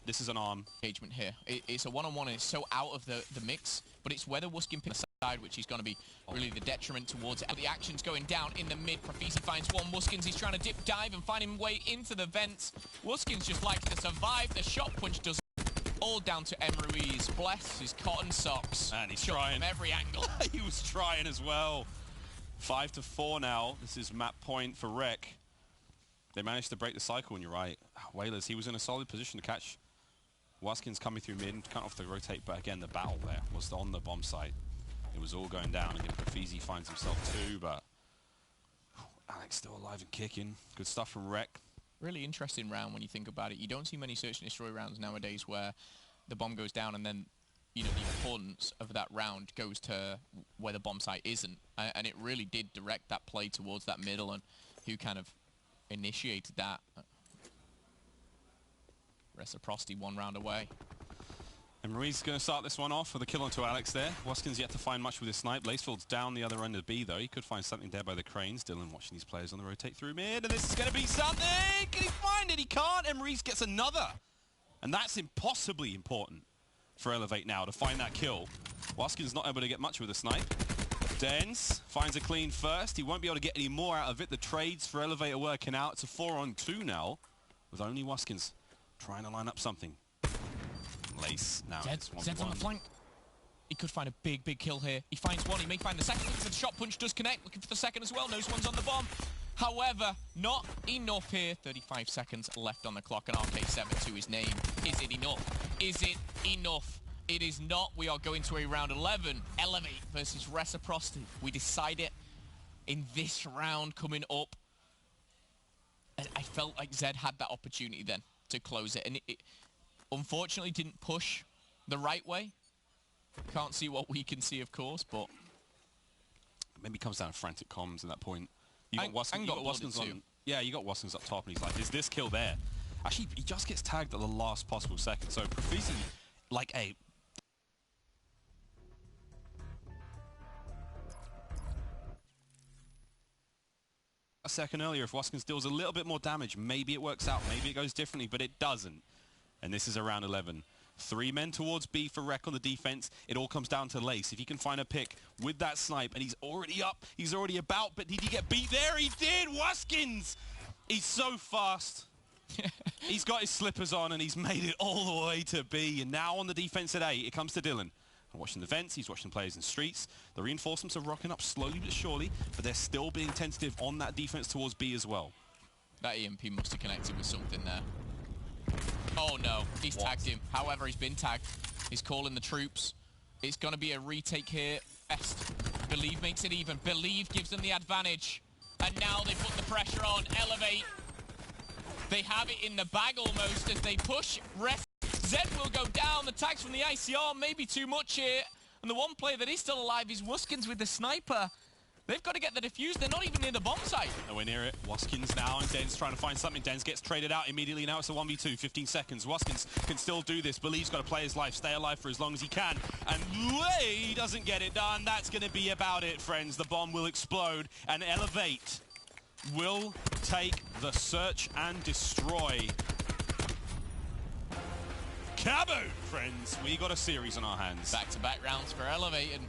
This is an arm. Engagement here. It's a one-on-one and it's so out of the mix, but it's whether Wuskin picks aside, which is going to be really the detriment towards it. The action's going down in the mid. Profisi finds one. Wuskins, he's trying to dip dive and find him way into the vents. Wuskins just likes to survive. The shot punch does all down to Ruiz. Bless his cotton socks. And he's trying from every angle. He was trying as well. 5-4 now. This is map point for Rec. They managed to break the cycle, and you're right. Whalers, he was in a solid position to catch Wuskins coming through mid and cut off the rotate, but again, the battle there was on the bomb site. It was all going down. Again, Profisi finds himself too, but Alex still alive and kicking. Good stuff from Rec. Really interesting round when you think about it. You don't see many search and destroy rounds nowadays where the bomb goes down and then, you know, the importance of that round goes to where the bomb site isn't. And it really did direct that play towards that middle, and who kind of initiated that. Reciprocity 1 round away. And Ruiz going to start this one off with a kill onto Alex there. Wuskins yet to find much with his snipe. Lacefield's down the other end of B though. He could find something there by the cranes. Dylan watching these players on the rotate through mid, and this is going to be something. Can he find it? He can't. And Ruiz gets another. And that's impossibly important for Elevate now to find that kill. Wuskins not able to get much with a snipe. Dens finds a clean first. He won't be able to get any more out of it. The trades for Elevate are working out. It's a 4-on-2 now with only Wuskins trying to line up something. Lace now. Zed's on the flank. He could find a big kill here. He finds one. He may find the second. Looking for the shot punch. Does connect. Looking for the second as well. Knows one's on the bomb. However, not enough here. 35 seconds left on the clock, and RK7 to his name. Is it enough? Is it enough? It is not. We are going to a round 11. Elevate versus Reciprocity. We decide it in this round coming up. I felt like Zed had that opportunity then to close it, and it unfortunately didn't push the right way. Can't see what we can see, of course, but maybe it comes down to frantic comms at that point. You got Wuskins on. Yeah, you got Wuskins up top, and he's like, "Is this kill there?" Actually, he just gets tagged at the last possible second. So Profisi, like a second earlier, if Wuskins deals a little bit more damage, maybe it works out, maybe it goes differently, but it doesn't. And this is around 11. 3 men towards B for Rec on the defense. It all comes down to Lace. If he can find a pick with that snipe, and he's already up, he's already about, but did he get beat there? He did! Wuskins! He's so fast. He's got his slippers on, and he's made it all the way to B. And now on the defense at A, it comes to Dylan. Watching the vents, he's watching players in streets. The reinforcements are rocking up slowly but surely, but they're still being tentative on that defense towards B as well. That EMP must have connected with something there. Oh no, he's tagged him. However, he's been tagged. He's calling the troops. It's going to be a retake here. Best. Believe makes it even. Believe gives them the advantage. And now they put the pressure on. Elevate. They have it in the bag almost as they push. Zed will go down. The tags from the ICR may be too much here. And the one player that is still alive is Wuskins with the sniper. They've got to get the defuse. They're not even near the bomb site. Nowhere near it. Wuskins now, and Dens trying to find something. Dens gets traded out immediately. Now it's a 1v2, 15 seconds. Wuskins can still do this. Believe's got to play his life, stay alive for as long as he can. And Lay doesn't get it done. That's going to be about it, friends. The bomb will explode, and Elevate will take the search and destroy. Kaboom, friends. We got a series on our hands. Back-to-back rounds for Elevate, and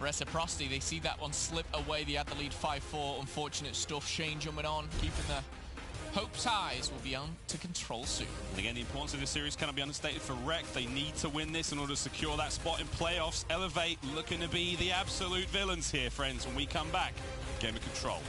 Reciprocity, they see that one slip away. They had the lead 5-4. Unfortunate stuff. Shane jumping on, keeping the hopes high. Will be on to control soon. And again, the importance of this series cannot be understated for Rec. They need to win this in order to secure that spot in playoffs. Elevate looking to be the absolute villains here, friends. When we come back, Game of Control.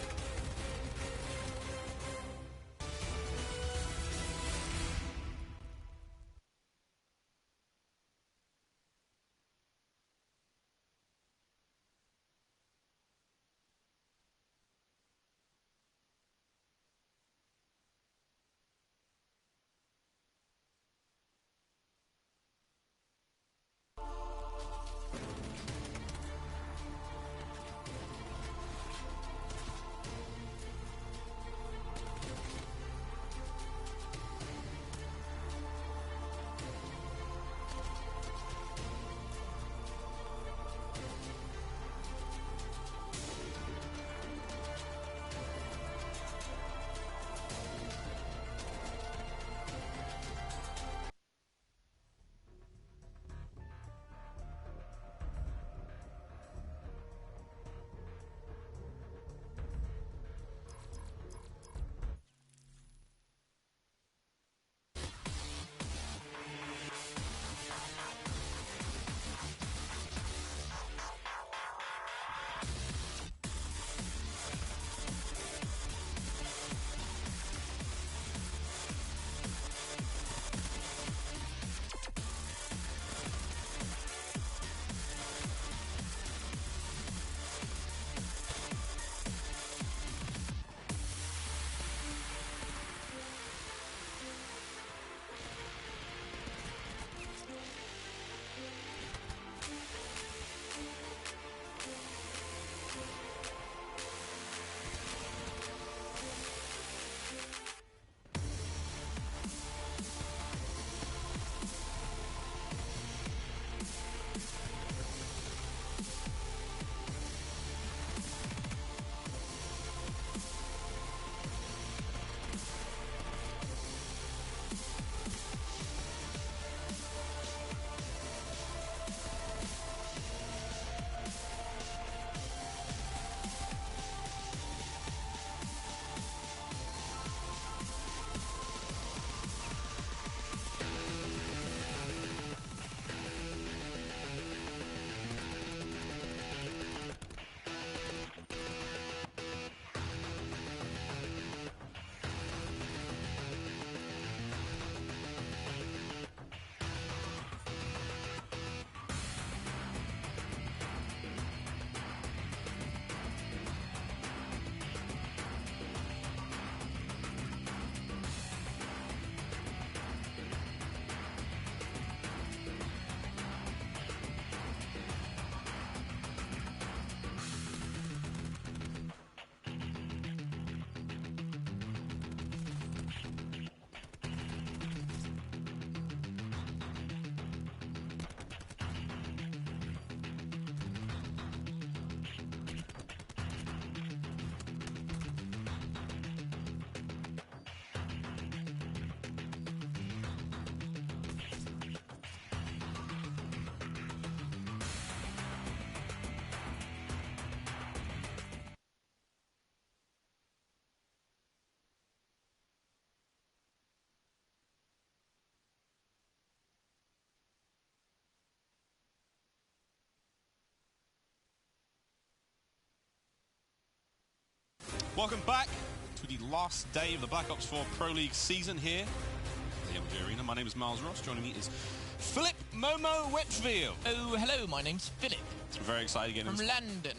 Welcome back to the last day of the Black Ops 4 Pro League season here at the MG Arena. My name is Miles Ross. Joining me is Philip Momo Whitfield. Oh, hello, my name's Philip. Very excited again. From London.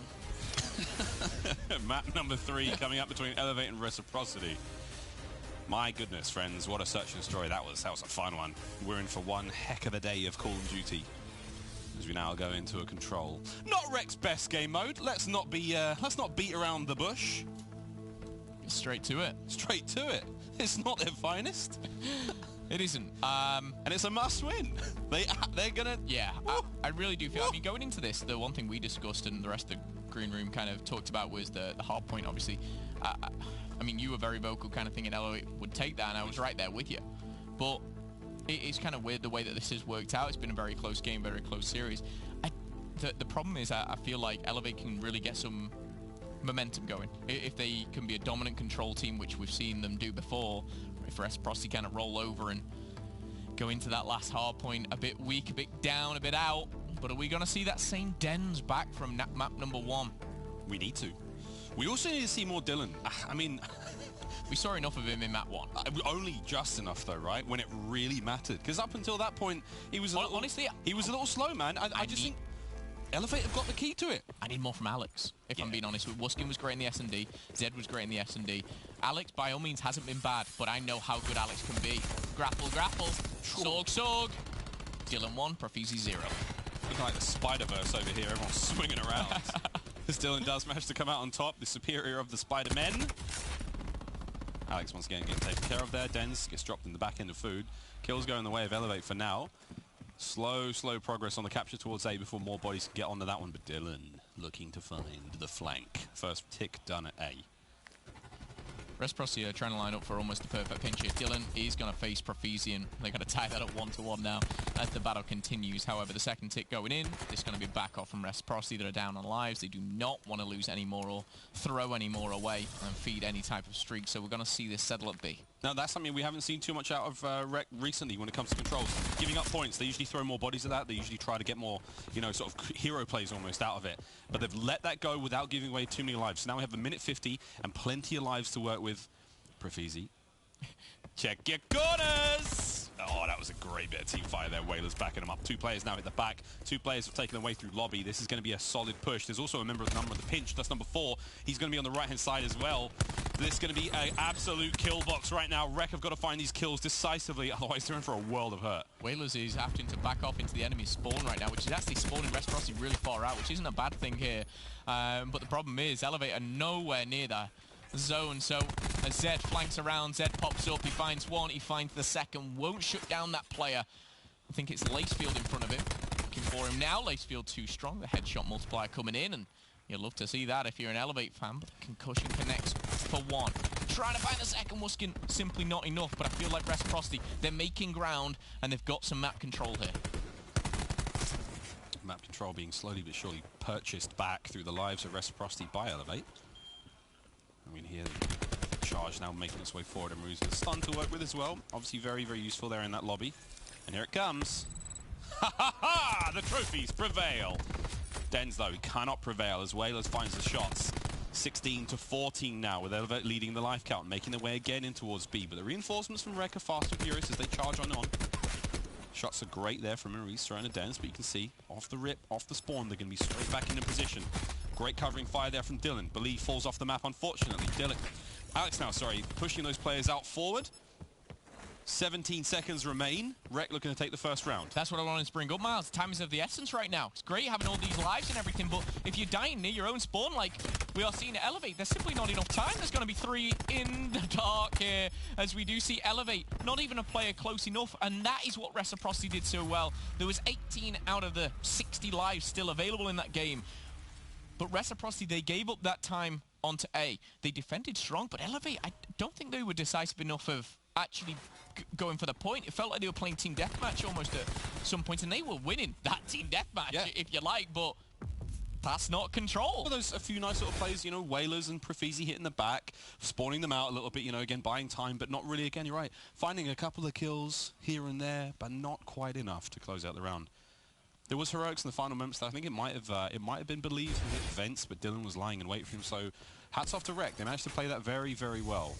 Map number 3 coming up between Elevate and Reciprocity. My goodness, friends, what a search and destroy that was. That was a fun one. We're in for one heck of a day of Call of Duty as we now go into a control. Not Rek's best game mode. Let's not beat around the bush. Straight to it. Straight to it. It's not their finest. It isn't. And it's a must-win. They're gonna. Yeah, I really do feel. I mean, going into this, the one thing we discussed and the rest of the green room kind of talked about was the hard point. Obviously, I mean, you were very vocal, kind of thinking Elevate would take that, and I was right there with you. But it's kind of weird the way that this has worked out. It's been a very close game, very close series. The problem is, I feel like Elevate can really get some momentum going if they can be a dominant control team, which we've seen them do before. If Reciprocity kind of roll over and go into that last hard point a bit weak, a bit down, a bit out. But are we going to see that same Dens back from map number 1? We need to. We also need to see more Dylan. I mean, we saw enough of him in map 1. Only just enough, though, right? When it really mattered. Because up until that point, he was honestly, he was a little slow, man. I just think Elevate have got the key to it. I need more from Alex, if I'm being honest. Wuskin was great in the S&D. Zed was great in the S&D. Alex, by all means, hasn't been bad, but I know how good Alex can be. Grapple, grapple. Sorg, sorg. Dylan 1, Profizi 0. Looking like the Spider-Verse over here. Everyone's swinging around. As Dylan does manage to come out on top, the superior of the Spider-Men. Alex once again getting taken care of there. Dens gets dropped in the back end of food. Kills go in the way of Elevate for now. Slow progress on the capture towards A before more bodies can get onto that one. But Dylan looking to find the flank. First tick done at A. Reciprocity are trying to line up for almost the perfect pinch here. Dylan is going to face Profizi, and they're going to tie that up 1-1 now as the battle continues. However, the second tick going in, it's going to be back off from Reciprocity that are down on lives. They do not want to lose any more or throw any more away and feed any type of streak. So we're going to see this settle at B. Now, that's something we haven't seen too much out of Rek recently when it comes to controls. Giving up points, they usually throw more bodies at that. They usually try to get more, you know, sort of hero plays almost out of it. But they've let that go without giving away too many lives. So now we have a minute 50 and plenty of lives to work with. Profizi. Check your corners! Oh, that was a great bit of team fire there. Whalers backing them up. 2 players now at the back. 2 players have taken their way through lobby. This is going to be a solid push. There's also a member of the number of the pinch. That's number 4. He's going to be on the right-hand side as well. This is going to be an absolute kill box right now. Rek have got to find these kills decisively, otherwise they're in for a world of hurt. Whalers is having to back off into the enemy spawn right now, which is actually spawning Reciprocity really far out, which isn't a bad thing here. But the problem is, Elevate are nowhere near the zone, so as Zed flanks around, Zed pops up, he finds one, he finds the second, won't shut down that player. I think it's Lacefield in front of him, looking for him now. Lacefield too strong, the headshot multiplier coming in, and you'll love to see that if you're an Elevate fan, but concussion connects for 1. Trying to find the second, Wuskin simply not enough, but I feel like Reciprocity, they're making ground, and they've got some map control here. Map control being slowly but surely purchased back through the lives of Reciprocity by Elevate. I mean, here, the charge now making its way forward, and Maru's a stun to work with as well. Obviously very, very useful there in that lobby. And here it comes. Ha ha ha! The trophies prevail. Dens, though, cannot prevail as Whalers finds the shots. 16-14 now, with Elevate leading the life count, making their way again in towards B. But the reinforcements from Rek are fast and furious as they charge on. Shots are great there from Maurice throwing a Dens, but you can see, off the rip, off the spawn, they're going to be straight back into position. Great covering fire there from Dylan. Believe falls off the map, unfortunately. Alex now, sorry, pushing those players out forward. 17 seconds remain. Rek looking to take the first round. That's what I wanted to bring up, Miles. Time is of the essence right now. It's great having all these lives and everything, but if you're dying near your own spawn, like we are seeing at Elevate, there's simply not enough time. There's going to be 3 in the dark here, as we do see Elevate. Not even a player close enough, and that is what Reciprocity did so well. There was 18 out of the 60 lives still available in that game. But Reciprocity, they gave up that time onto A. They defended strong, but Elevate, I don't think they were decisive enough of actually going for the point. It felt like they were playing team deathmatch almost at some point, and they were winning that team deathmatch, if you like, but that's not control. Well, there's a few nice little plays, you know, Whalers and Profizi hitting the back, spawning them out a little bit, you know, again, buying time, but not really, again, you're right, finding a couple of kills here and there, but not quite enough to close out the round. There was heroics in the final moments. I think it might have been believed to hit Vents, but Dylan was lying in wait for him. So hats off to Rec. They managed to play that very, very well.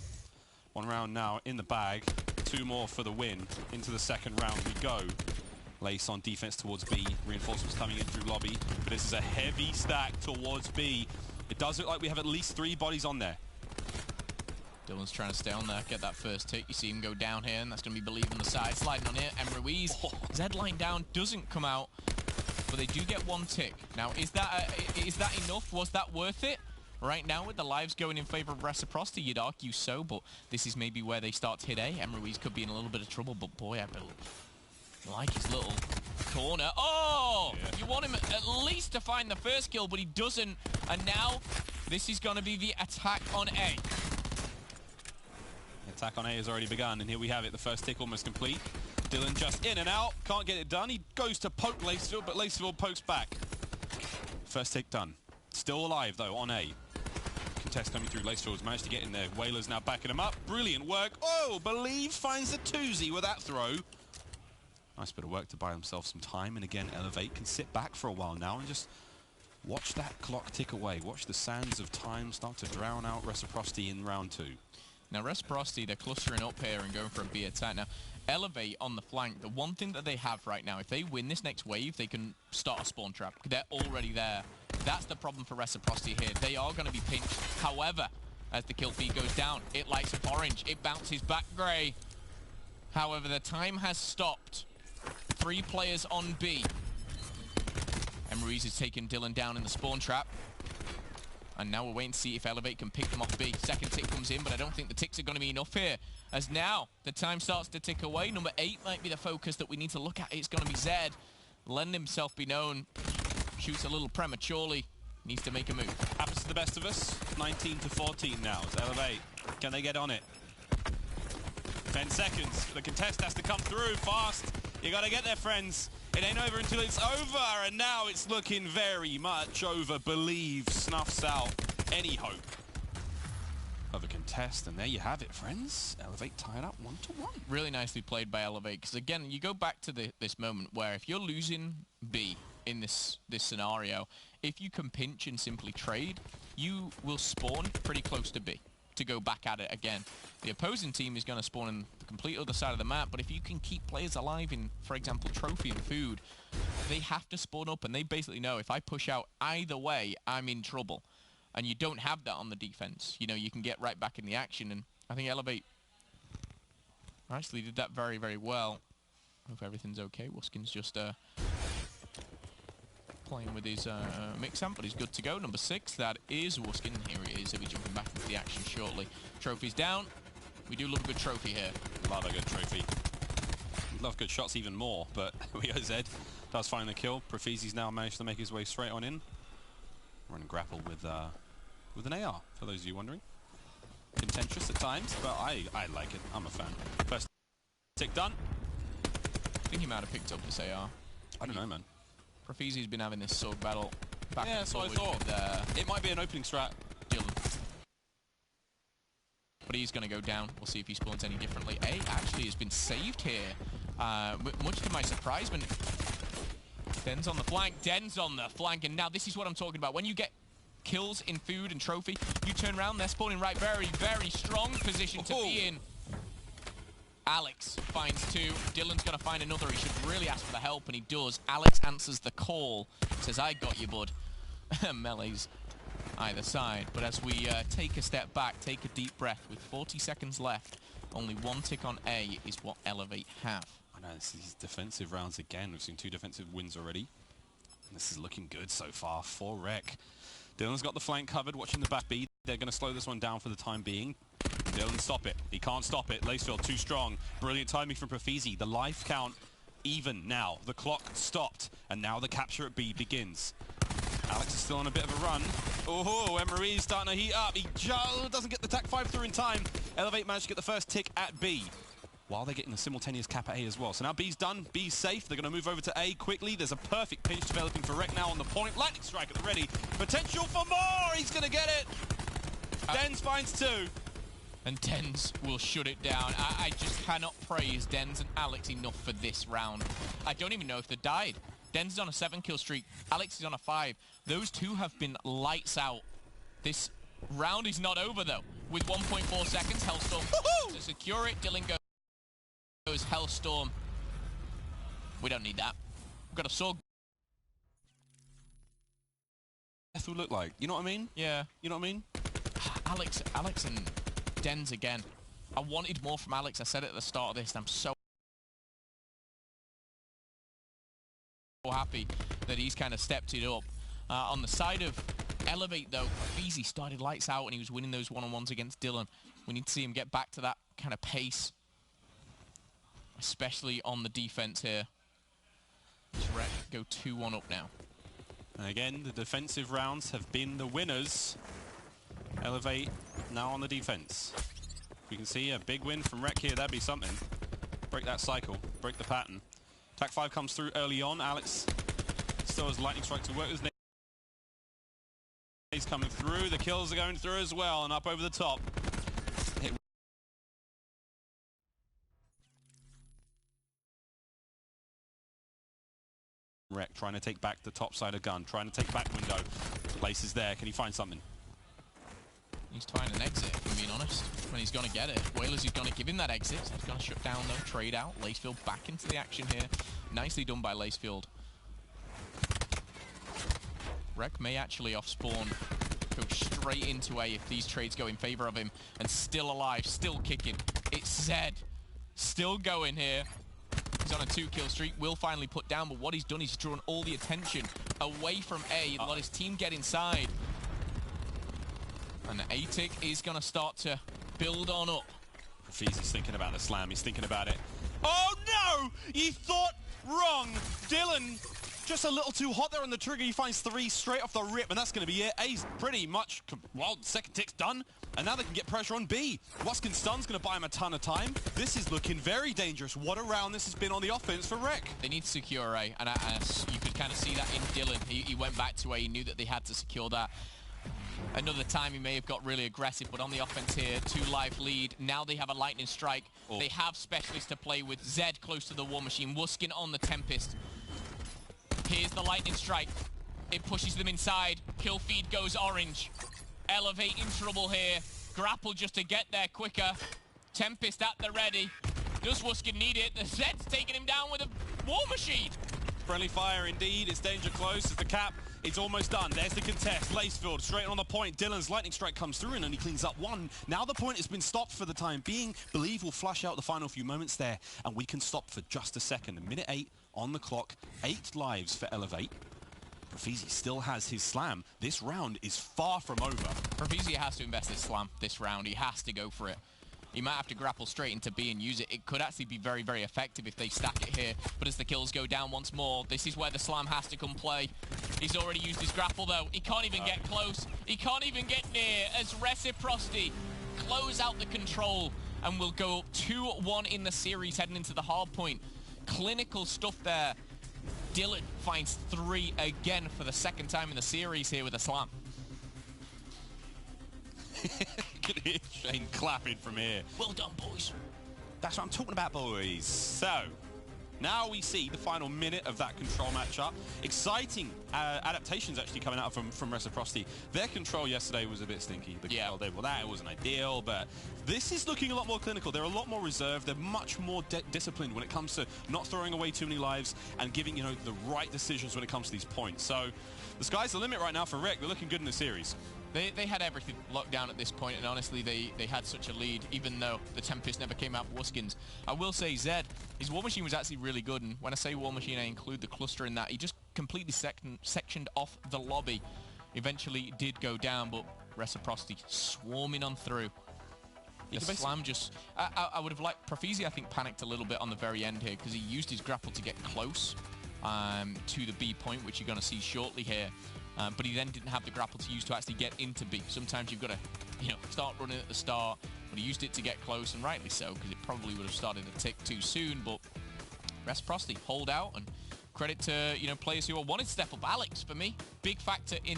One round now in the bag. 2 more for the win. Into the second round we go. Lace on defense towards B. Reinforcements coming in through lobby. But this is a heavy stack towards B. It does look like we have at least 3 bodies on there. Dylan's trying to stay on there, get that first tick. You see him go down here, and that's going to be Believe on the side. Sliding on it, and Ruiz. Zed line down, doesn't come out, but they do get 1 tick. Now, is that enough? Was that worth it? Right now, with the lives going in favor of Reciprocity, you'd argue so, but this is maybe where they start to hit A. Ruiz could be in a little bit of trouble, but boy, I like his little corner. Oh! Yeah. You want him at least to find the first kill, but he doesn't. And now, this is going to be the attack on A. Attack on A has already begun, and here we have it. The first tick almost complete. Dylan just in and out. Can't get it done. He goes to poke Lacefield, but Lacefield pokes back. First tick done. Still alive, though, on A. Contest coming through. Lacefield's managed to get in there. Whaler's now backing him up. Brilliant work. Oh, Believe finds the 2Z with that throw. Nice bit of work to buy himself some time. And again, Elevate can sit back for a while now and just watch that clock tick away. Watch the sands of time start to drown out Reciprocity in round 2. Now, Reciprocity, they're clustering up here and going for a B attack. Now, Elevate on the flank, the one thing that they have right now, if they win this next wave, they can start a spawn trap. They're already there. That's the problem for Reciprocity here. They are going to be pinched. However, as the kill feed goes down, it lights up orange. It bounces back grey. However, the time has stopped. 3 players on B. Ruiz has taken Dylan down in the spawn trap. And now we're waiting to see if Elevate can pick them off B. Second tick comes in, but I don't think the ticks are going to be enough here. As now, the time starts to tick away. Number 8 might be the focus that we need to look at. It's going to be Zed. Letting himself be known. Shoots a little prematurely. Needs to make a move. Happens to the best of us. 19 to 14 now. It's Elevate. Can they get on it? 10 seconds. The contest has to come through fast. You got to get there, friends. It ain't over until it's over, and now it's looking very much over. Believe snuffs out any hope of a contest, and there you have it, friends. Elevate tied up 1-1. Really nicely played by Elevate, because again, you go back to this moment where if you're losing B in this scenario, if you can pinch and simply trade, you will spawn pretty close to B to go back at it again. The opposing team is going to spawn on the complete other side of the map, but if you can keep players alive in, for example, trophy and food, they have to spawn up, and they basically know if I push out either way, I'm in trouble. And you don't have that on the defense. You know, you can get right back in the action, and I think Elevate actually did that very, very well. Hope everything's okay. Wuskin's just playing with his mix amp, but he's good to go. Number 6, that is Wuskin. Here he is. He'll be jumping back into the action shortly. Trophy's down. We do love a good trophy here. Love a good trophy. Love good shots even more, but we go Zed. Does find the kill. Profizi's now managed to make his way straight on in. Running grapple with an AR, for those of you wondering. Contentious at times, but I like it. I'm a fan. First tick done. I think he might have picked up this AR. I don't know, man. Profizi's been having this sword battle back yeah, and so I forward thought. with, it might be an opening strat. Dylan. But he's going to go down. We'll see if he spawns any differently. A actually has been saved here, much to my surprise. But Den's on the flank, and now this is what I'm talking about. When you get kills in food and trophy, you turn around, they're spawning right. Very, very strong position to be in. Alex finds 2. Dylan's going to find another. He should really ask for the help, and he does. Alex answers the call. Says, I got you, bud. Melee's either side. But as we take a step back, take a deep breath, with 40 seconds left, only 1 tick on A is what Elevate have. I know, it's these defensive rounds again. We've seen 2 defensive wins already. This is looking good so far for Rec. Dylan's got the flank covered, watching the back B. They're going to slow this one down for the time being. Dylan, stop it. He can't stop it. Lacefield too strong. Brilliant timing from Profizi. The life count even now. The clock stopped, and now the capture at B begins. Alex is still on a bit of a run. Oh, Emery's starting to heat up. He doesn't get the TAC 5 through in time. Elevate managed to get the first tick at B, while they're getting the simultaneous cap at A as well. So now B's done, B's safe. They're going to move over to A quickly. There's a perfect pinch developing for Rec now on the point. Lightning strike at the ready. Potential for more. He's going to get it. Dens finds 2. And Dens will shut it down. I just cannot praise Dens and Alex enough for this round. I don't even know if they died. Den's is on a 7-kill streak. Alex is on a 5. Those two have been lights out. This round is not over, though. With 1.4 seconds, Hellstorm to secure it. Dylan goes Hellstorm. We don't need that. We've got a sword. Death will look like. You know what I mean? Yeah. You know what I mean? Alex and Dens again. I wanted more from Alex. I said it at the start of this, and I'm so happy that he's kind of stepped it up. On the side of Elevate, though, Easy started lights out, and he was winning those one-on-ones against Dylan. We need to see him get back to that kind of pace, especially on the defense here. Rec go 2-1 up now. And again, the defensive rounds have been the winners. Elevate now on the defense. We can see a big win from Rec here. That'd be something. Break that cycle, break the pattern. Attack 5 comes through early on. Alex still has lightning strike to work with. He's coming through. The kills are going through as well, and up over the top. Rec trying to take back the top side of gun, trying to take back window. Lace is there. Can he find something? He's trying an exit, if I'm being honest. When he's going to get it. Whalers is going to give him that exit. He's going to shut down, though. Trade out. Lacefield back into the action here. Nicely done by Lacefield. Rec may actually off spawn go straight into A if these trades go in favor of him. And still alive, still kicking. It's Zed. Still going here. He's on a 2-kill streak. Will finally put down, but what he's done is drawn all the attention away from A and let his team get inside. And Optic is going to start to build on up. He's thinking about the slam. He's thinking about it. Oh, no! You thought wrong. Dylan, just a little too hot there on the trigger. He finds 3 straight off the rip, and that's going to be it. A's pretty much, well, second tick's done. And now they can get pressure on B. Waskin's stun's going to buy him a ton of time. This is looking very dangerous. What a round this has been on the offense for Rec. They need to secure A, and you could kind of see that in Dylan. He went back to A. He knew that they had to secure that. Another time he may have got really aggressive, but on the offense here, 2 life lead. Now they have a lightning strike. Oh. They have specialists to play with. Zed close to the War Machine. Waskin on the Tempest. Here's the lightning strike. It pushes them inside. Kill feed goes orange. Elevate in trouble here. Grapple just to get there quicker. Tempest at the ready. Does Waskin need it? The Zed's taking him down with a War Machine. Friendly fire indeed. It's danger close. It's the cap. It's almost done. There's the contest. Lacefield straight on the point. Dylan's lightning strike comes through and only cleans up 1. Now the point has been stopped for the time being. Believe will flush out the final few moments there, and we can stop for just a second. A minute 8 on the clock. 8 lives for Elevate. Profizi still has his slam. This round is far from over. Profizi has to invest his slam this round. He has to go for it. He might have to grapple straight into B and use it. It could actually be very, very effective if they stack it here. But as the kills go down once more, this is where the slam has to come play. He's already used his grapple, though. He can't even get close. He can't even get near as Reciprocity close out the control. And we'll go 2-1 in the series heading into the hard point. Clinical stuff there. Dylan finds 3 again for the 2nd time in the series here with a slam. Can hear Shane clapping from here. Well done, boys. That's what I'm talking about, boys. So, now we see the final minute of that control matchup. Exciting adaptations actually coming out from Reciprocity. Their control yesterday was a bit stinky. Well, that wasn't ideal, but this is looking a lot more clinical. They're a lot more reserved. They're much more disciplined when it comes to not throwing away too many lives and giving, the right decisions when it comes to these points. So, the sky's the limit right now for Rec. They're looking good in the series. They had everything locked down at this point, and honestly, they had such a lead, even though the Tempest never came out with Waskins. I will say Zed, his War Machine was actually really good, and when I say War Machine, I include the cluster in that. He just completely sectioned off the lobby. Eventually did go down, but Reciprocity swarming on through. The slam just... I would have liked... Profizi, I think, panicked a little bit on the very end here, because he used his grapple to get close to the B point, which you're going to see shortly here. But he then didn't have the grapple to use to actually get into B. Sometimes you've got to, start running at the start, but he used it to get close, and rightly so, because it probably would have started a tick too soon, but Reciprocity hold out and Credit to, you know, players who wanted to step up. Alex, for me, big factor in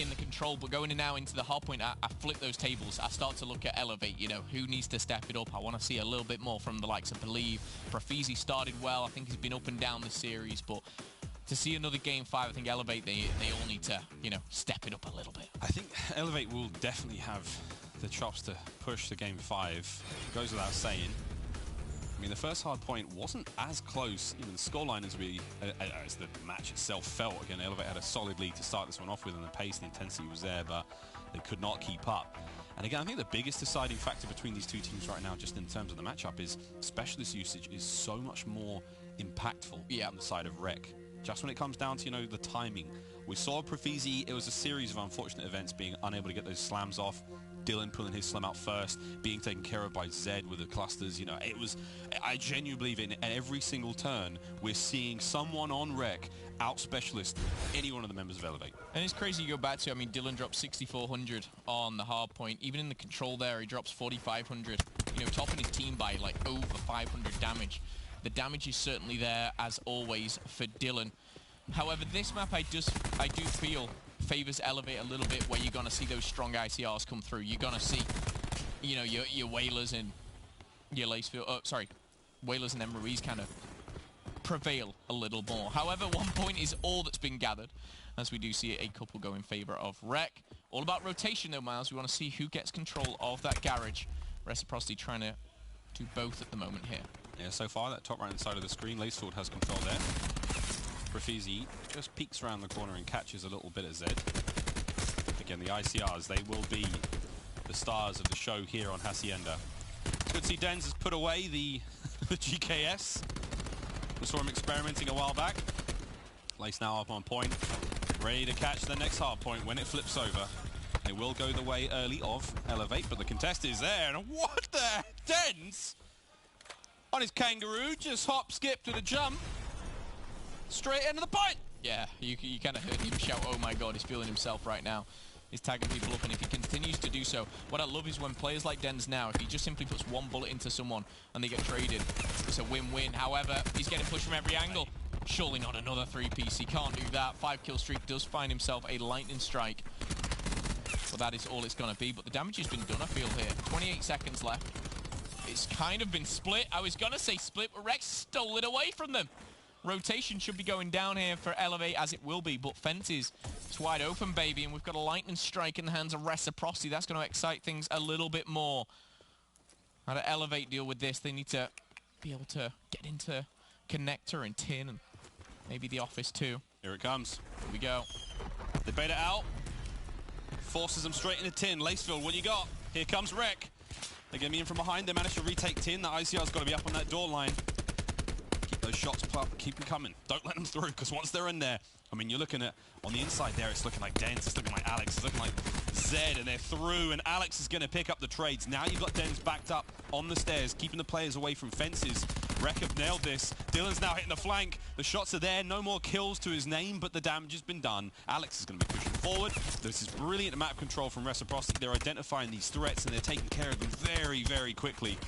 the control, but going now into the hard point, I flip those tables. I start to look at Elevate, you know, who needs to step it up. I want to see a little bit more from the likes of Believe. Profizi started well. I think he's been up and down the series, but to see another Game 5, I think Elevate, they all need to, you know, step it up a little bit. I think Elevate will definitely have the chops to push to Game 5. Goes without saying. I mean, the first hard point wasn't as close, even the scoreline as the match itself felt. Again, Elevate had a solid lead to start this one off with, and the pace, the intensity was there, but they could not keep up. And again, I think the biggest deciding factor between these two teams right now, just in terms of the matchup, is specialist usage is so much more impactful on the side of Rec. Just when it comes down to, you know, the timing. We saw Profizi, it was a series of unfortunate events, being unable to get those slams off. Dylan pulling his slam out first, being taken care of by Zed with the clusters. You know, it was, I genuinely believe in every single turn, we're seeing someone on Rec out specialist any one of the members of Elevate. And it's crazy you go back to, I mean, Dylan dropped 6,400 on the hard point. Even in the control there, he drops 4,500. You know, topping his team by like over 500 damage. The damage is certainly there, as always, for Dylan. However, this map I do feel favors Elevate a little bit, where you're going to see those strong ICRs come through. You're going to see, you know, your Whalers and your Lacefield, Whalers and Emery's kind of prevail a little more. However, 1 point is all that's been gathered, as we do see a couple go in favor of Rec. All about rotation though, Miles. We want to see who gets control of that garage. Reciprocity trying to do both at the moment here. Yeah, so far, that top right-hand side of the screen, Lacefield has control there. Profizi just peeks around the corner and catches a little bit of Zed. Again, the ICRs, they will be the stars of the show here on Hacienda. Good to see Denz has put away the GKS. We saw him experimenting a while back. Lace now up on point, ready to catch the next hard point when it flips over. It will go the way early of Elevate, but the contest is there. And what the Denz on his kangaroo, just hop, skip to the jump. Straight into the point! Yeah, you kind of heard him shout, oh my god, he's feeling himself right now. He's tagging people up, and if he continues to do so, what I love is when players like Denz now, if he just simply puts one bullet into someone and they get traded, it's a win-win. However, he's getting pushed from every angle. Surely not another 3-piece, he can't do that. 5-kill streak does find himself a lightning strike. But that is all it's going to be, but the damage has been done, I feel, here. 28 seconds left. It's kind of been split. I was going to say split, but Rex stole it away from them. Rotation should be going down here for Elevate, as it will be, but Fences, it's wide open, baby, and we've got a lightning strike in the hands of Reciprocity. That's going to excite things a little bit more. How to Elevate deal with this? They need to be able to get into Connector and Tin, and maybe the Office too. Here it comes. Here we go. They bait it out. Forces them straight into Tin. Lacefield, what you got? Here comes Rec. They're going to be in from behind. They managed to retake Tin. The ICR's got to be up on that door line. Those shots, keep them coming. Don't let them through, because once they're in there, I mean, you're looking at, on the inside there, it's looking like Denz, it's looking like Alex, it's looking like Zed, and they're through, and Alex is going to pick up the trades. Now you've got Denz backed up on the stairs, keeping the players away from Fences. Rec have nailed this. Dylan's now hitting the flank. The shots are there. No more kills to his name, but the damage has been done. Alex is going to be pushing forward. This is brilliant map control from Reciprocity. They're identifying these threats, and they're taking care of them very, very quickly.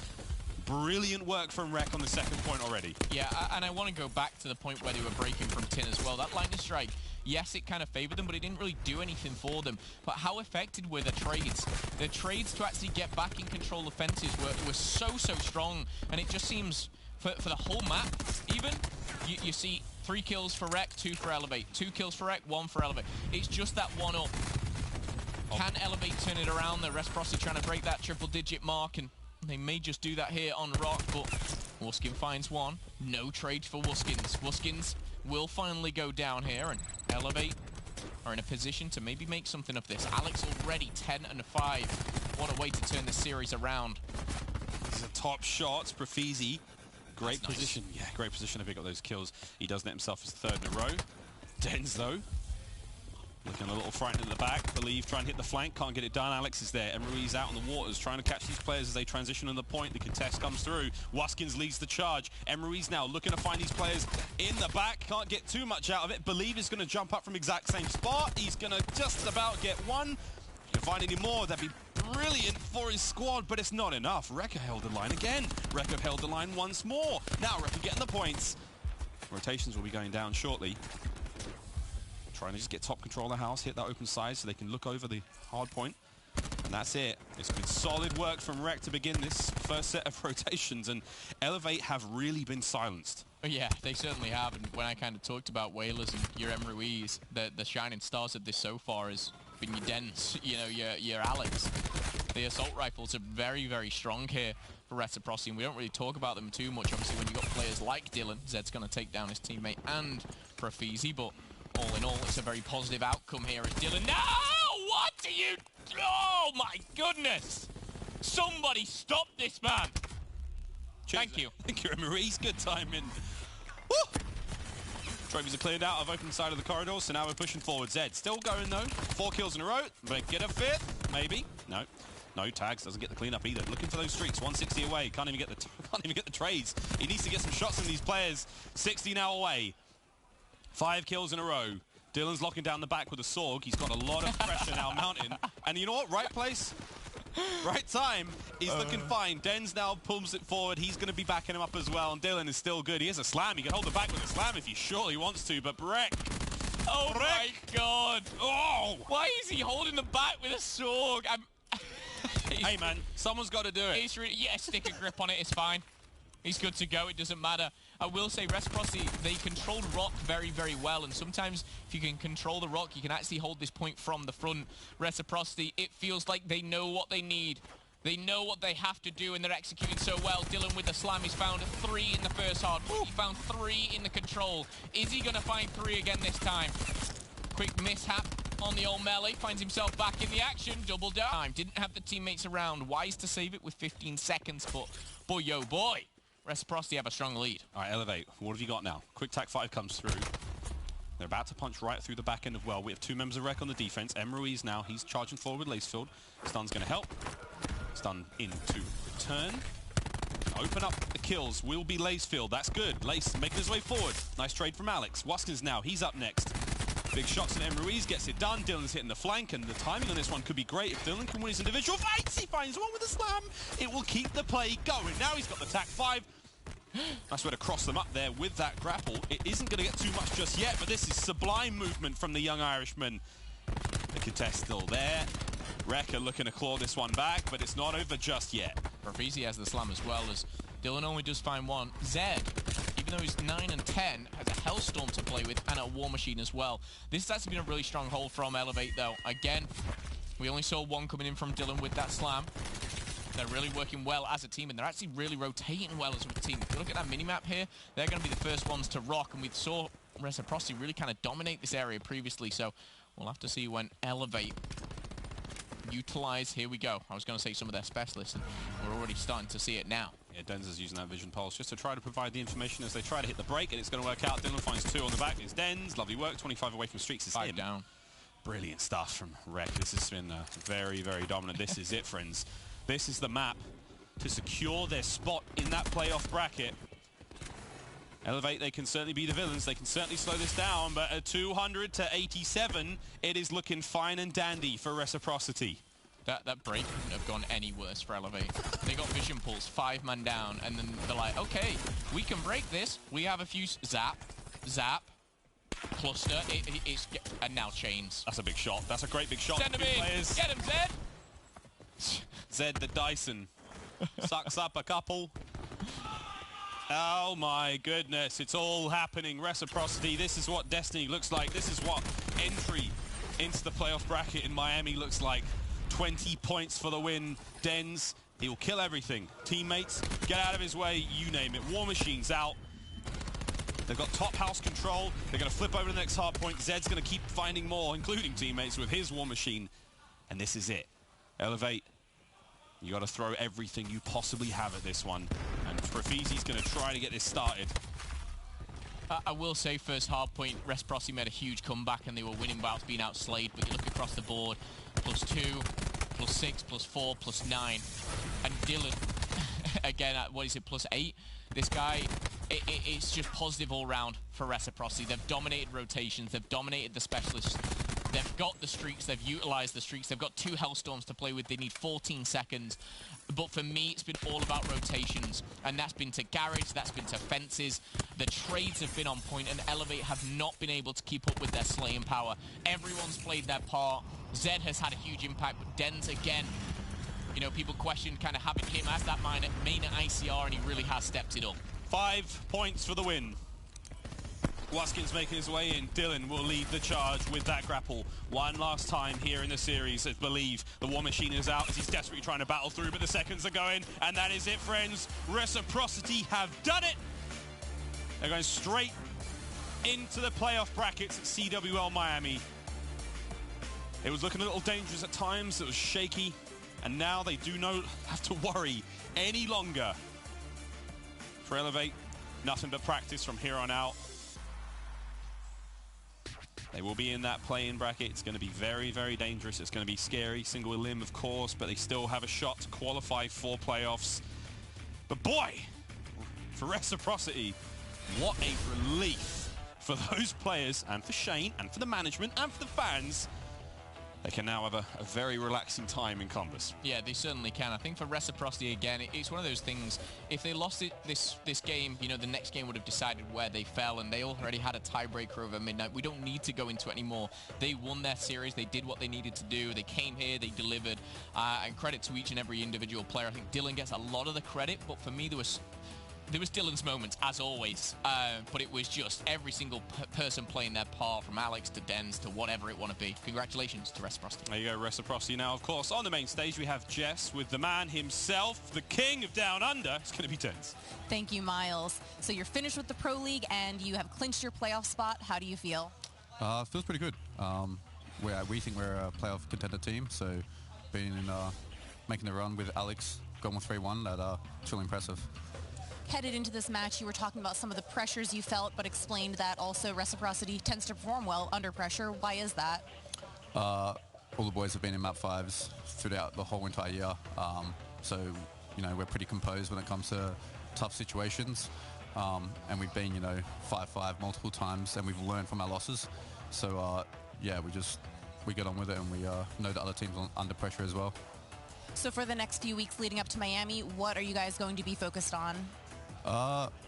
Brilliant work from Rec on the second point already. Yeah, and I want to go back to the point where they were breaking from Tin as well. That lightning strike, yes, it kind of favored them, but it didn't really do anything for them. But how effective were the trades? The trades to actually get back in control of Fences were so strong, and it just seems, for the whole map, even, you see 3 kills for Rec, 2 for Elevate. 2 kills for Rec, 1 for Elevate. It's just that one up. Can Elevate turn it around? The Reciprocity trying to break that triple-digit mark, and they may just do that here on Rock, but Wuskin finds one. No trade for Wuskins. Wuskins will finally go down here, and Elevate are in a position to maybe make something of this. Alex already 10-5. What a way to turn the series around. These are top shots. Profizi, great That's position. nice. Yeah, great position to pick up those kills. He does net himself his 3rd in a row. Denz, though, looking a little frightened at the back. Believe trying to hit the flank, can't get it done. Alex is there. Emery's out on the waters, trying to catch these players as they transition on the point. The contest comes through. Wuskins leads the charge. Emery's now looking to find these players in the back. Can't get too much out of it. Believe is going to jump up from exact same spot. He's going to just about get one. If you can find any more, that'd be brilliant for his squad, but it's not enough. Rekka held the line again. Rekka held the line once more. Now Rekka getting the points. Rotations will be going down shortly. Trying to just get top control of the house, hit that open side so they can look over the hard point. And that's it. It's been solid work from Rec to begin this first set of rotations, and Elevate have really been silenced. Yeah, they certainly have. And when I kind of talked about Whalers and your Ruiz, the shining stars of this so far has been your Dens, you know, your Alex. The assault rifles are very, very strong here for Reciprocity, and we don't really talk about them too much. Obviously, when you've got players like Dylan, Zed's going to take down his teammate and Profizi, but all in all, it's a very positive outcome here as Dylan... No! What are you... Oh, my goodness! Somebody stop this man! Cheers. Thank you. Thank you, Ruiz. Good timing. Woo! Trophies are cleared out of open side of the corridor, so now we're pushing forward. Zed still going, though. 4 kills in a row. But get a 5th, maybe. No. No, Tags doesn't get the cleanup either. Looking for those streaks. 160 away. Can't even get the trades. He needs to get some shots in these players. 60 now away. 5 kills in a row. Dylan's locking down the back with a Sorg. He's got a lot of pressure now mounting. And you know what? Right place, right time. He's looking fine. Dens now pulls it forward. He's going to be backing him up as well. And Dylan is still good. He has a slam. He can hold the back with a slam if he surely wants to. But Breck. Oh, my God. Oh! Why is he holding the back with a Sorg? Hey, man. Someone's got to do it. Yeah, stick a grip on it. It's fine. He's good to go. It doesn't matter. I will say, Reciprocity, they controlled Rock very, very well. And sometimes, if you can control the Rock, you can actually hold this point from the front. Reciprocity, it feels like they know what they need. They know what they have to do, and they're executing so well. Dylan with the slam. He's found 3 in the first hard point. He found 3 in the control. Is he going to find 3 again this time? Quick mishap on the old melee. Finds himself back in the action. Double down. Didn't have the teammates around. Wise to save it with 15 seconds, but boy, yo, boy. Reciprocity have a strong lead. All right, Elevate. What have you got now? Quick Tac 5 comes through. They're about to punch right through the back end of well. We have 2 members of Rec on the defense. Ruiz now. He's charging forward with Lacefield. Stun's going to help. Stun into return. Open up the kills. Will be Lacefield. That's good. Lace making his way forward. Nice trade from Alex. Waskins now. He's up next. Big shots and Ruiz gets it done. Dylan's hitting the flank, and the timing on this one could be great. If Dylan can win his individual fights, he finds one with a slam. It will keep the play going. Now he's got the Tac 5. Nice way to cross them up there with that grapple. It isn't going to get too much just yet, but this is sublime movement from the young Irishman. The contest still there. Wrecker looking to claw this one back, but it's not over just yet. Profizi has the slam as well, as Dylan only does find 1. Zed, even though he's 9 and 10, has a Hellstorm to play with and a War Machine as well. This has actually been a really strong hold from Elevate, though. Again, we only saw 1 coming in from Dylan with that slam. They're really working well as a team, and they're actually really rotating well as a team. If you look at that mini-map here, they're going to be the first ones to rock, and we saw Reciprocity really kind of dominate this area previously, so we'll have to see when Elevate utilize. Here we go. I was going to say some of their specialists, and we're already starting to see it now. Yeah, Dens is using that vision pulse just to try to provide the information as they try to hit the break, and it's going to work out. Dylan finds 2 on the back. It's Dens. Lovely work. 25 away from streaks is 5 him. down. Brilliant stuff from Rec. This has been very, very dominant. This is it, friends. This is the map to secure their spot in that playoff bracket. Elevate, they can certainly be the villains. They can certainly slow this down, but at 200 to 87, it is looking fine and dandy for Reciprocity. That break couldn't have gone any worse for Elevate. They got vision pulse, 5-man down, and then they're like, okay, we can break this. We have a few zap, cluster, and now chains. That's a big shot. That's a great big shot. Send him in. Players. Get him, Zed. Zed the Dyson sucks up a couple. Oh my goodness, it's all happening. Reciprocity, this is what Destiny looks like. This is what entry into the playoff bracket in Miami looks like. 20 points for the win. Dens, he will kill everything. Teammates, get out of his way, you name it. War Machine's out. They've got top house control. They're going to flip over to the next hard point. Zed's going to keep finding more, including teammates with his War Machine. And this is it. Elevate. You got to throw everything you possibly have at this one. And Profizi's going to try to get this started. I will say first hard point, Reciprocity made a huge comeback and they were winning whilst being outslayed, but you look across the board, +2, +6, +4, +9. And Dylan, again, at, what is it, +8? This guy, it's just positive all round for Reciprocity. They've dominated rotations, they've dominated the specialists. They've got the streaks, they've utilized the streaks, they've got 2 Hellstorms to play with, they need 14 seconds. But for me, it's been all about rotations, and that's been to Garage, that's been to Fences. The trades have been on point, and Elevate have not been able to keep up with their slaying power. Everyone's played their part. Zed has had a huge impact, but Dens, again, you know, people question kind of having him as that main ICR, and he really has stepped it up. 5 points for the win. Waskins making his way in. Dylan will lead the charge with that grapple. One last time here in the series. I believe the War Machine is out as he's desperately trying to battle through, but the seconds are going. And that is it, friends. Reciprocity have done it. They're going straight into the playoff brackets at CWL Miami. It was looking a little dangerous at times. It was shaky. And now they do not have to worry any longer. For Elevate, nothing but practice from here on out. They will be in that play-in bracket. It's going to be very, very dangerous. It's going to be scary. Single limb, of course, but they still have a shot to qualify for playoffs. But boy, for Reciprocity, what a relief for those players and for Shane and for the management and for the fans. They can now have a very relaxing time in Combus. Yeah, they certainly can. I think for Reciprocity, again, it's one of those things, if they lost this game, you know, the next game would have decided where they fell, and they already had a tiebreaker over Midnight. We don't need to go into it anymore. They won their series. They did what they needed to do. They came here. They delivered. And credit to each and every individual player. I think Dylan gets a lot of the credit, but for me, there was Dylan's moments, as always, but it was just every single person playing their part, from Alex to Dens to whatever it want to be. Congratulations to Reciprocity. There you go, Reciprocity. Now, of course, on the main stage, we have Jess with the man himself, the king of Down Under. It's going to be Dens. Thank you, Miles. So you're finished with the Pro League, and you have clinched your playoff spot. How do you feel? Feels pretty good. We think we're a playoff contender team, so making the run with Alex, going with 3-1, that's really impressive. Headed into this match, you were talking about some of the pressures you felt, but explained that also Reciprocity tends to perform well under pressure. Why is that? All the boys have been in map 5s throughout the whole entire year. So, you know, we're pretty composed when it comes to tough situations. And we've been, 5-5 multiple times, and we've learned from our losses. So, yeah, we get on with it, and we know that other teams are under pressure as well. So for the next few weeks leading up to Miami, what are you guys going to be focused on?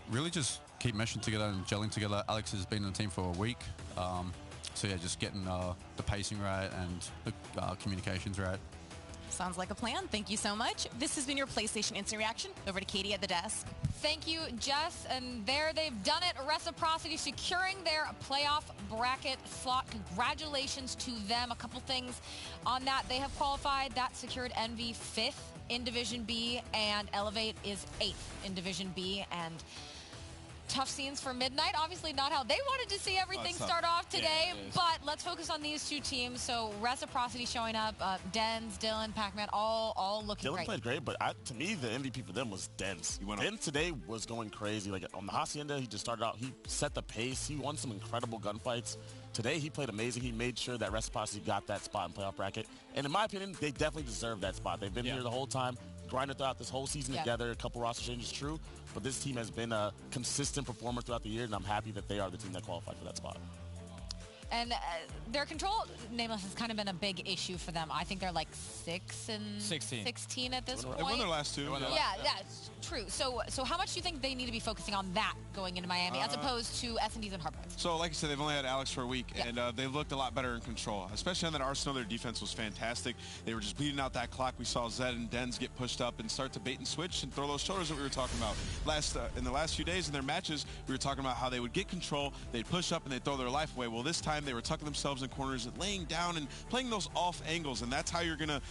Really just keep meshing together and gelling together. Alex has been in the team for a week. So yeah, just getting the pacing right and the communications right. Sounds like a plan. Thank you so much. This has been your PlayStation Instant Reaction. Over to Katie at the desk. Thank you, Jess. And there they've done it. Reciprocity securing their playoff bracket slot. Congratulations to them. A couple things on that. They have qualified. That secured Envy 5th in Division B, and Elevate is 8th in Division B. And tough scenes for Midnight. Obviously not how they wanted to see everything start off today, but let's focus on these two teams. So Reciprocity showing up, Dens, Dylan, Pac-Man, all looking great. Dylan played great, but to me, the MVP for them was Dens. Dens today was going crazy. Like on the Hacienda, he just started out, he set the pace. He won some incredible gunfights. Today, he played amazing. He made sure that Reciprocity got that spot in playoff bracket. And in my opinion, they definitely deserve that spot. They've been here the whole time, grinded throughout this whole season together. A couple roster changes, true. But this team has been a consistent performer throughout the year, and I'm happy that they are the team that qualified for that spot. And their control, Nameless, has kind of been a big issue for them. I think they're like 16 at this point. They won their last two. Yeah, it's true. So how much do you think they need to be focusing on that going into Miami as opposed to S&Ds and Harbor? So, like you said, they've only had Alex for a week, and they've looked a lot better in control, especially on that Arsenal. Their defense was fantastic. They were just beating out that clock. We saw Zed and Dens get pushed up and start to bait and switch and throw those shoulders that we were talking about. In the last few days in their matches, we were talking about how they would get control, they'd push up, and they'd throw their life away. Well, this time they were tucking themselves in corners and laying down and playing those off angles, and that's how you're going to,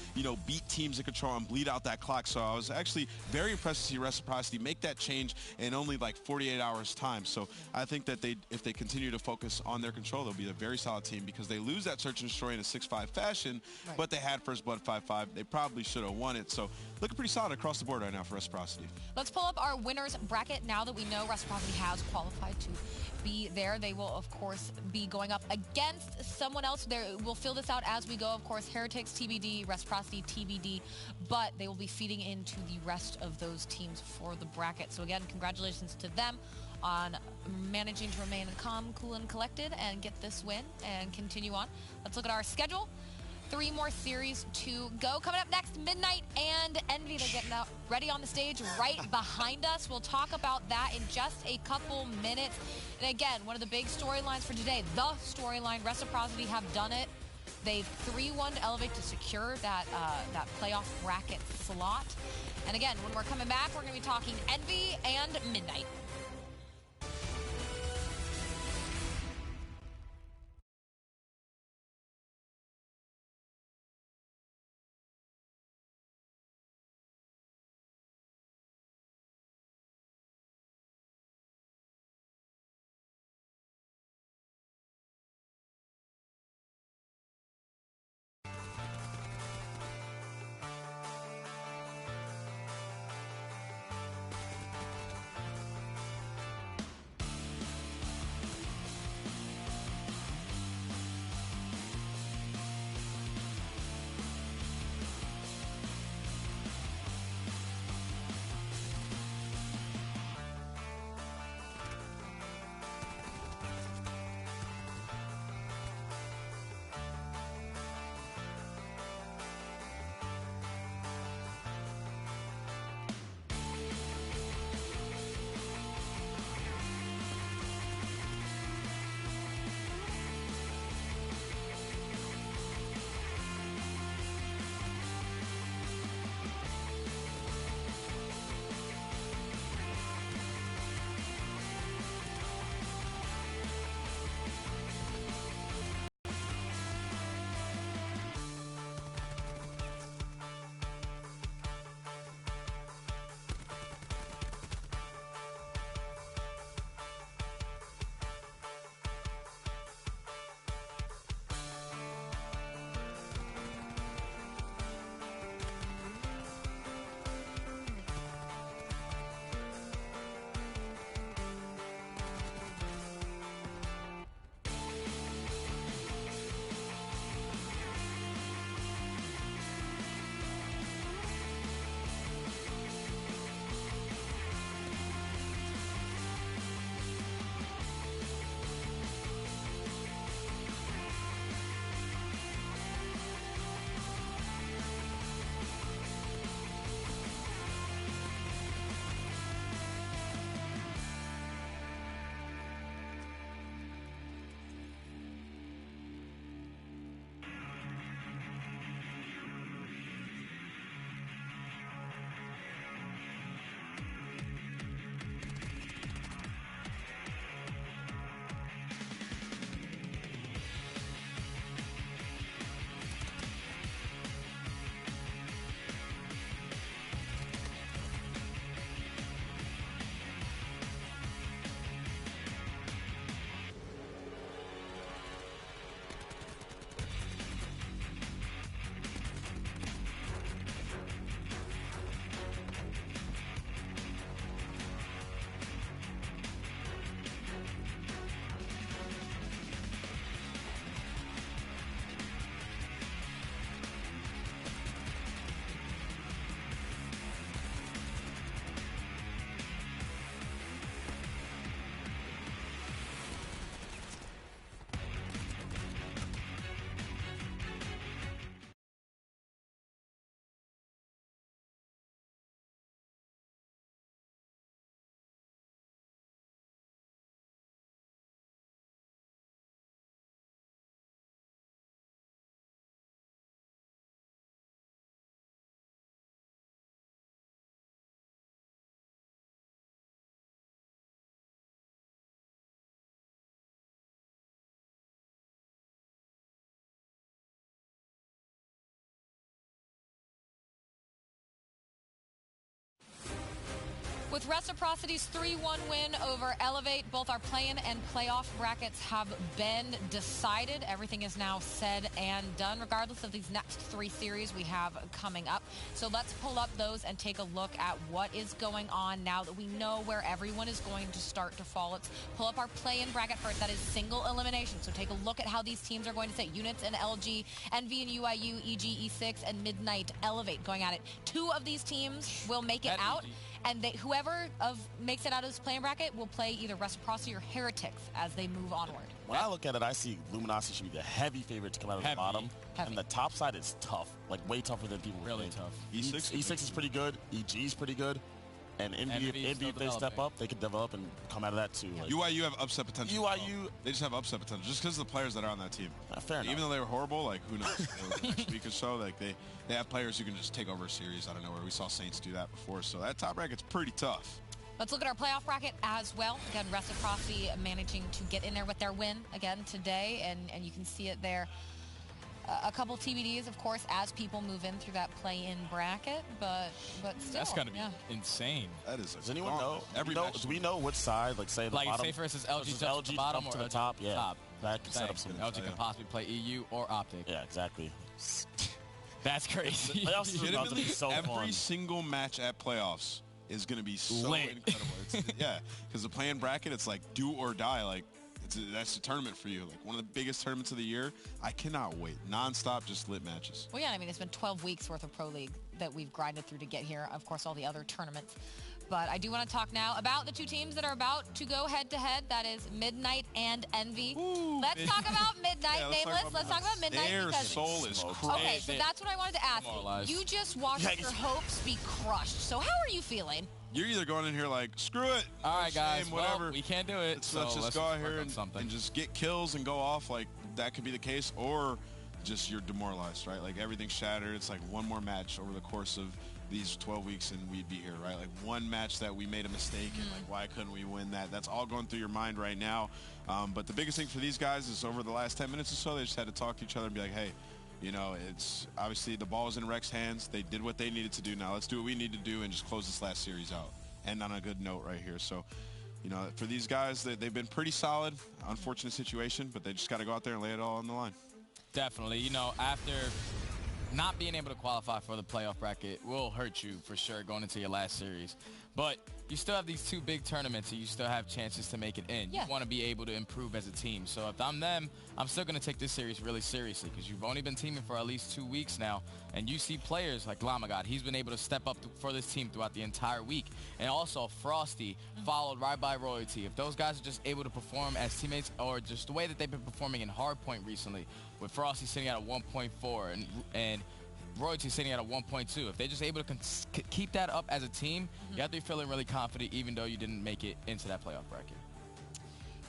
beat teams in control and bleed out that clock. So I was actually very impressed to see Reciprocity make that change in only like 48 hours time. So I think that if they continue to focus on their control, they'll be a very solid team, because they lose that search and destroy in a 6-5 fashion, but they had first blood 5-5. They probably should have won it. So looking pretty solid across the board right now for Reciprocity. Let's pull up our winners bracket now that we know Reciprocity has qualified to be there. They will, of course, be going up against someone else. We'll fill this out as we go. Of course, Heretics TBD, Reciprocity TBD, but they will be feeding into the rest of those teams for the bracket. So again, congratulations to them on managing to remain calm, cool, and collected and get this win and continue on. Let's look at our schedule. 3 more series to go. Coming up next, Midnight and Envy. They're getting out ready on the stage right behind us. We'll talk about that in just a couple minutes. And again, one of the big storylines for today, the storyline, Reciprocity have done it. They've 3-1 to Elevate to secure that playoff bracket slot. And again, when we're coming back, we're going to be talking Envy and Midnight. With Reciprocity's 3-1 win over Elevate, both our play-in and playoff brackets have been decided. Everything is now said and done, regardless of these next 3 series we have coming up. So let's pull up those and take a look at what is going on now that we know where everyone is going to start to fall. Let's pull up our play-in bracket first. That is single elimination. So take a look at how these teams are going to sit. Units and LG, Envy and UIU, EG, E6, and Midnight Elevate going at it. 2 of these teams will make it out. And whoever makes it out of this playing bracket will play either Reciprocity or Heretics as they move onward. When I look at it, I see Luminosity should be the heavy favorite to come out of the bottom. Heavy. And the top side is tough, like way tougher than people Really think. tough. E6 is pretty good. EG is pretty good. And Envy, if they step up, they could develop and come out of that too. Like, UIU have upset potential. UIU, they just have upset potential just because of the players that are on that team. Fair enough. Even though they were horrible, like who knows? Next week or so, like they have players who can just take over a series out of nowhere. We saw Saints do that before, so that top bracket's pretty tough. Let's look at our playoff bracket as well. Again, Reciprocity managing to get in there with their win again today, and you can see it there. A couple TBDs, of course, as people move in through that play-in bracket, but still. That's going to be insane. That is. Does anyone know? Do we know which side, like say the like bottom? Say for instance, LG to the bottom or to the top? Yeah. Top. That could set up some. LG can possibly play EU or Optic. Yeah, exactly. That's crazy. Playoffs is about to be so Every fun. single match at playoffs is going to be so Lit. incredible. Yeah, because the play-in bracket, it's like do or die. Like that's the tournament for you. Like one of the biggest tournaments of the year. I cannot wait. Non-stop, just lit matches. Well, yeah, I mean, it's been 12 weeks worth of Pro League that we've grinded through to get here. Of course, all the other tournaments. But I do want to talk now about the two teams that are about to go head-to-head. That is Midnight and Envy. Let's talk about Midnight, Nameless. Let's talk about Midnight. Their because soul is crushed. Okay, so that's what I wanted to ask you. You just watched your hopes be crushed. So how are you feeling? You're either going in here like, screw it. All right, guys, whatever. Well, we can't do it. Let's just go out here and just get kills and go off. Like, that could be the case. Or just you're demoralized, right? Like, everything's shattered. It's like one more match over the course of these 12 weeks and we'd be here, right? Like, one match that we made a mistake and, like, why couldn't we win that? That's all going through your mind right now. But the biggest thing for these guys is over the last 10 minutes or so, they just had to talk to each other and be like, hey, you know, it's obviously the ball was in Rec's hands. They did what they needed to do. Now let's do what we need to do and just close this last series out. And on a good note right here. So, you know, for these guys, they've been pretty solid. Unfortunate situation, but they just got to go out there and lay it all on the line. Definitely. You know, after not being able to qualify for the playoff bracket will hurt you for sure going into your last series. But you still have these two big tournaments and you still have chances to make it in. Yeah. You want to be able to improve as a team. So if I'm them, I'm still going to take this series really seriously because you've only been teaming for at least 2 weeks now. And you see players like Lamagod. He's been able to step up for this team throughout the entire week. And also Frosty, followed right by Royalty. If those guys are just able to perform as teammates or just the way that they've been performing in Hardpoint recently, with Frosty sitting at a 1.4 and Royalty sitting at a 1.2. If they're just able to keep that up as a team, you have to be feeling really confident even though you didn't make it into that playoff bracket.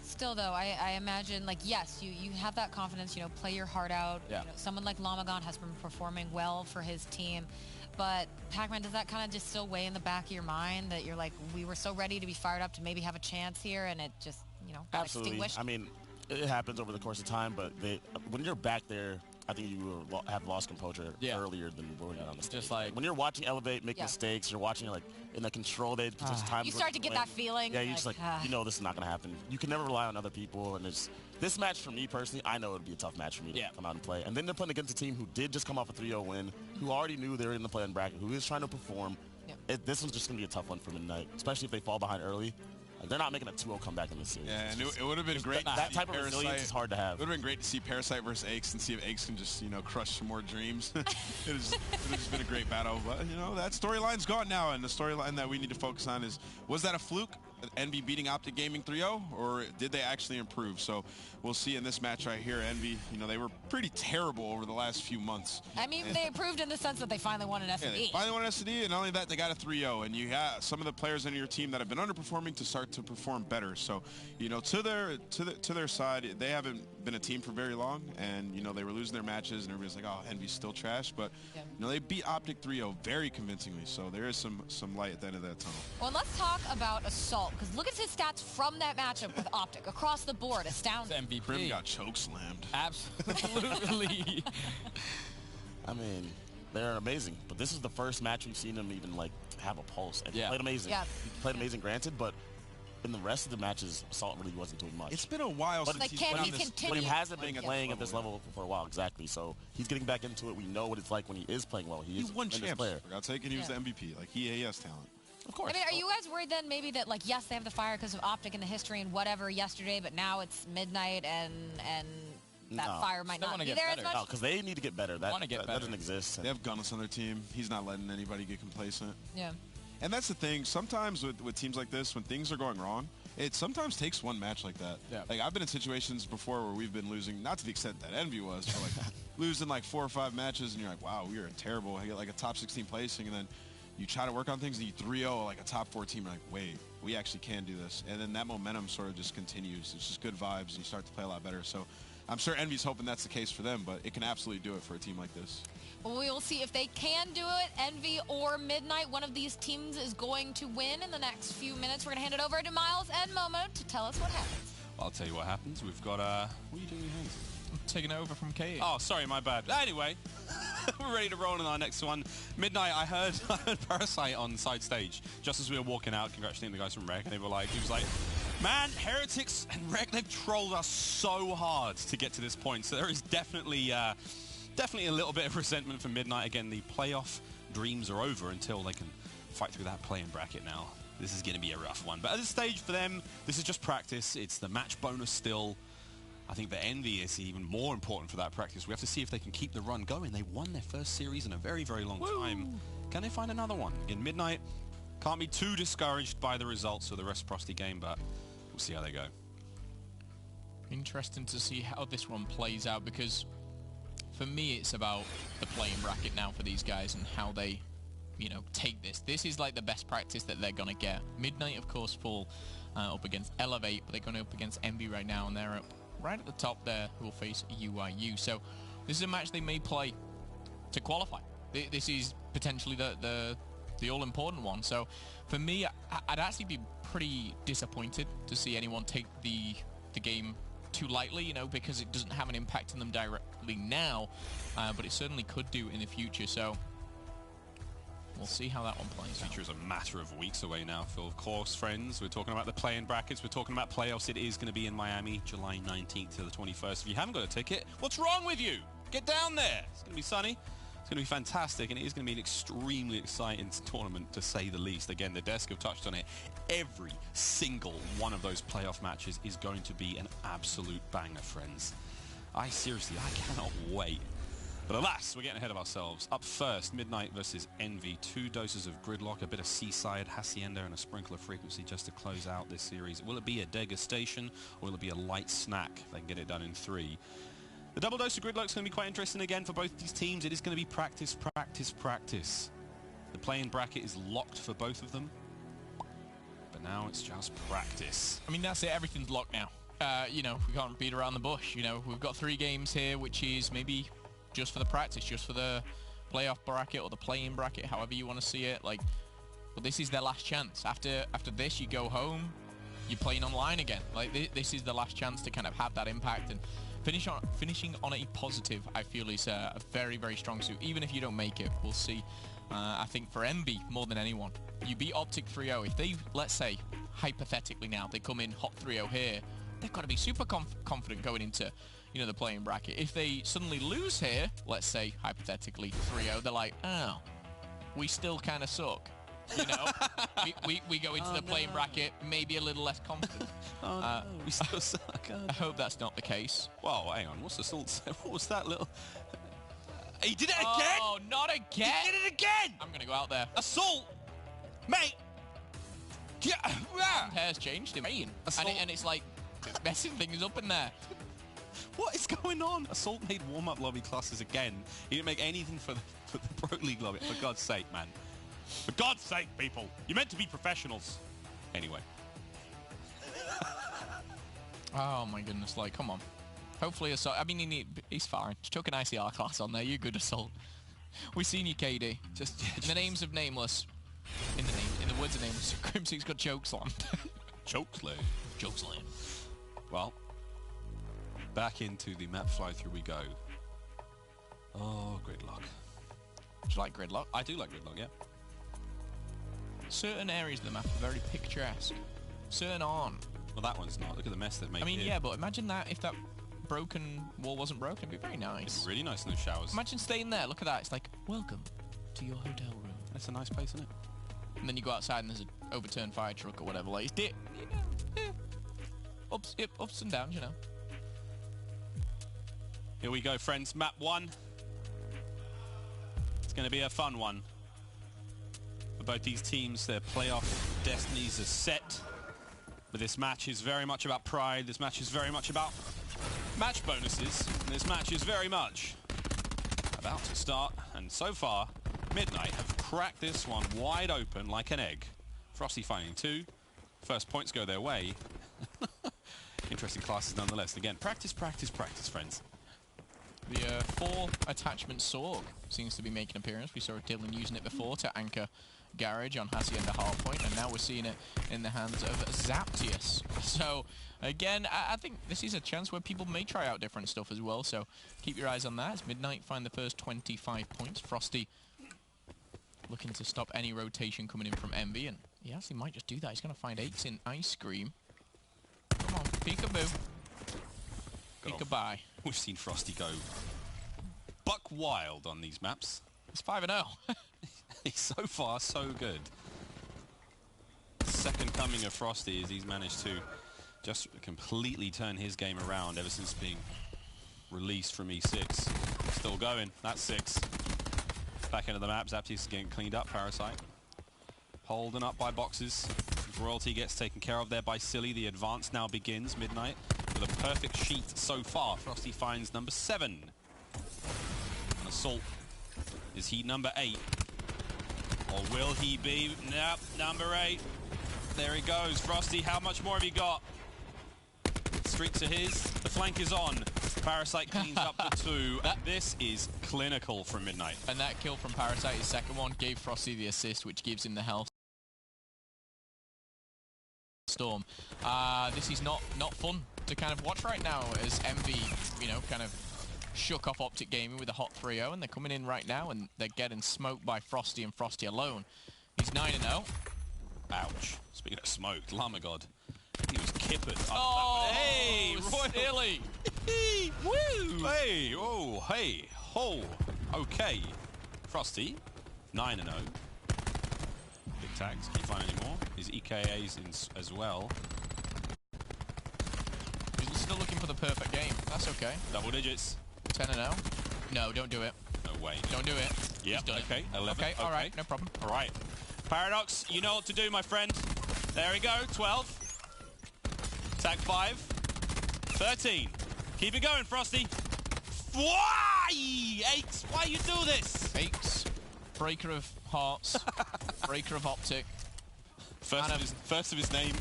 Still, though, I imagine, like, yes, you have that confidence, you know, play your heart out. Yeah. You know, someone like Lamagon has been performing well for his team. But, Pac-Man, does that kind of just still weigh in the back of your mind that you're like, we were so ready to be fired up to maybe have a chance here, and it just, you know, got extinguished? I mean, it happens over the course of time, but when you're back there, I think you will have lost composure earlier than going on the stage. Just like when you're watching Elevate make mistakes, you're watching like in the control day. You start to get that feeling. Yeah, you're just like, you know, this is not going to happen. You can never rely on other people, and this match for me personally, I know it would be a tough match for me to come out and play. And then they're playing against a team who did just come off a 3-0 win, who already knew they were in the play-in bracket, who is trying to perform. This one's just going to be a tough one for Midnight, especially if they fall behind early. They're not making a 2-0 comeback in this series. Yeah, and it would have been great. That type of resilience is hard to have. It would have been great to see Parasite versus Aches and see if Aches can just, you know, crush some more dreams. it would have just been a great battle. But, you know, that storyline's gone now, and the storyline that we need to focus on is, was that a fluke? Envy beating Optic Gaming 3-0, or did they actually improve? So we'll see in this match right here. Envy, you know, they were pretty terrible over the last few months. I mean, they improved in the sense that they finally won an SD. Yeah, they finally won an SD, and not only that, they got a 3-0. And you have some of the players in your team that have been underperforming to start to perform better. So, you know, to their side, they haven't been a team for very long, and you know they were losing their matches, and everybody's like, oh, Envy's still trash. But you know, they beat Optic 3-0 very convincingly. So there is some light at the end of that tunnel. Well, let's talk about Assault, because look at his stats from that matchup with Optic across the board. Astounding. MVP. Prim got choke slammed. Absolutely. I mean, they're amazing, but this is the first match we've seen them even like have a pulse. And he played amazing. Yeah. He played amazing, granted, but in the rest of the matches, Assault really wasn't doing much. It's been a while since he's played this. But he hasn't been playing at this level for a while, exactly. So he's getting back into it. We know what it's like when he is playing well. He won a champs. player. For God's sake, and he was the MVP. Like, he has talent. Of course. I mean, are you guys worried then maybe that, like, yes, they have the fire because of Optic and the history and whatever yesterday, but now it's Midnight and that fire might not be there as much? No, because they need to get better. That doesn't exist. They have Gunnis on their team. He's not letting anybody get complacent. Yeah. And that's the thing. Sometimes with teams like this, when things are going wrong, it sometimes takes one match like that. Yeah. Like, I've been in situations before where we've been losing, not to the extent that Envy was, but like losing like 4 or 5 matches, and you're like, wow, we are terrible. I get like a top 16 placing, and then you try to work on things, and you 3-0 like a top 4 team. You're like, wait, we actually can do this. And then that momentum sort of just continues. It's just good vibes, and you start to play a lot better. So I'm sure Envy's hoping that's the case for them, but it can absolutely do it for a team like this. Well, we will see if they can do it. Envy or Midnight, one of these teams is going to win in the next few minutes. We're going to hand it over to Miles and Momo to tell us what happens. I'll tell you what happens. We've got, what are you doing with your hands? I'm taking it over from Katie. Oh, sorry, my bad. Anyway, we're ready to roll in our next one. Midnight, I heard Parasite on side stage just as we were walking out, congratulating the guys from Rec, and he was like, man, Heretics and Rec, they've trolled us so hard to get to this point. So there is definitely a little bit of resentment for Midnight. Again, the playoff dreams are over until they can fight through that play-in bracket now. This is going to be a rough one. But at this stage for them, this is just practice. It's the match bonus still. I think the Envy is even more important for that practice. We have to see if they can keep the run going. They won their first series in a very, very long time. Can they find another one? In Midnight, can't be too discouraged by the results of the reciprocity game, but we'll see how they go. Interesting to see how this one plays out, because for me it's about the playing bracket now for these guys and how they, you know, take this. This is like the best practice that they're going to get. Midnight, of course, fall up against Elevate, but they're going up against Envy right now, and they're up right at the top there, who will face UIU. So this is a match they may play to qualify. This is potentially the all-important one. So for me, I'd actually be pretty disappointed to see anyone take the game too lightly, you know, because it doesn't have an impact on them directly now, but it certainly could do in the future. So we'll see how that one plays out. Future is a matter of weeks away now, Phil. Of course, friends, we're talking about the play-in brackets. We're talking about playoffs. It is going to be in Miami, July 19th to the 21st. If you haven't got a ticket, what's wrong with you? Get down there. It's going to be sunny. It's going to be fantastic, and it is going to be an extremely exciting tournament, to say the least. Again, the desk have touched on it. Every single one of those playoff matches is going to be an absolute banger, friends. I cannot wait. But alas, we're getting ahead of ourselves. Up first, Midnight versus Envy. 2 doses of Gridlock, a bit of Seaside, Hacienda, and a sprinkle of Frequency just to close out this series. Will it be a degustation, or will it be a light snack if they can get it done in 3? The double dose of Gridlock is going to be quite interesting again for both these teams. It is going to be practice, practice, practice. The play-in bracket is locked for both of them. But now it's just practice. I mean, that's it. Everything's locked now. You know, we can't beat around the bush. You know, we've got 3 games here, which is maybe just for the practice, just for the playoff bracket or the play-in bracket, however you want to see it. Like, well, this is their last chance. After this, you go home, you're playing online again. Like, this is the last chance to kind of have that impact, and finishing on a positive, I feel, is a very, very strong suit. Even if you don't make it, we'll see. I think for Envy, more than anyone, you beat Optic 3-0. If they, let's say, hypothetically now, they come in hot 3-0 here, they've got to be super confident going into, you know, the playing bracket. If they suddenly lose here, let's say, hypothetically, 3-0, they're like, oh, we still kind of suck. You know, we go into the playing bracket maybe a little less confident. We still suck. I hope that's not the case. Whoa, hang on. What's the salt? What was that little... He did it again! Oh, not again! He did it again! I'm going to go out there. Assault! Mate! Hair's changed in main. And it's like, messing things up in there. What is going on? Assault made warm-up lobby classes again. He didn't make anything for the Pro League lobby. For God's sake, man. For God's sake, people. You're meant to be professionals. Anyway. Oh, my goodness. Like, come on. Hopefully Assault... I mean, he's fine. Just took an ICR class on there. You good, Assault. We've seen you, KD. Just in the names of Nameless. In the words of Nameless. Crimson's got Chokeslam. Chokeslam. Chokeslam. Well, back into the map fly-through we go. Oh, Gridlock. Do you like Gridlock? I do like Gridlock, yeah. Certain areas of the map are very picturesque. Certain aren't. Well, that one's not. Look at the mess they've made. I mean, here. yeah, but imagine that if that broken wall wasn't broken. It'd be very nice. It's really nice in those showers. Imagine staying there. Look at that. It's like, welcome to your hotel room. That's a nice place, isn't it? And then you go outside and there's an overturned fire truck or whatever. Like, ups and downs, you know. Here we go, friends. Map 1. It's going to be a fun one. both these teams. Their playoff destinies are set. But this match is very much about pride. This match is very much about match bonuses. And this match is very much about to start. And so far, Midnight have cracked this one wide open like an egg. Frosty finding 2. First points go their way. Interesting classes nonetheless. Again, practice, practice, practice, friends. The 4 attachment Sorg seems to be making an appearance. We saw Dylan using it before to anchor Garage on Hacienda Hardpoint, and now we're seeing it in the hands of Zaptius. So, again, I think this is a chance where people may try out different stuff as well, so keep your eyes on that. As Midnight find the first 25 points. Frosty looking to stop any rotation coming in from Envy, and he actually might just do that. He's going to find 8s in Ice Scream. Come on, peekaboo. Peekabye. We've seen Frosty go buck wild on these maps. It's 5-0. He's so far so good. Second coming of Frosty as he's managed to just completely turn his game around ever since being released from E6. Still going. That's 6. Back end of the map. Zaptius is getting cleaned up. Parasite holding up by boxes. Royalty gets taken care of there by Silly. The advance now begins. Midnight with a perfect sheet so far. Frosty finds number 7. And Assault is he number 8? Or will he be? Nope, number 8. There he goes. Frosty, how much more have you got? Streaks are his. The flank is on. Parasite cleans up the 2. This is clinical from Midnight. And that kill from Parasite, his second one, gave Frosty the assist, which gives him the health. Storm. This is not fun to kind of watch right now as Envy, you know, kind of shook off Optic Gaming with a hot 3-0, and they're coming in right now and they're getting smoked by Frosty and Frosty alone. He's 9-0. Ouch. Speaking of smoked, Llama God. He was kippered. Oh, hey, silly. Woo! Hey, oh, hey, ho. Okay. Frosty, 9-0. Big tags. Can you find any more? His EKA's in as well. He's still looking for the perfect game. That's okay. Double digits. 10-0. No, don't do it. No way. Don't do it. Yeah. Okay. 11. Okay. All right. No problem. All right. Paradox, you know what to do, my friend. There we go. 12. Tag 5. 13. Keep it going, Frosty. Why? 8. Why you do this? 8. Breaker of hearts. Breaker of Optic. First of his name.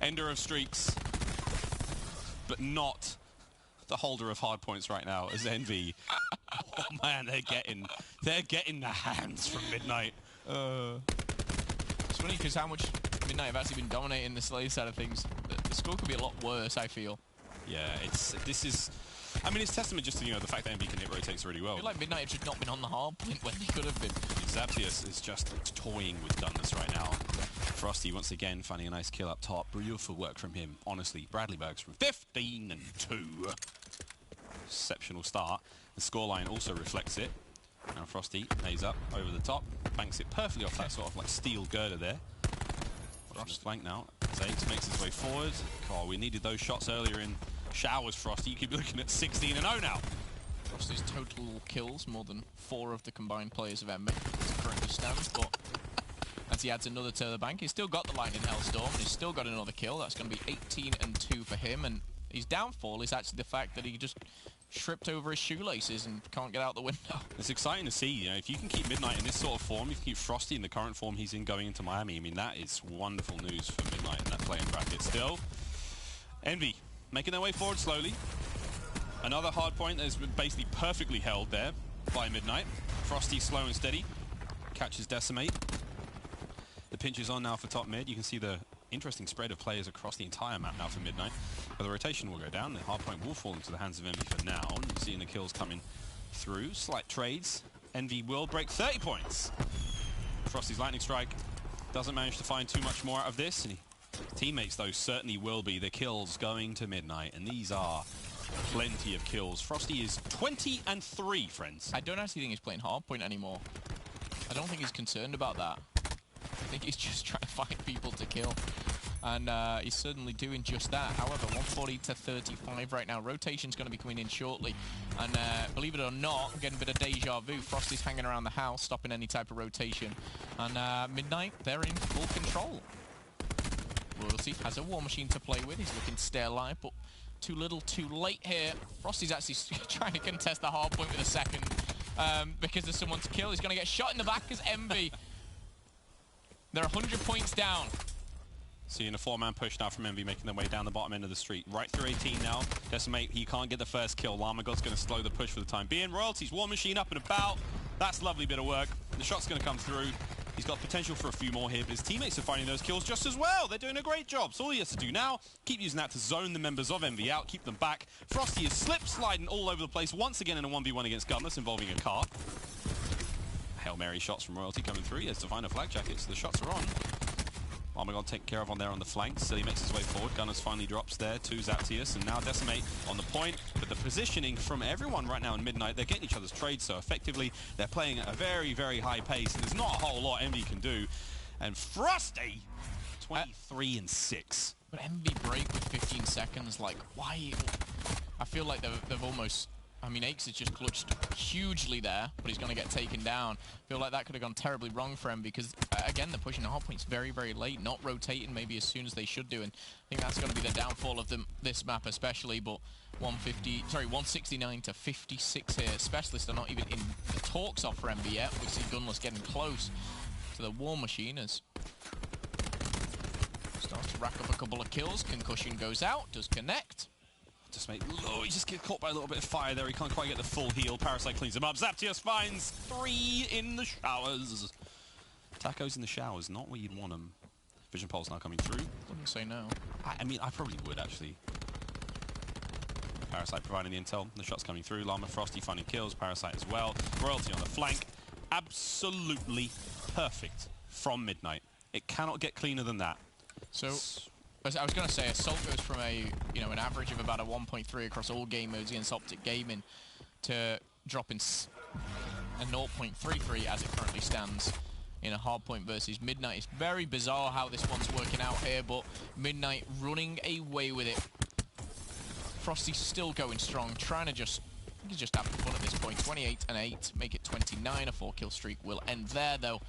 Ender of streaks. But not the holder of hard points right now as Envy. Oh man, they're getting the hands from Midnight. It's funny because how much Midnight have actually been dominating the Slave side of things. The score could be a lot worse, I feel. Yeah, I mean, it's testament just to, you know, the fact that Envy can hit rotates really well. I feel like Midnight have just not been on the hard point when they could have been. Zaptius is just toying with doneness right now. Frosty once again finding a nice kill up top. Beautiful work from him. Honestly, Bradley Bergs from 15-2. Exceptional start. The scoreline also reflects it. Now Frosty lays up over the top, banks it perfectly off that sort of like steel girder there. Frosty's flank now. Zakes makes his way forward. God, we needed those shots earlier in showers, Frosty. You keep looking at 16-0 now. Frosty's total kills more than 4 of the combined players of Ember as it currently stands, but as he adds another to the bank, he's still got the Lightning Hellstorm, he's still got another kill. That's going to be 18-2 for him, and his downfall is actually the fact that he just tripped over his shoelaces and can't get out the window. It's exciting to see, you know, if you can keep Midnight in this sort of form, if you can keep Frosty in the current form he's in going into Miami, I mean, that is wonderful news for Midnight in that playing bracket still. Envy making their way forward slowly. Another hard point that has been basically perfectly held there by Midnight. Frosty slow and steady. Catches Decimate. The pinch is on now for top mid. You can see the interesting spread of players across the entire map now for Midnight. But the rotation will go down. The hard point will fall into the hands of Envy for now. And you're seeing the kills coming through. Slight trades. Envy will break 30 points. Frosty's lightning strike doesn't manage to find too much more out of this. And teammates, though, certainly will be. The kills going to Midnight. And these are plenty of kills. Frosty is 20-3, friends. I don't actually think he's playing hardpoint anymore. I don't think he's concerned about that. I think he's just trying to find people to kill. And he's certainly doing just that. However, 140 to 35 right now. Rotation's going to be coming in shortly. And believe it or not, I'm getting a bit of deja vu. Frosty's hanging around the house, stopping any type of rotation. And Midnight, they're in full control. Royalty has a War Machine to play with. He's looking to stay alive, but too little, too late here. Frosty's actually trying to contest the hard point with a second because there's someone to kill. He's going to get shot in the back as Envy. They're 100 points down. Seeing a 4-man push now from Envy, making their way down the bottom end of the street. Right through 18 now. Decimate, he can't get the first kill. Llamagod's going to slow the push for the time being. Royalty's War Machine up and about. That's a lovely bit of work. The shot's going to come through. He's got potential for a few more here, but his teammates are finding those kills just as well. They're doing a great job. So all he has to do now, keep using that to zone the members of Envy out, keep them back. Frosty is slip-sliding all over the place once again in a 1v1 against Gunless involving a car. Hail Mary shots from Royalty coming through. He has to find a flak jacket, so the shots are on. Llamagod taken care of on there on the flanks, so he makes his way forward. Gunners finally drops there to Zaptius, and now Decimate on the point. But the positioning from everyone right now in Midnight, they're getting each other's trades, so effectively they're playing at a very, very high pace, and there's not a whole lot Envy can do. And Frosty, 23 and 6. But Envy break with 15 seconds, like, why? I feel like they've almost... I mean, Aches has just clutched hugely there, but he's going to get taken down. I feel like that could have gone terribly wrong for him because, again, they're pushing the hard points very, very late, not rotating maybe as soon as they should do. And I think that's going to be the downfall of this map especially, but 169 to 56 here. Specialists are not even in the talks off for Envy yet. We see Gunless getting close to the War Machine as starts to rack up a couple of kills. Concussion goes out, does connect. Decimate, oh, he just gets caught by a little bit of fire there. He can't quite get the full heal. Parasite cleans him up. Zaptius finds 3 in the showers. Tacos in the showers, not where you'd want them. Vision Pulse now coming through. Wouldn't say no. I mean, I probably would, actually. Parasite providing the intel. The shot's coming through. Llama Frosty finding kills. Parasite as well. Royalty on the flank. Absolutely perfect from Midnight. It cannot get cleaner than that. So... I was going to say, Assault goes from an average of about a 1.3 across all game modes against Optic Gaming to dropping a 0.33 as it currently stands in a hardpoint versus Midnight. It's very bizarre how this one's working out here, but Midnight running away with it. Frosty's still going strong, trying to just have fun at this point. 28 and 8, make it 29. A 4-kill streak will end there, though.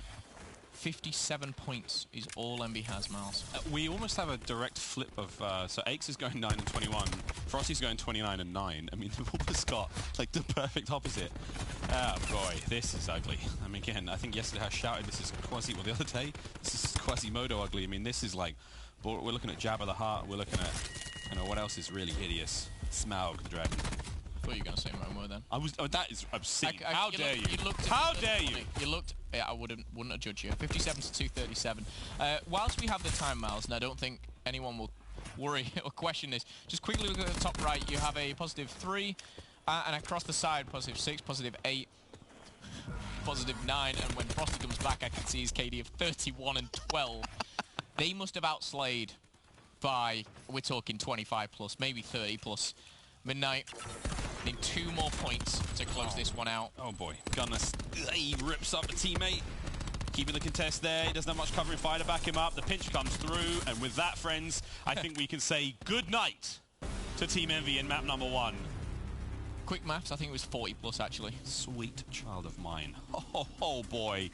57 points is all Envy has, Miles. We almost have a direct flip of... so Aches is going 9 and 21. Frosty's going 29 and 9. I mean, they've almost got, like, the perfect opposite. Oh, boy, this is ugly. I mean, again, I think yesterday I shouted this is quasi... Well, the other day, this is Quasimodo ugly. I mean, this is, like... We're looking at Jabba the Hutt. We're looking at... You know, what else is really hideous? Smaug the Dragon. I thought you were going to say Momo then. Oh, that is obscene. How dare you? How dare you? You looked... Yeah, I wouldn't have judged you. 57 to 237. Whilst we have the time, Miles, and I don't think anyone will worry or question this, just quickly look at the top right. You have a +3, and across the side, +6, +8, +9, and when Frosty comes back, I can see his KD of 31 and 12. They must have outslayed by, we're talking 25 plus, maybe 30 plus. Midnight need 2 more points to close this one out. Oh boy, Gunless, he rips up the teammate, keeping the contest there. He doesn't have much covering fire to back him up. The pinch comes through, and with that, friends, I think we can say good night to Team Envy in map number 1. Quick maths, I think it was 40 plus actually. Sweet child of mine. Oh boy.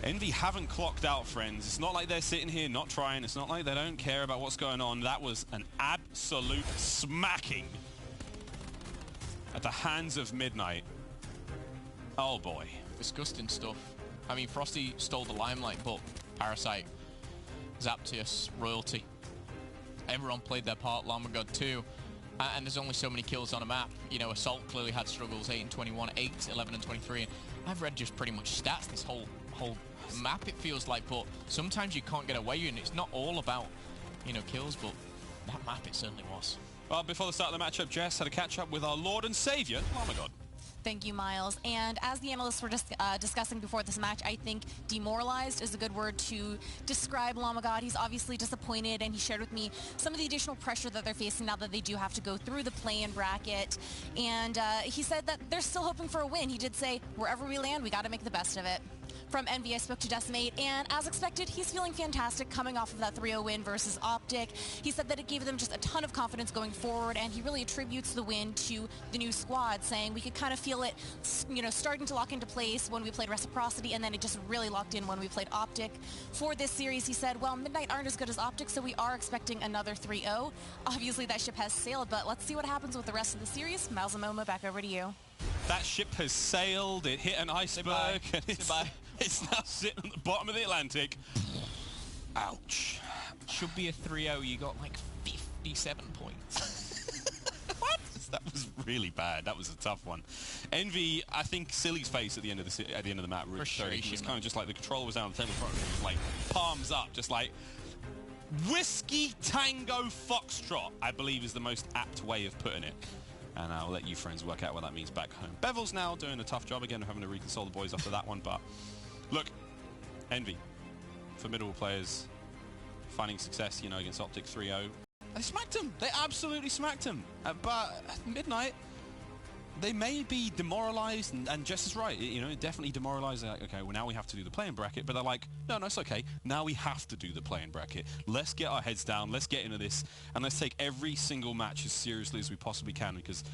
Envy haven't clocked out, friends. It's not like they're sitting here not trying. It's not like they don't care about what's going on. That was an absolute smacking at the hands of Midnight. Oh boy. Disgusting stuff. I mean, Frosty stole the limelight, but Parasite, Zaptius, Royalty, everyone played their part. Llamagod too. And there's only so many kills on a map. You know, Assault clearly had struggles, 8 and 21, 8, 11 and 23. And I've read just pretty much stats this whole map, it feels like, but sometimes you can't get away, and it's not all about, you know, kills, but that map it certainly was. Well, before the start of the matchup, Jess had a catch-up with our Lord and Savior, Llamagod. Thank you, Miles. And as the analysts were just discussing before this match, I think demoralized is a good word to describe Llamagod. He's obviously disappointed, and he shared with me some of the additional pressure that they're facing now that they do have to go through the play-in bracket. And he said that they're still hoping for a win. He did say, wherever we land, we got to make the best of it. from Envy. I spoke to Decimate, and as expected, he's feeling fantastic coming off of that 3-0 win versus Optic. He said that it gave them just a ton of confidence going forward, and he really attributes the win to the new squad, saying we could kind of feel it, starting to lock into place when we played Reciprocity, and then it just really locked in when we played Optic. For this series, he said, well, Midnight aren't as good as Optic, so we are expecting another 3-0. Obviously, that ship has sailed, but let's see what happens with the rest of the series. Malzamoma, back over to you. That ship has sailed, it hit an iceberg, and it's now sitting at the bottom of the Atlantic. Ouch. Should be a 3-0, you got like 57 points. What? That was really bad. That was a tough one. Envy, I think Silly's face at the end of the map really showed. It was kind of just like the controller was down the table in front of him, just like palms up, just like Whiskey Tango Foxtrot, I believe is the most apt way of putting it. And I'll let you friends work out what that means back home. Bevel's now doing a tough job again of having to reconsole the boys after that one, but look, Envy, formidable players, finding success, against Optic 3-0. They smacked him. They absolutely smacked him. But at Midnight, they may be demoralized and just as right. Definitely demoralized. They're like, okay, well, now we have to do the play-in bracket. But they're like, no, it's okay. Now we have to do the play-in bracket. Let's get our heads down. Let's get into this. And let's take every single match as seriously as we possibly can, because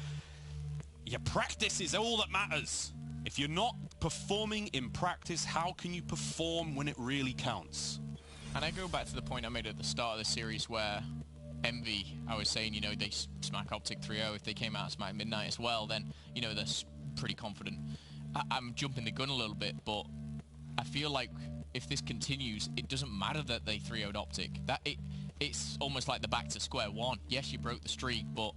your practice is all that matters. If you're not performing in practice, how can you perform when it really counts? And I go back to the point I made at the start of the series where Envy, I was saying, they smack Optic 3-0. If they came out and smack Midnight as well, then, they're pretty confident. I'm jumping the gun a little bit, but I feel like if this continues, it doesn't matter that they 3-0'd Optic. It's almost like the back to square one. Yes, you broke the streak, but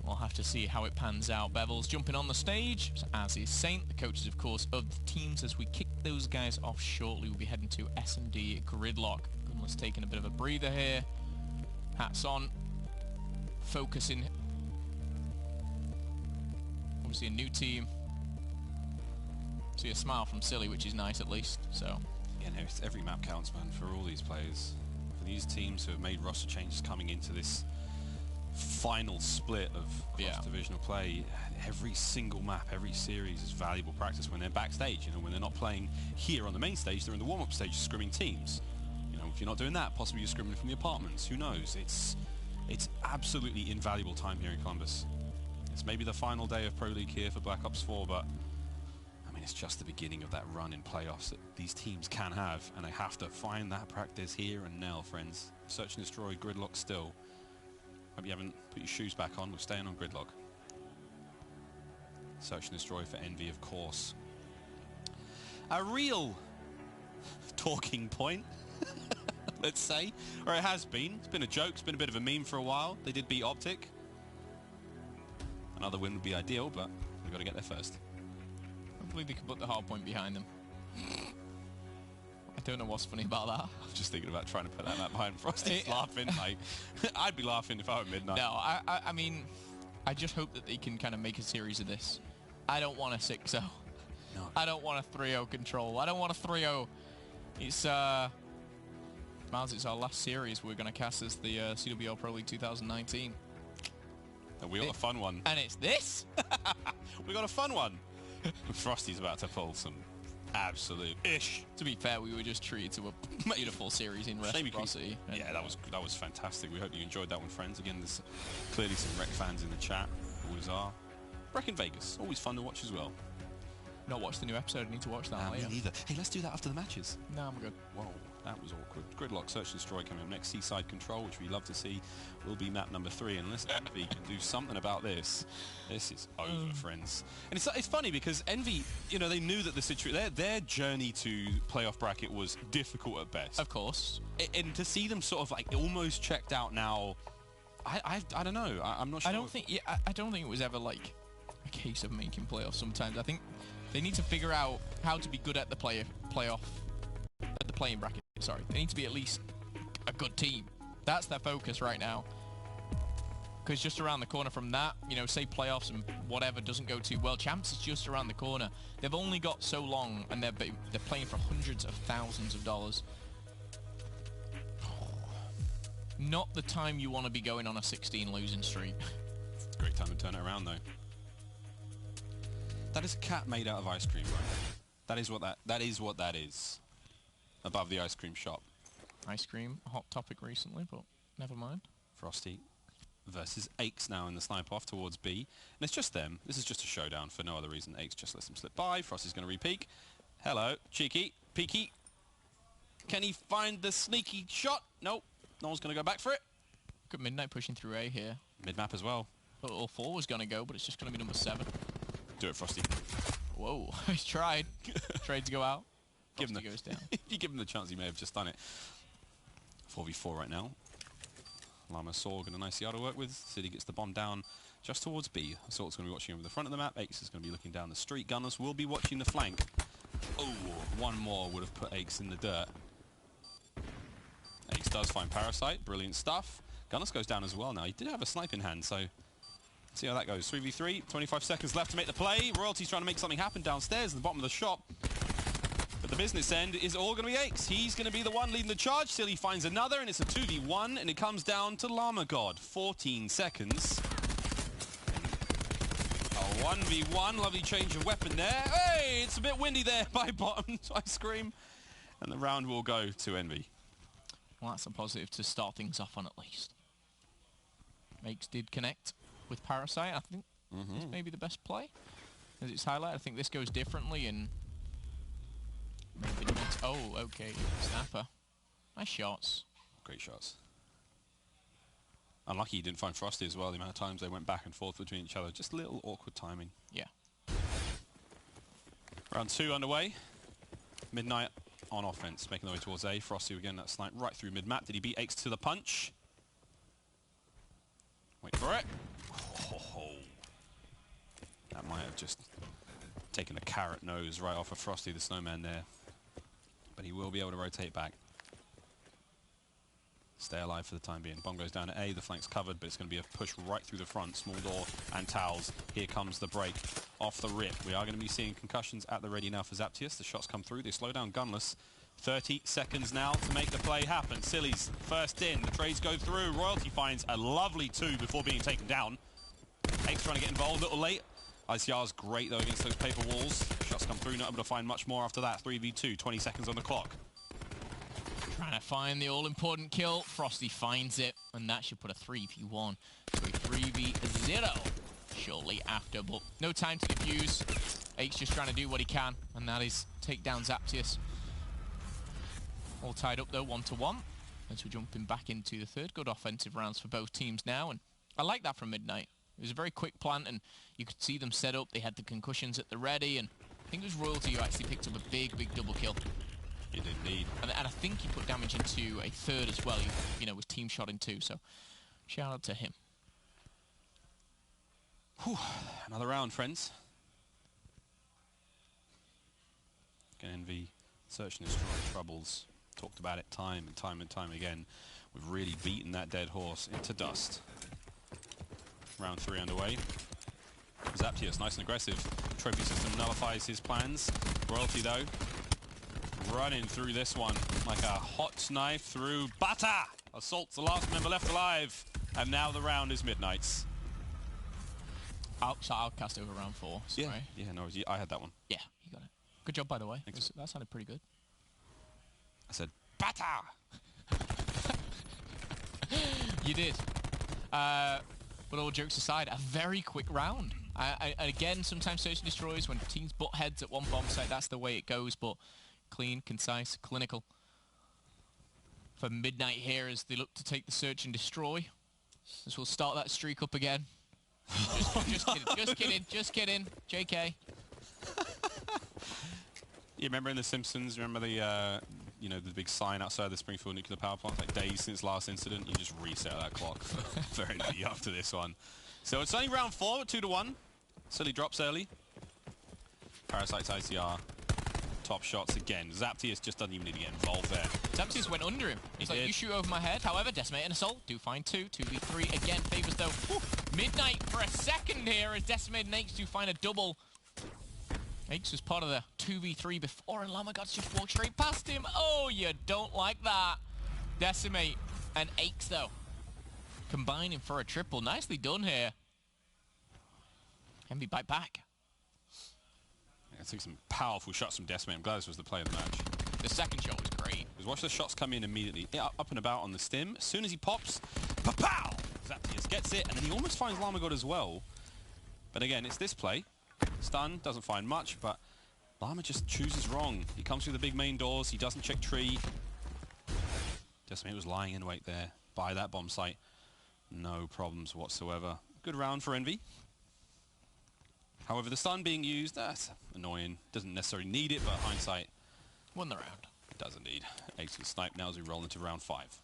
we'll have to see how it pans out. Bevel's jumping on the stage, as is Saint. The coaches, of course, of the teams. As we kick those guys off shortly, we'll be heading to S&D Gridlock. Gunler's taking a bit of a breather here. Hats on. Focusing. Obviously a new team. See a smile from Silly, which is nice at least. So yeah, no, every map counts, man, for all these players. For these teams who have made roster changes coming into this final split of cross-divisional play, every single map, every series is valuable practice when they're backstage. When they're not playing here on the main stage, they're in the warm-up stage scrimming teams. If you're not doing that, possibly you're scrimming from the apartments. Who knows? It's absolutely invaluable time here in Columbus. It's maybe the final day of Pro League here for Black Ops 4, but I mean, it's just the beginning of that run in playoffs that these teams can have, and they have to find that practice here and now, friends. Search and Destroy, Gridlock still. Hope you haven't put your shoes back on. We're staying on Gridlock. Search and Destroy for Envy, of course. A real talking point, let's say, or it has been. It's been a joke. It's been a bit of a meme for a while. They did beat Optic. Another win would be ideal, but we've got to get there first. Hopefully they can put the hard point behind them. I don't know what's funny about that. I was just thinking about trying to put that behind Frosty's laughing. Like, I'd be laughing if I were Midnight. No, I mean, I just hope that they can kind of make a series of this. I don't want a 6-0. No. I don't want a 3-0 control. I don't want a 3-0. It's, Miles, it's our last series we're going to cast as the CWL Pro League 2019. And we got a fun one. And it's this? We got a fun one. Frosty's about to pull some absolute ish. To be fair, we were just treated to a beautiful series in Reciprocity. Yeah, that was fantastic. We hope you enjoyed that one, friends. Again, there's clearly some Rec fans in the chat. Always are. Rec in Vegas. Always fun to watch as well. Not watched the new episode. I need to watch that later. Me neither. Hey, let's do that after the matches. No, I'm good. Whoa, that was awkward. Gridlock, Search and Destroy coming up next. Seaside Control, which we love to see, will be map number 3. Unless Envy can do something about this, this is over, friends. And it's funny because Envy, they knew that the situation, their journey to playoff bracket was difficult at best. Of course. And to see them sort of like almost checked out now, I don't know. I'm not sure. I don't think it was ever like a case of making playoffs. Sometimes I think they need to figure out how to be good at the playoff, at the playing bracket. Sorry, they need to be at least a good team. That's their focus right now. Because just around the corner from that, say playoffs and whatever doesn't go too well, champs is just around the corner. They've only got so long, and they're playing for hundreds of thousands of dollars. Not the time you want to be going on a 16 losing streak. Great time to turn it around, though. That is a cat made out of ice cream, right? That is what that is. Above the ice cream shop. Ice cream, a hot topic recently, but never mind. Frosty versus Aches now in the snipe off towards B. And it's just them. This is just a showdown for no other reason. Aches just lets him slip by. Frosty's going to re-peek. Hello. Cheeky. Peeky. Can he find the sneaky shot? Nope. No one's going to go back for it. Good Midnight pushing through A here. Mid-map as well. All 4 was going to go, but it's just going to be number 7. Do it, Frosty. Whoa. He's tried. Tried to go out. Give him Frosty goes down. If you give him the chance, he may have just done it. 4v4 right now. Llama Sorg and an ICR to work with. City gets the bomb down just towards B. Assault's going to be watching over the front of the map. Aches is going to be looking down the street. Gunners will be watching the flank. Oh, one more would have put Aches in the dirt. Aches does find Parasite. Brilliant stuff. Gunners goes down as well now. He did have a snipe in hand, so see how that goes. 3v3, 25 seconds left to make the play. Royalty's trying to make something happen downstairs in the bottom of the shop. But the business end is all going to be Aches. He's going to be the one leading the charge. Silly finds another, and it's a 2v1, and it comes down to Llama God. 14 seconds. A 1v1. Lovely change of weapon there. Hey, it's a bit windy there by bottom ice cream. And the round will go to Envy. Well, that's a positive to start things off on at least. Aches did connect with Parasite. I think it's maybe the best play. As it's highlighted, I think this goes differently and maybe not. Oh, okay. Snapper. Nice shots. Great shots. Unlucky he didn't find Frosty as well. The amount of times they went back and forth between each other. Just a little awkward timing. Yeah. Round 2 underway. Midnight on offense, making their way towards A. Frosty again, that snipe right through mid-map. Did he beat Aches to the punch? Wait for it. Oh, that might have just taken a carrot nose right off of Frosty the Snowman there. But he will be able to rotate back. Stay alive for the time being. Bomb goes down at A. The flank's covered, but it's going to be a push right through the front. Small door and towels. Here comes the break off the rip. We are going to be seeing concussions at the ready now for Zaptius. The shots come through. They slow down Gunless. 30 seconds now to make the play happen. Silly's first in. The trades go through. Royalty finds a lovely 2 before being taken down. Aches trying to get involved a little late. ICR's great, though, against those paper walls. Shots come through. Not able to find much more after that. 3v2. 20 seconds on the clock. Trying to find the all-important kill. Frosty finds it, and that should put a 3v1 to a 3v0 shortly after, but no time to defuse. Aches just trying to do what he can, and that is take down Zaptius. All tied up, though, 1-1, as we're jumping back into the third. Good offensive rounds for both teams now, and I like that from Midnight. It was a very quick plant, and you could see them set up. They had the concussions at the ready, and I think it was Royalty who actually picked up a big, big double kill. He did indeed. And I think he put damage into a third as well. He, you know, was team shot in 2, so shout out to him. Whew. Another round, friends. Envy, search and destroy troubles. Talked about it time and time and time again. We've really beaten that dead horse into dust. Round 3 underway. Zaptius, nice and aggressive. Trophy system nullifies his plans. Royalty, though, running through this one like a hot knife through butter. Assault's the last member left alive. And now the round is Midnight's. So I'll cast over round 4. Sorry. Yeah, no, I had that one. Yeah, you got it. Good job, by the way. Thanks. That sounded pretty good. I said, butter! You did. But all jokes aside, a very quick round. And again, sometimes search and destroys when teams butt heads at one bomb site. That's the way it goes, but clean, concise, clinical. For Midnight here as they look to take the search and destroy. This will start that streak up again. Just kidding. JK. You remember in The Simpsons, remember the, you know, the big sign outside the Springfield nuclear power plant, like days since last incident? You just reset that clock for Envy after this one. So it's only round 4, 2-1. Silly drops early. Parasite's ICR. Top shots again. Zaptius just doesn't even need to get involved there. Zaptius went under him. He's like, you shoot over my head. However, Decimate and Assault do find 2. 2v3 again favors though. Midnight for a second here as Decimate and Aches do find a double. Aches was part of the 2v3 before, and Llama God's just walked straight past him. Oh, you don't like that. Decimate and Aches, though, combining for a triple. Nicely done here. Envy bite back. I took some powerful shots from Decimate. I'm glad this was the play of the match. The second shot was great. Because watch the shots come in immediately. Yeah, up and about on the stim. As soon as he pops, pa-pow! Zaptius gets it, and then he almost finds Lamagod as well. But again, it's this play. Stun, doesn't find much, but Llama just chooses wrong. He comes through the big main doors, he doesn't check tree. Decimate was lying in wait there by that bomb site. No problems whatsoever. Good round for Envy. However, the stun being used, that's annoying. Doesn't necessarily need it, but hindsight Won the round. does indeed. Ace with snipe now as we roll into round 5.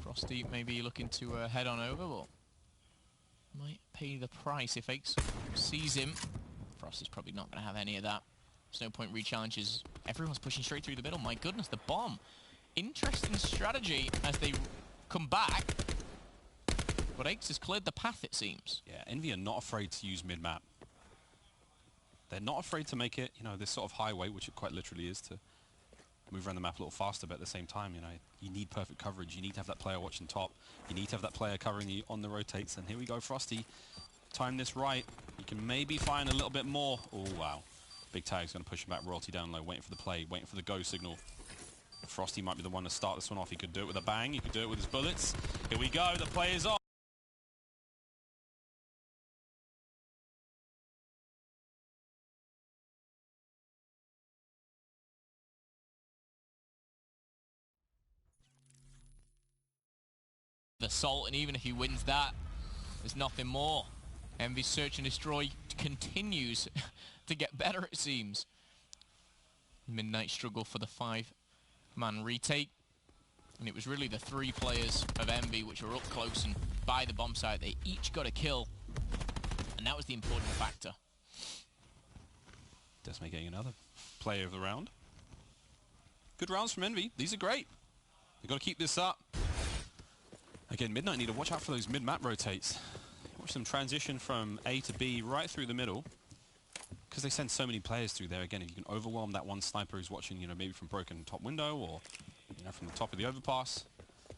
Frosty maybe looking to head on over, but might pay the price if Ace sees him. Frosty's probably not going to have any of that. There's no point re-challenges. Everyone's pushing straight through the middle. My goodness, the bomb. Interesting strategy as they come back. But Ace has cleared the path, it seems. Yeah, Envy are not afraid to use mid-map. They're not afraid to make it, you know, this sort of highway, which it quite literally is, to move around the map a little faster, but at the same time, you know, you need perfect coverage. You need to have that player watching top. You need to have that player covering you on the rotates. And here we go, Frosty. Time this right. You can maybe find a little bit more. Oh, wow. Big Tag's going to push him back, royalty down low, waiting for the play, waiting for the go signal. Frosty might be the one to start this one off. He could do it with a bang. He could do it with his bullets. Here we go. The play is on. The Salt, and even if he wins that, there's nothing more. Envy's search and destroy continues to get better, it seems. Midnight struggle for the 5-man retake. And it was really the 3 players of Envy which were up close and by the bomb site. They each got a kill. And that was the important factor. Decimate getting another player of the round. Good rounds from Envy. These are great. They've got to keep this up. Again, Midnight need to watch out for those mid-map rotates. Watch them transition from A to B right through the middle. Because they send so many players through there. Again, if you can overwhelm that one sniper who's watching, you know, maybe from broken top window or, you know, from the top of the overpass.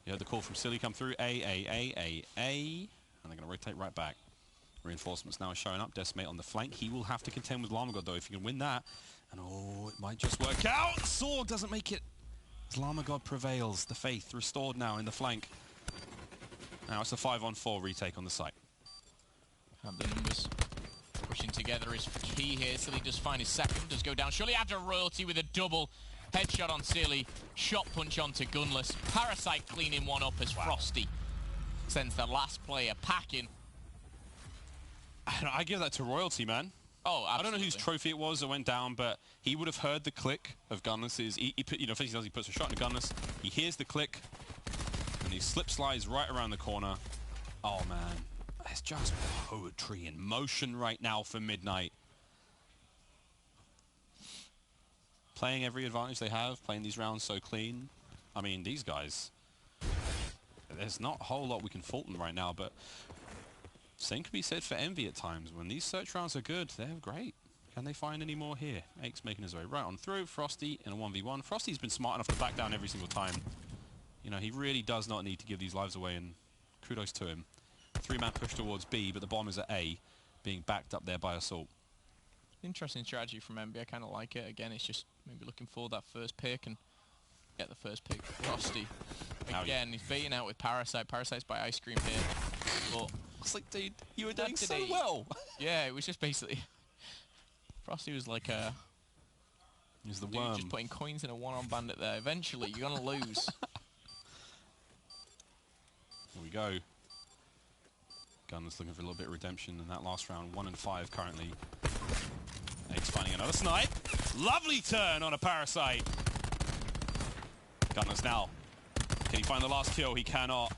You heard the call from Silly come through. A. And they're going to rotate right back. Reinforcements now showing up. Decimate on the flank. He will have to contend with Lamagod, though, if he can win that. And, oh, it might just work out. Sword doesn't make it. As Lamagod prevails. The faith restored now in the flank. Now it's a 5-on-4 retake on the site. And the numbers pushing together is key here. Silly does find his second, does go down. Surely after royalty with a double headshot on Silly. Shot punch onto Gunless. Parasite cleaning one up as Frosty sends the last player packing. I give that to royalty, man. Oh, absolutely. I don't know whose trophy it was that went down, but he would have heard the click of Gunless's. He you know, first he does, he puts a shot in Gunless. He hears the click. And he slip slides right around the corner. Oh, man. It's just poetry in motion right now for Midnight. Playing every advantage they have, playing these rounds so clean. I mean, these guys, there's not a whole lot we can fault them right now, but same can be said for Envy at times. When these search rounds are good, they're great. Can they find any more here? Ake's making his way right on through. Frosty in a 1v1. Frosty's been smart enough to back down every single time. You know, he really does not need to give these lives away, and kudos to him. 3-man push towards B, but the bomb is at A, being backed up there by Assault. Interesting strategy from Envy. I kind of like it. Again, it's just maybe looking for that first pick and get the first pick. Frosty. Again, he's baiting out with Parasite. Parasite's by Ice Cream here. But It's like, dude, you were doing so today. well. Yeah, it was just basically... Frosty was like a... He's the dude worm. just putting coins in a one-on bandit there. Eventually, you're going to lose. Here we go. Gunner's looking for a little bit of redemption in that last round. 1 and 5 currently. Ake's finding another snipe. Lovely turn on a Parasite. Gunner's now. Can he find the last kill? He cannot.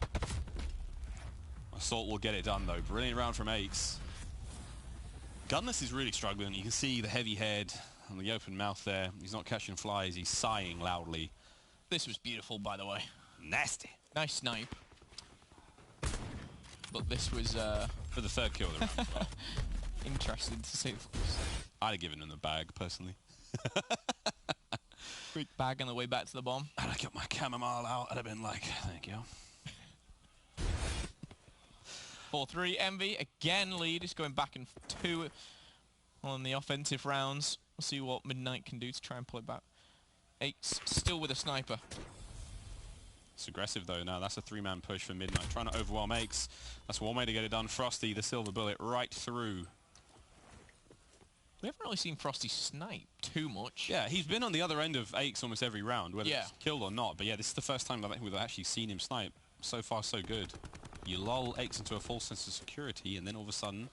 Assault will get it done though. Brilliant round from Ace. Gunless is really struggling. You can see the heavy head and the open mouth there. He's not catching flies. He's sighing loudly. This was beautiful, by the way. Nasty. Nice snipe. But this was For the 3rd kill of the round as well. interesting to say the least. I'd have given him the bag, personally. Big bag on the way back to the bomb. I'd have got my chamomile out. I'd have been like, thank you. 4-3. Envy again lead is going back in 2. on the offensive rounds. We'll see what Midnight can do to try and pull it back. Ace still with a sniper. It's aggressive though now. That's a 3-man push for Midnight. Trying to overwhelm Ace. That's one way to get it done. Frosty, the silver bullet right through. We haven't really seen Frosty snipe too much. Yeah, he's been on the other end of Ace almost every round, whether it's killed or not. But yeah, this is the first time that we've actually seen him snipe. So far, so good. You lull Ace into a false sense of security, and then all of a sudden,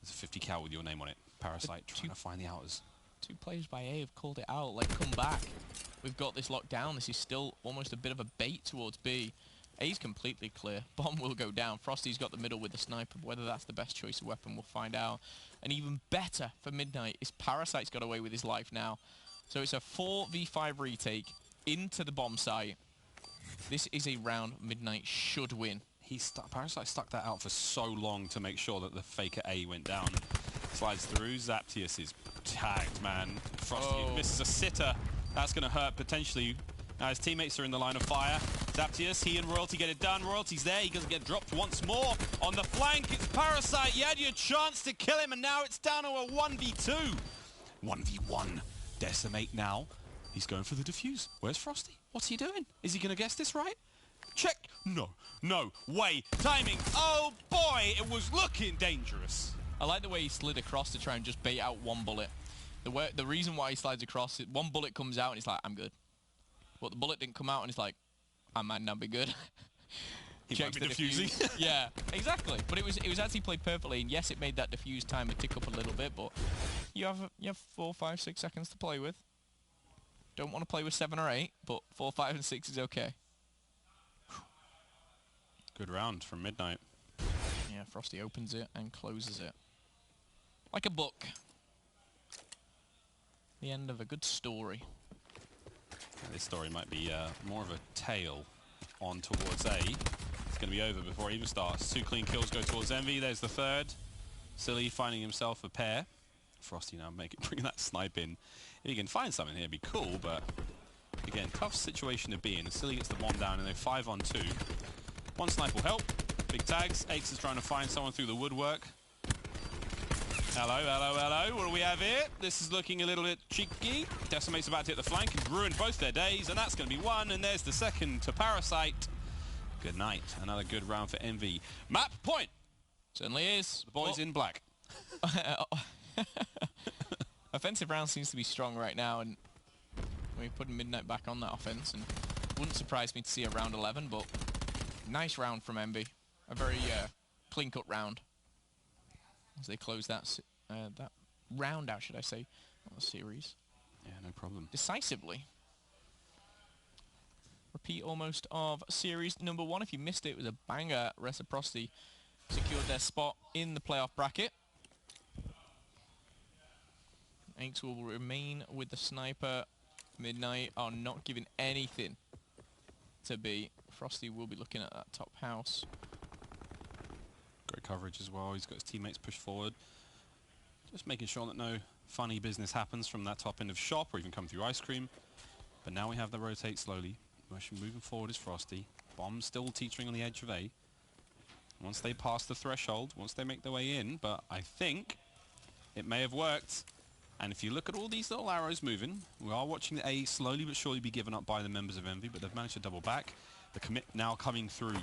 there's a 50 cal with your name on it. Parasite trying to find the outers. 2 players by A have called it out. Like, come back. We've got this locked down. This is still almost a bit of a bait towards B. A's completely clear. Bomb will go down. Frosty's got the middle with the sniper. Whether that's the best choice of weapon, we'll find out. And even better for Midnight is Parasite's got away with his life now. So it's a 4v5 retake into the bomb site. This is a round Midnight should win. Parasite stuck that out for so long to make sure that the fake at A went down. Slides through. Zaptius is tagged, man. Frosty misses a sitter. That's going to hurt potentially. Now his teammates are in the line of fire. Zaptius, he and Royalty get it done. Royalty's there. He doesn't get dropped once more. On the flank, it's Parasite. You had your chance to kill him, and now it's down to a 1v2. 1v1. Decimate now. He's going for the defuse. Where's Frosty? What's he doing? Is he going to guess this right? Check. No. No way. Timing. Oh, boy. It was looking dangerous. I like the way he slid across to try and just bait out one bullet. The reason why he slides across, one bullet comes out and he's like, I'm good. But the bullet didn't come out and he's like, I might not be good. He might be defusing. Yeah, exactly. But it was actually played perfectly, and yes, it made that defuse timer tick up a little bit, but you have 4, 5, 6 seconds to play with. Don't want to play with 7 or 8, but 4, 5, and 6 is okay. Good round from Midnight. Yeah, Frosty opens it and closes it. Like a book. The end of a good story. This story might be more of a tale on towards A. It's going to be over before it even starts. 2 clean kills go towards Envy. There's the third. Silly finding himself a pair. Frosty now bringing that snipe in. If he can find something here, it'd be cool, but again, tough situation to be in. Silly gets the bomb down and they're 5 on 2. 1 snipe will help. Big tags. Aches is trying to find someone through the woodwork. Hello, hello, hello. What do we have here? This is looking a little bit cheeky. Decimate's about to hit the flank and ruin both their days, and that's going to be 1, and there's the second to Parasite. Good night. Another good round for Envy. Map point. Certainly is. The boys in black. Offensive round seems to be strong right now, and we're putting Midnight back on that offense, and wouldn't surprise me to see a round 11, but nice round from Envy. A very clean-cut round. As they close that that round out, should I say, not the series. Yeah, no problem. Decisively. Repeat almost of series number 1. If you missed it, it was a banger. Reciprocity secured their spot in the playoff bracket. Inks will remain with the sniper. Midnight are not giving anything to B. Frosty will be looking at that top house. Great coverage as well. He's got his teammates pushed forward. Just making sure that no funny business happens from that top end of shop or even come through ice cream. But now we have the rotate slowly. Moving forward is Frosty. Bomb still teetering on the edge of A. Once they pass the threshold, once they make their way in, but I think it may have worked. And if you look at all these little arrows moving, we are watching the A slowly but surely be given up by the members of Envy, but they've managed to double back. The commit now coming through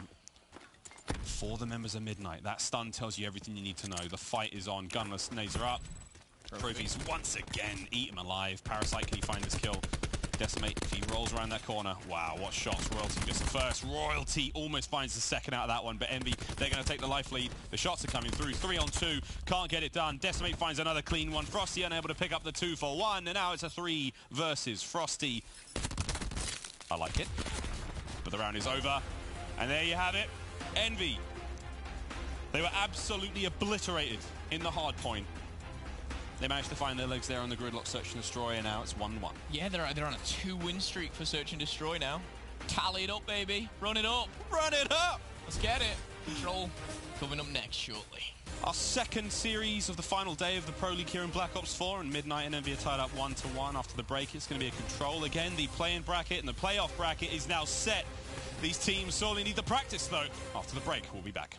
for the members of Midnight. That stun tells you everything you need to know. The fight is on. Gunless Nazer up. Trophies once again eat him alive. Parasite, can he find this kill? Decimate, if he rolls around that corner. Wow, what shots. Royalty gets the first. Royalty almost finds the second out of that one, but Envy, they're going to take the life lead. The shots are coming through. 3 on 2. Can't get it done. Decimate finds another clean one. Frosty unable to pick up the 2 for 1, and now it's a 3 versus Frosty. I like it. But the round is over. And there you have it. Envy. They were absolutely obliterated in the hard point. They managed to find their legs there on the gridlock search and destroy, and now it's 1-1. Yeah, they're on a 2-win streak for search and destroy now. Tally it up, baby. Run it up. Run it up! Let's get it. Control coming up next shortly. Our second series of the final day of the Pro League here in Black Ops 4, and Midnight and Envy are tied up 1-1 after the break. It's going to be a control again. The play-in bracket and the playoff bracket is now set. These teams sorely need the practice, though. After the break, we'll be back.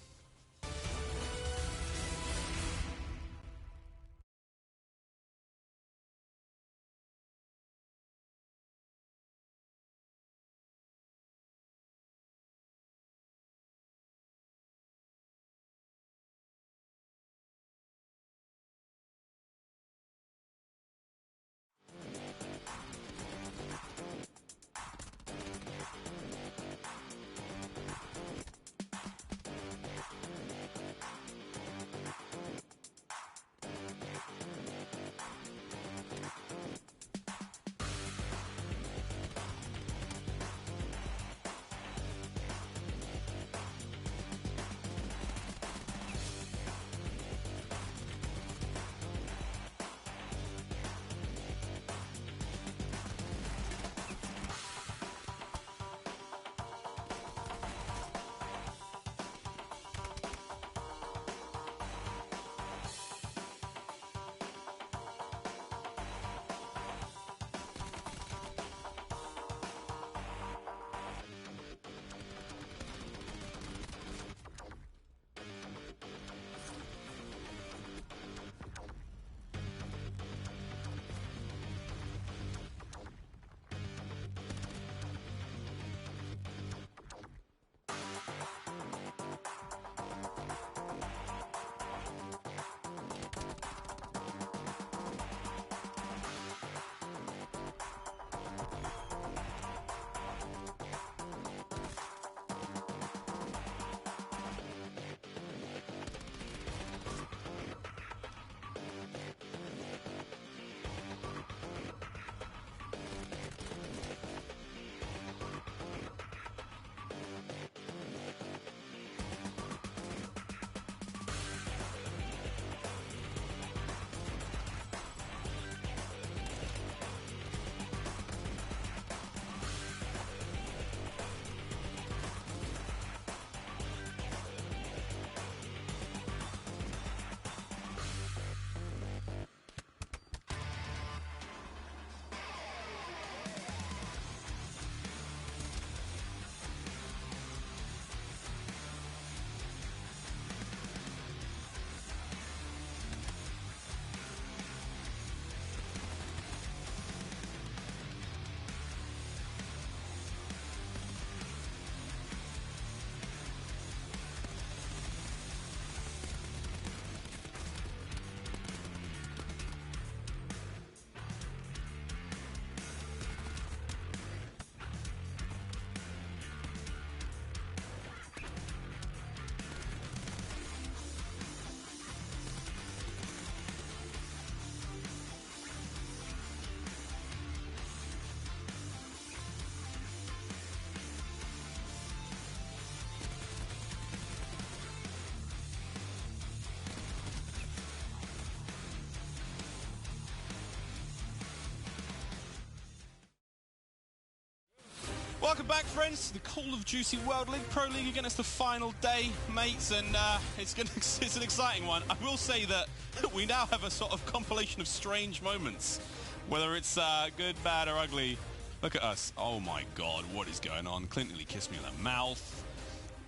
friends, to the Call of Duty World League Pro League again. It's the final day, mates, and it's an exciting one. I will say that we now have a sort of compilation of strange moments, whether it's good, bad, or ugly. Look at us. Oh my God, what is going on? Clint nearly kissed me on the mouth.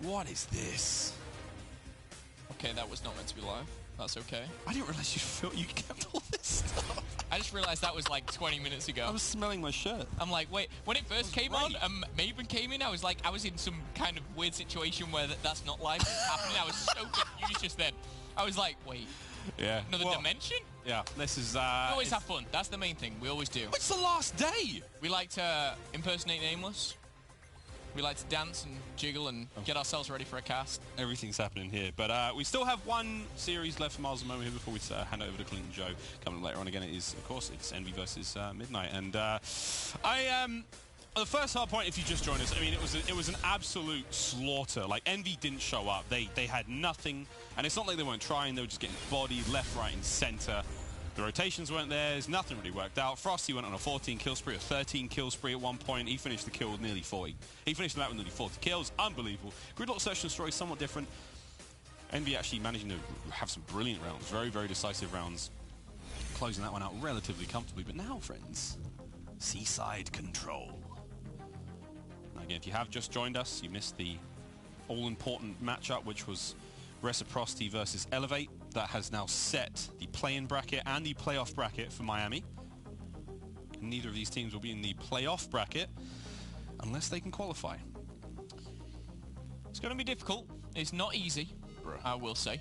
What is this? Okay, that was not meant to be live. That's okay. I didn't realize you kept all this stuff. I just realized that was like 20 minutes ago. I was smelling my shirt. I'm like, wait, when it first came on, Maven came in, I was in some kind of weird situation where that's not live happening. I was so confused just then. I was like, wait, yeah, another dimension? Yeah, this is... we always have fun. That's the main thing. We always do. It's the last day. We like to impersonate Nameless. We like to dance and jiggle and get ourselves ready for a cast. Everything's happening here. But we still have one series left for Miles and Momo here before we hand over to Clint and Joe. Coming later on again, of course, it's Envy versus Midnight. And the first hard point, if you just joined us, I mean, it was an absolute slaughter. Like, Envy didn't show up. They had nothing. And it's not like they weren't trying. They were just getting bodied left, right, and center. The rotations weren't there. Nothing really worked out. Frosty went on a 14 kill spree, a 13 kill spree at one point. He finished the kill with nearly 40. He finished the match with nearly 40 kills. Unbelievable. Gridlock Search and Destroy is somewhat different. Envy actually managing to have some brilliant rounds. Very, very decisive rounds. Closing that one out relatively comfortably. But now, friends, Seaside Control. Now, again, if you have just joined us, you missed the all-important matchup, which was Reciprocity versus Elevate. That has now set the play-in bracket and the playoff bracket for Miami. Neither of these teams will be in the playoff bracket unless they can qualify. It's going to be difficult. It's not easy, I will say.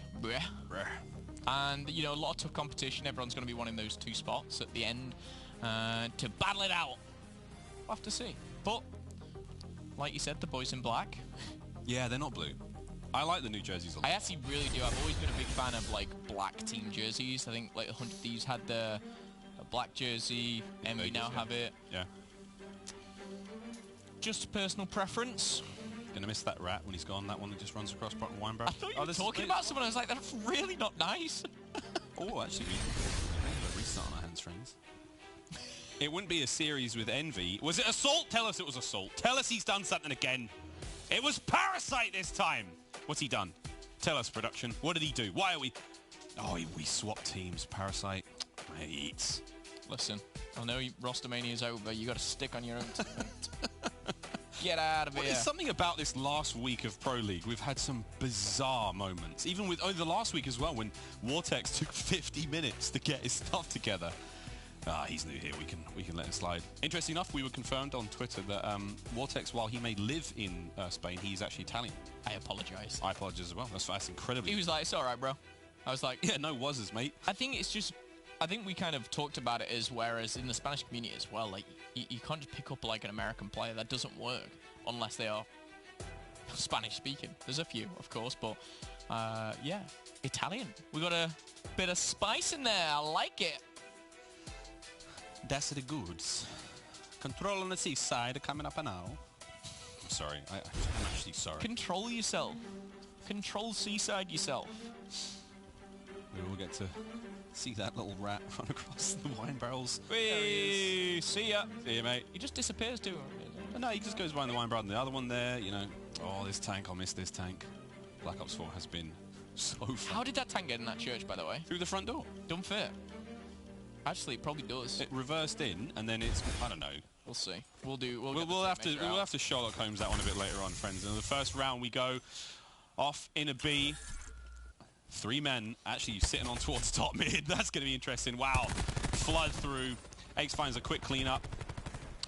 And, you know, a lot of tough competition. Everyone's going to be wanting those two spots at the end to battle it out. We'll have to see. But, like you said, the boys in black. Yeah, they're not blue. I like the new jerseys a lot. I actually really do. I've always been a big fan of, like, black team jerseys. I think, like, 100 Thieves had the black jersey. Envy now have it. Yeah. Just personal preference. Gonna miss that rat when he's gone. That one that just runs across wine barrel. I thought you were talking about someone. I was like, that's really not nice. Oh, actually, we have a restart on our hands, friends. It wouldn't be a series with Envy. Was it Assault? Tell us it was Assault. Tell us he's done something again. It was Parasite this time. What's he done? Tell us, production. What did he do? Why are we... Oh, we swapped teams. Parasite. Mate. Listen, I know roster mania is over. You got to stick on your own team. Get out of here. There's something about this last week of Pro League. We've had some bizarre moments. Even with the last week as well, when Vortex took 50 minutes to get his stuff together. He's new here. We can let him slide. Interesting enough, we were confirmed on Twitter that Vortex, while he may live in Spain, he's actually Italian. I apologize. I apologize as well. That's incredibly... He was like, it's all right, bro. I was like... Yeah, no wuzzes, mate. I think it's just... I think we kind of talked about it as whereas in the Spanish community as well, like, you can't just pick up like an American player. That doesn't work unless they are Spanish speaking. There's a few, of course, but yeah, Italian. We got a bit of spice in there. I like it. That's the goods. Control on the seaside coming up now. I'm sorry. I'm actually sorry. Control yourself. Control seaside yourself. We will get to see that little rat run across the wine barrels. Whee! See ya. See ya, mate. He just disappears too. No, he just goes behind the wine barrel and the other one there, you know. Oh, this tank. I'll miss this tank. Black Ops 4 has been so fun. How did that tank get in that church, by the way? Through the front door. Don't fit. Actually, it probably does. It reversed in, and then it's... I don't know. We'll see. We'll have to Sherlock Holmes that one a bit later on, friends. In the first round, we go off in a B. 3 men actually sitting on towards top mid. That's going to be interesting. Wow. Flood through. Ace finds a quick cleanup.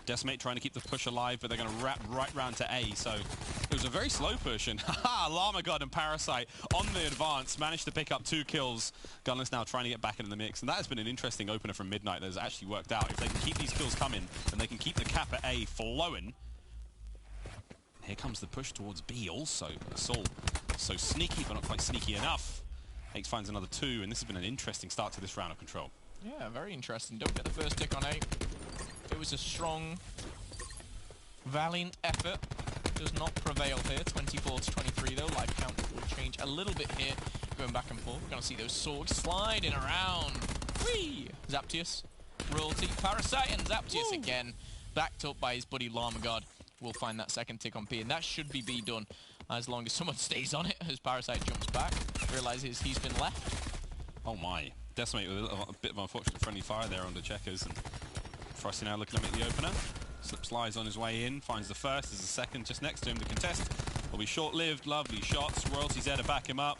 Decimate trying to keep the push alive, but they're going to wrap right round to A. So it was a very slow push. And Llama God and Parasite on the advance managed to pick up 2 kills. Gunless now trying to get back into the mix. And that has been an interesting opener from Midnight that has actually worked out. If they can keep these kills coming, then they can keep the cap at A flowing. Here comes the push towards B also. Assault so sneaky, but not quite sneaky enough. Ace finds another 2, and this has been an interesting start to this round of Control. Yeah, very interesting. Don't get the first tick on A. It was a strong, valiant effort. Does not prevail here. 24 to 23 though. Life count will change a little bit here. Going back and forth. We're going to see those swords sliding around. Whee! Zaptius, Royalty, Parasite, and Zaptius again. Backed up by his buddy Llama God. will find that second tick on B, and that should be B done as long as someone stays on it as Parasite jumps back, realizes he's been left. Oh my. Decimate with a bit of unfortunate friendly fire there under Checkers, and Frosty now looking to make the opener. Slip slides on his way in, finds the first, there's a second just next to him. The contest will be short-lived, lovely shots. Royalty's there to back him up.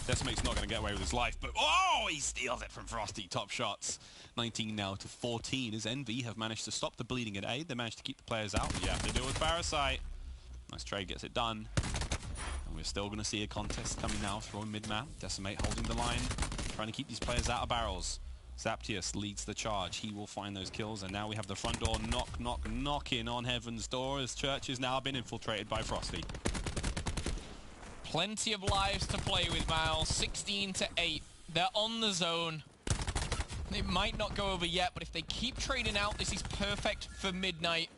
Decimate's not going to get away with his life, but oh, he steals it from Frosty. Top shots. 19 now to 14 as Envy have managed to stop the bleeding at A. They managed to keep the players out. But you have to deal with Parasite. Nice trade, gets it done. And we're still going to see a contest coming now, throwing mid-map. Decimate holding the line, trying to keep these players out of barrels. Zaptius leads the charge. He will find those kills, and now we have the front door knocking on Heaven's door as Church has now been infiltrated by Frosty. Plenty of lives to play with, Miles. 16 to 8. They're on the zone. It might not go over yet, but if they keep trading out, this is perfect for Midnight.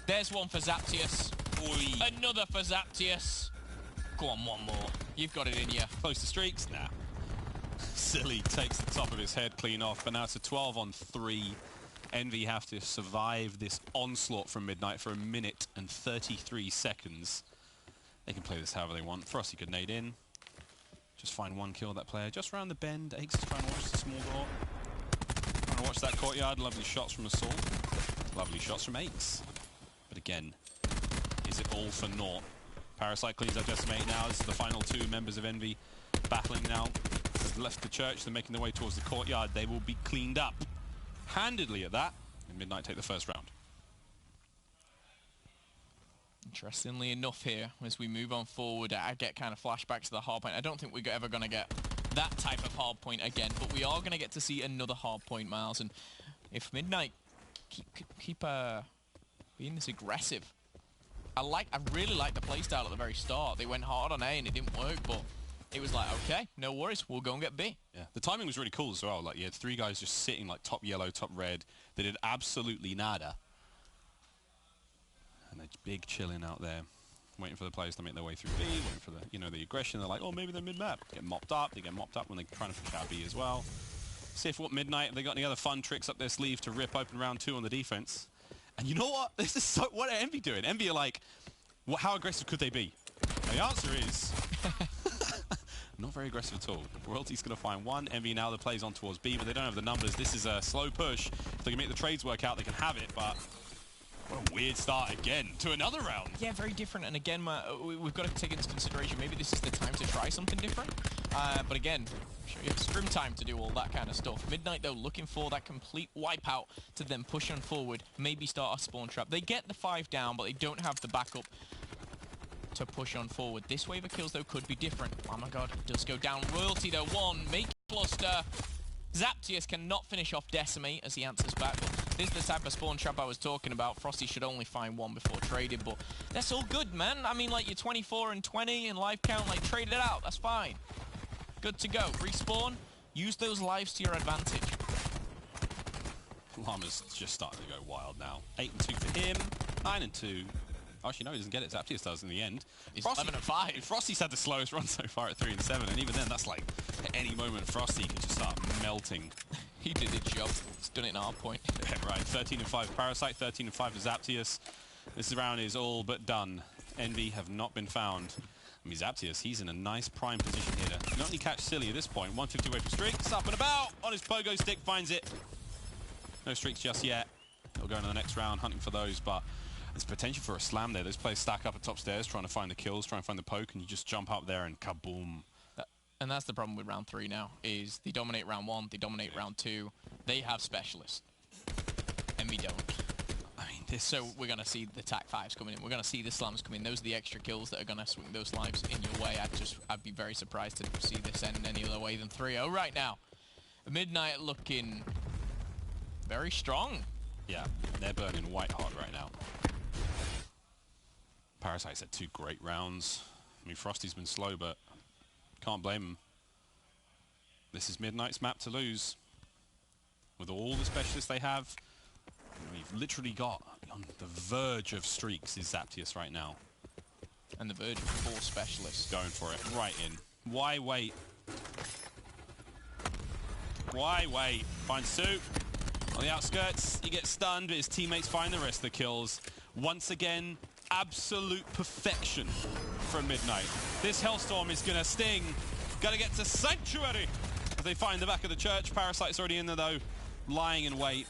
There's one for Zaptius. Oi. Another for Zaptius. Go on, one more. You've got it in you. Close to streaks? Nah. Silly takes the top of his head clean off, but now it's a 12-on-3. Envy have to survive this onslaught from Midnight for 1 minute and 33 seconds. They can play this however they want. Frosty could nade in. Just find one kill that player. Just round the bend. Aches is trying to watch the small door. Trying to watch that courtyard. Lovely shots from Assault. Lovely shots from Aches. But again, is it all for naught? Parasite cleans up Decimate now. This is the final two members of Envy battling now. They've left the church. They're making their way towards the courtyard. They will be cleaned up handedly at that. And Midnight take the first round. Interestingly enough here, as we move on forward, I get kind of flashbacks to the hard point. I don't think we're ever going to get that type of hard point again, but we are going to get to see another hard point, Miles. And if Midnight keep being this aggressive, I really like the playstyle at the very start. They went hard on A and it didn't work, but it was like, okay, no worries, we'll go and get B. Yeah, the timing was really cool as well. Like, you had 3 guys just sitting like top yellow, top red. They did absolutely nada. And they're big chilling out there, waiting for the players to make their way through B, waiting for the, the aggression. They're like, oh, maybe they're mid-map. Get mopped up. They get mopped up when they're trying to push out B as well. See if what Midnight, have they got any other fun tricks up their sleeve to rip open round 2 on the defense? And you know what? This is so, what are Envy doing? Envy are like, how aggressive could they be? And the answer is, not very aggressive at all. Royalty's going to find one. Envy now the plays on towards B, but they don't have the numbers. This is a slow push. If they can make the trades work out, they can have it, but what a weird start again to another round. Yeah, very different. And again, we've got to take into consideration, maybe this is the time to try something different. But again, you have scrim time to do all that kind of stuff. Midnight, though, looking for that complete wipeout to then push on forward, maybe start a spawn trap. They get the 5 down, but they don't have the backup to push on forward. This wave of kills, though, could be different. Oh my god, it does go down. Royalty, though, 1. Make cluster. Zaptius cannot finish off Decimate as he answers back, but this is the type of spawn trap I was talking about. Frosty should only find 1 before trading, but that's all good, man. I mean, like, you're 24 and 20 in life count, like, trade it out. That's fine. Good to go. Respawn. Use those lives to your advantage. Llama's just starting to go wild now. 8 and 2 for him. 9 and 2. Actually, no, he doesn't get it. Zaptius does in the end. He's 11 and 5. Frosty's had the slowest run so far at 3 and 7, and even then, that's like, at any moment, Frosty could just start melting. He did his job. He's done it in our point. Yeah, right. 13 and 5 Parasite, 13 and 5 for Zaptius. This round is all but done. Envy have not been found. I mean, Zaptius, he's in a nice prime position here to not only catch Silly at this point. 150 away from streaks, up and about, on his pogo stick, finds it. No streaks just yet. He'll go into the next round, hunting for those, but there's potential for a slam there. Those players stack up at top stairs, trying to find the kills, trying to find the poke, and you just jump up there and kaboom. And that's the problem with round 3 now, is they dominate round 1, they dominate round 2. They have specialists, and we don't. I mean, so we're going to see the TAC 5s coming in. We're going to see the slams come in. Those are the extra kills that are going to swing those lives in your way. I'd be very surprised to see this end any other way than 3-0 right now. Midnight looking very strong. Yeah, they're burning white hot right now. Parasite's had 2 great rounds. I mean, Frosty's been slow, but can't blame him. This is Midnight's map to lose. With all the specialists they have, you've literally got on the verge of streaks is Zaptius right now. And the verge of 4 specialists. Going for it, right in. Why wait? Why wait? Finds Soup on the outskirts. He gets stunned, but his teammates find the rest of the kills. Once again, absolute perfection from Midnight. This Hellstorm is going to sting. Got to get to Sanctuary as they find the back of the church. Parasite's already in there, though, lying in wait.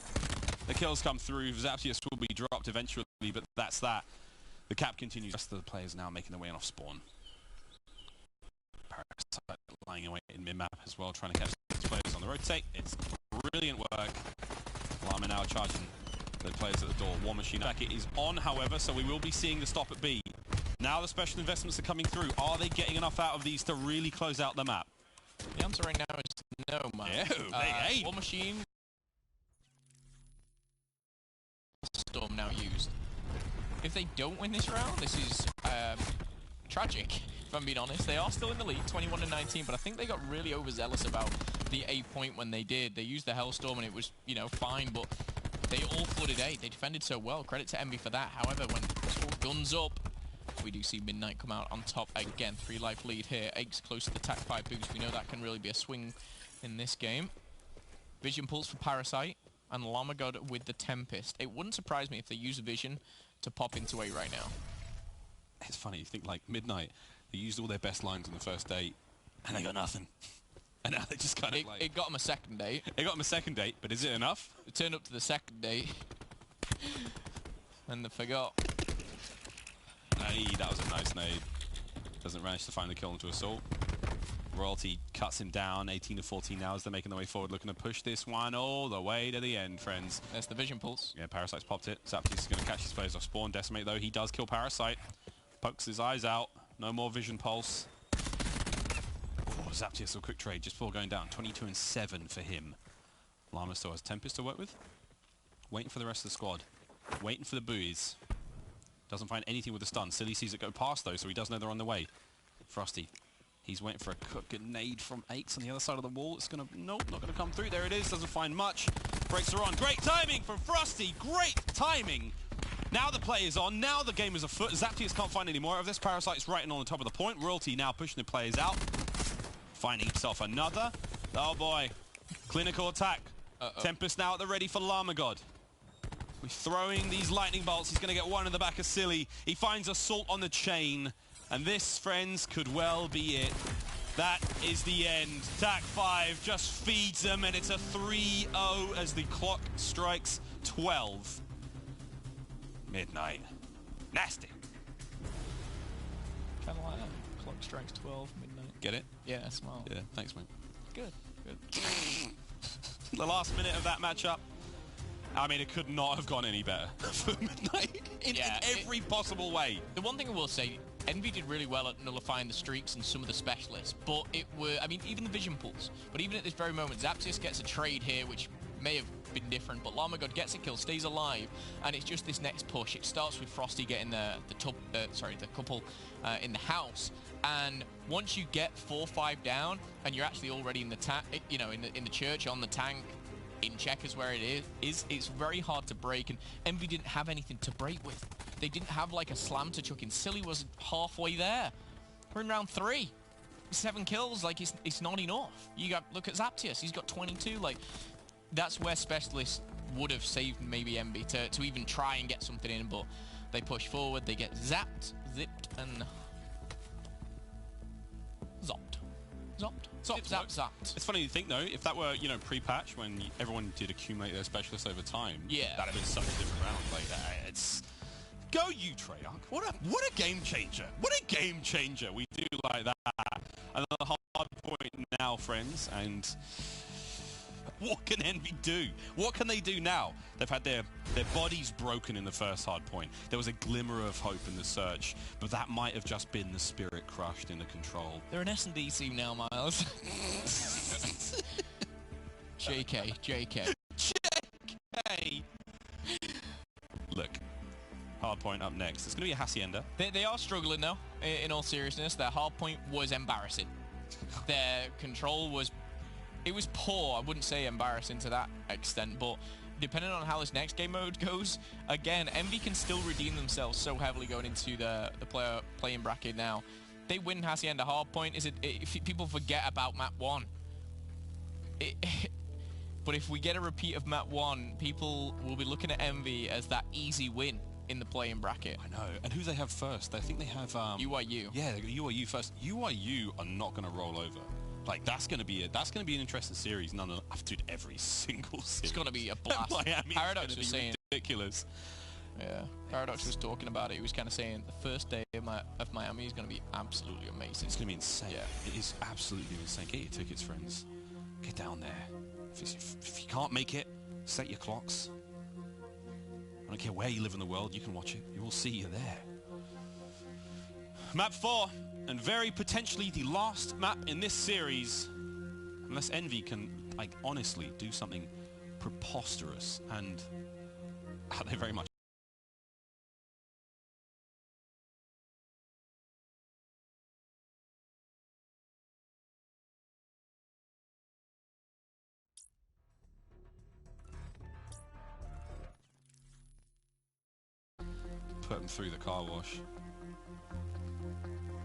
The kills come through. Zaptius will be dropped eventually, but that's that. The cap continues. The rest of the players now making their way in off spawn. Parasite lying in wait in mid-map as well, trying to catch these players on the rotate. It's brilliant work. Llama now charging the players at the door. War Machine Packet is on, however, so we will be seeing the stop at B. Now the special investments are coming through. Are they getting enough out of these to really close out the map? The answer right now is no, man. No, they ain't. War Machine Storm now used. If they don't win this round, this is tragic, if I'm being honest. They are still in the lead, 21-19, but I think they got really overzealous about the A point when they did. They used the Hellstorm and it was, you know, fine, but they all flooded A. They defended so well. Credit to Envy for that. However, when guns up, we do see Midnight come out on top again. 3 life lead here. Aches close to the TAC 5 boost. We know that can really be a swing in this game. Vision Pulse for Parasite and Llama God with the Tempest. It wouldn't surprise me if they use Vision to pop into A right now. It's funny, you think like Midnight, they used all their best lines on the first date and they got nothing. And now they just kind of like... It got them a second date. It got them a second date, but is it enough? They turned up to the second date and they forgot. Hey, that was a nice nade. Doesn't manage to find the kill into Assault. Royalty cuts him down, 18-14 now as they're making their way forward, looking to push this one all the way to the end, friends. There's the Vision Pulse. Yeah, Parasite's popped it. Zaptius is going to catch his players off spawn. Decimate, though, he does kill Parasite. Pokes his eyes out. No more Vision Pulse. Oh, Zaptius, a quick trade just before going down. 22-7 for him. Llama still has Tempest to work with. Waiting for the rest of the squad. Waiting for the buoys. Doesn't find anything with the stun. Silly sees it go past, though, so he does know they're on the way. Frosty. He's waiting for a cook grenade from Aches on the other side of the wall. It's going to... Nope, not going to come through. There it is. Doesn't find much. Breaks are on. Great timing from Frosty. Great timing. Now the play is on. Now the game is afoot. Zaptius can't find any more of this. Parasite's right on the top of the point. Royalty now pushing the players out. Finding himself another. Oh, boy. Clinical attack. Tempest now at the ready for Llama God. We're throwing these lightning bolts. He's going to get one in the back of Silly. He finds Assault on the chain. And this, friends, could well be it. That is the end. TAC 5 just feeds them, and it's a 3-0 as the clock strikes 12. Midnight. Nasty. Kind of like that. Clock strikes 12, Midnight. Get it? Yeah, smart. Yeah, thanks, mate. Good. The last minute of that matchup, I mean, it could not have gone any better for Midnight in every possible way. The one thing I will say, Envy did really well at nullifying the streaks and some of the specialists, but it were, I mean, even the Vision Pulse. But even at this very moment, Zaptius gets a trade here, which may have been different, but Llama God gets a kill, stays alive, and it's just this next push. It starts with Frosty getting the couple in the house, and once you get 4-5 down, and you're actually already in the in the church on the tank, in checkers where it is, it's very hard to break, and Envy didn't have anything to break with. They didn't have like a slam to chuck in. Silly was halfway there. We're in round 3. 7 kills, like it's not enough. Look at Zaptius, he's got 22. Like, that's where specialists would have saved maybe Envy to even try and get something in, but they push forward, they get zipped, and zopped. It's funny to think, though, if that were, pre-patch, when everyone did accumulate their specialists over time, that'd have been such a different round. Like, it's... Go you, Treyarch. What a game changer. What a game changer we do like that. Another hard point now, friends, and what can Envy do? What can they do now? They've had their bodies broken in the first hard point. There was a glimmer of hope in the search, but that might have just been the spirit crushed in the control. They're an S&D team now, Miles. JK. Look. Hard point up next. It's going to be a Hacienda. They are struggling, though, in all seriousness. Their hard point was embarrassing. Their control was... It was poor. I wouldn't say embarrassing to that extent, but depending on how this next game mode goes, again, Envy can still redeem themselves so heavily going into the playing bracket now. They win Hacienda hard point. If people forget about map 1. But if we get a repeat of map 1, people will be looking at Envy as that easy win. in the play-in bracket. I know. And who they have first? I think they have... UIU. Yeah, they got UIU first. UIU are not going to roll over. Like, that's going to be an interesting series. Dude, every single series. It's going to be a blast. Miami Paradox was saying... ridiculous. Yeah, Paradox was talking about it. He was kind of saying the first day of Miami is going to be absolutely amazing. It's going to be insane. Yeah. It is absolutely insane. Get your tickets, friends. Get down there. If you can't make it, set your clocks. I don't care where you live in the world, you can watch it. You will see you there. Map 4, and very potentially the last map in this series, unless Envy can, like, honestly do something preposterous, and they very much put them through the car wash.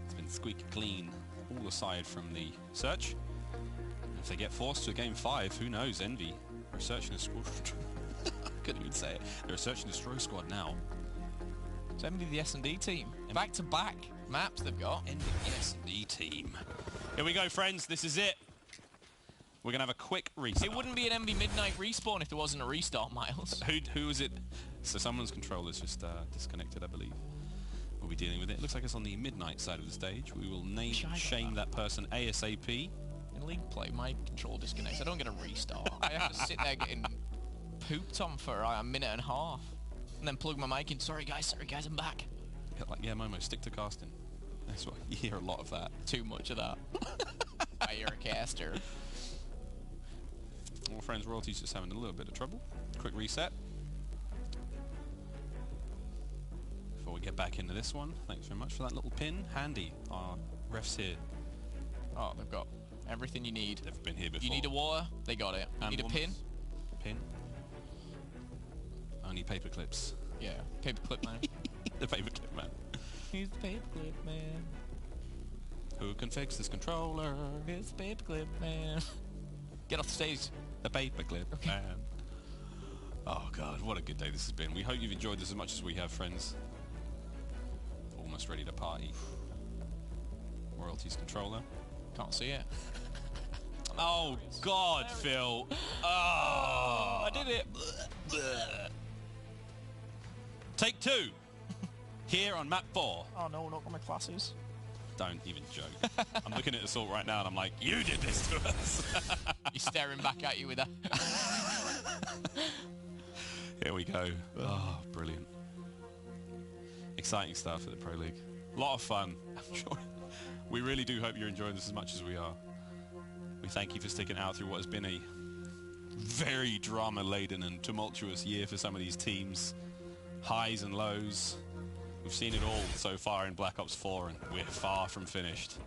It's been squeaky clean, all aside from the search. And if they get forced to a game 5, who knows? Envy. They're searching a squad. Couldn't even say it. They're searching a destroy squad now. It's Envy the S&D team. Back-to-back maps they've got. Envy the S&D team. Here we go, friends. This is it. We're going to have a quick restart. It wouldn't be an Envy midnight respawn if there wasn't a restart, Miles. Who is it? So someone's controller's just disconnected, I believe. We'll be dealing with it. It looks like it's on the midnight side of the stage. We will name shame that person ASAP. In league play, my control disconnects. I don't get a restart. I have to sit there getting pooped on for a minute and a half. And then plug my mic in. Sorry guys, I'm back. Yeah, Momo, stick to casting. That's what you hear a lot of that. Too much of that. You're a caster. Well, friends, Royalty's just having a little bit of trouble. Quick reset. Before we get back into this one, thanks very much for that little pin. Handy. Our refs here. Oh, they've got everything you need. They've been here before. You need a water? They got it. You need a pin? Pin. Only paper clips. Yeah, paperclip man. The paperclip man. He's the paperclip man. Who can fix this controller? He's the paperclip man. Get off the stage. The paperclip man. Oh god, what a good day this has been. We hope you've enjoyed this as much as we have, friends. Almost ready to party. Royalty's controller. Can't see it. Oh god, Phil. Oh, I did it. Take 2. Here on map 4. Oh no, not got my classes. Don't even joke. I'm looking at Assault right now and I'm like, you did this to us. He's staring back at you with that. Here we go. Oh, brilliant. Exciting stuff at the Pro League. A lot of fun. I'm sure we really do hope you're enjoying this as much as we are. We thank you for sticking out through what has been a very drama-laden and tumultuous year for some of these teams. Highs and lows. We've seen it all so far in Black Ops 4, and we're far from finished.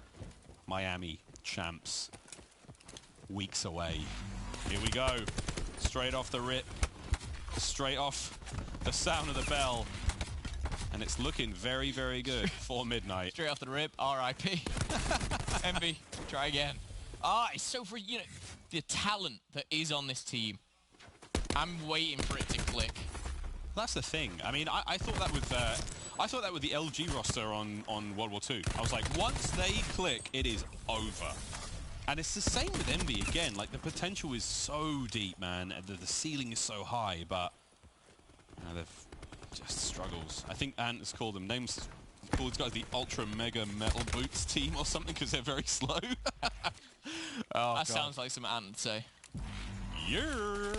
Miami champs. Weeks away. Here we go. Straight off the rip. Straight off the sound of the bell. And it's looking very, very good for midnight. Straight off the rip, R.I.P. Envy, try again. It's so for, you know, the talent that is on this team. I'm waiting for it to click. That's the thing. I mean, I thought that with the LG roster on World War II. I was like, once they click, it is over. And it's the same with Envy again. Like, the potential is so deep, man. And the ceiling is so high, but you know, they've just struggles. I think Ant has called them names. Called these guys the Ultra Mega Metal Boots team or something because they're very slow. That sounds like some Ant would say. Yeah.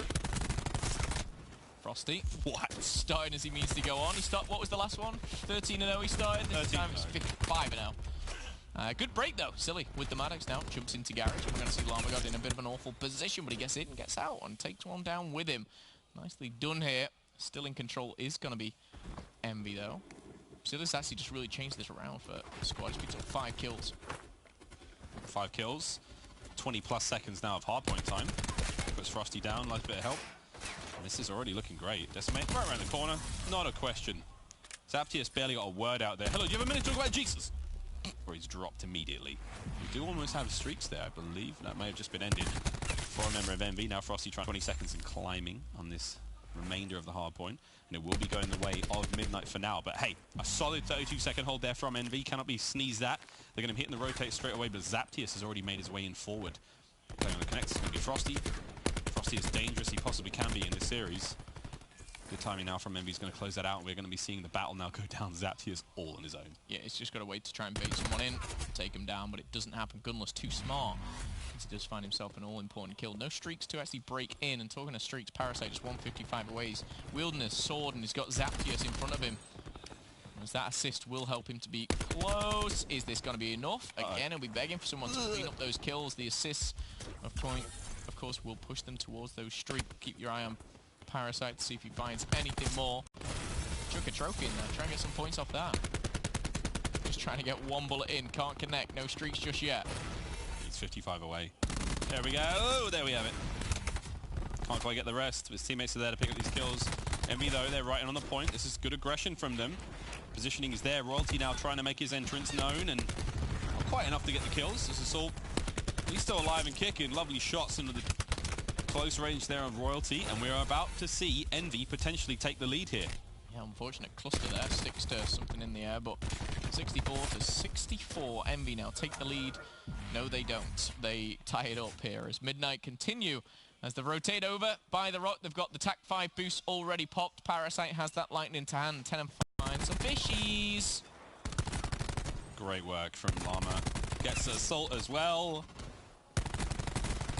Frosty. What? Starting as he means to go on. What was the last one? 13-0 he started. This time it's 5-0. Good break though. Silly with the Maddox now. Jumps into Garage. We're going to see Lamagod in a bit of an awful position, but he gets in and gets out and takes one down with him. Nicely done here. Still in control is going to be Envy though. Silly's actually just really changed this around for the squad. He's picked up 5 kills. 5 kills. 20 plus seconds now of hardpoint time. Puts Frosty down. Nice bit of help. And this is already looking great. Decimate right around the corner. Not a question. Zaptius barely got a word out there. Hello, do you have a minute to talk about Jesus? Where he's dropped immediately. We do almost have streaks there, I believe. That may have just been ended for a member of Envy. Now Frosty trying 20 seconds and climbing on this remainder of the hard point, and it will be going the way of Midnight for now. But hey, a solid 32-second hold there from Envy. Cannot be sneezed at. They're going to be hitting the rotate straight away, but Zaptius has already made his way in forward. Playing on the connect, it's going to be Frosty. Frosty is dangerous, he possibly can be in this series. Good timing now from Envy. He's going to close that out, and we're going to be seeing the battle now go down. Zaptius all on his own. Yeah, he's just got to wait to try and bait someone in, take him down, but it doesn't happen. Gunless too smart. He does find himself an all-important kill. No streaks to actually break in, and talking of streaks, Parasite just 155 away. He's wielding his sword, and he's got Zaptius in front of him. As that assist will help him to be close. Is this going to be enough? Again, he'll be begging for someone to clean up those kills. The assists, of course, will push them towards those streaks. Keep your eye on Parasite to see if he finds anything more. Chuck a trophy in there. Try and get some points off that. Just trying to get one bullet in. Can't connect. No streaks just yet. He's 55 away. There we go. Oh, there we have it. Can't quite get the rest. His teammates are there to pick up these kills. Envy, though, they're right on the point. This is good aggression from them. Positioning is there. Royalty now trying to make his entrance known, and not quite enough to get the kills. This is all. He's still alive and kicking. Lovely shots into the close range there of Royalty, and we're about to see Envy potentially take the lead here. Yeah, unfortunate cluster there. Sticks to something in the air, but 64 to 64. Envy now take the lead. No, they don't. They tie it up here as Midnight continue. As they rotate over by the rock, they've got the TAC 5 boost already popped. Parasite has that lightning to hand. 10 and 5. Some fishies. Great work from Llama. Gets the assault as well.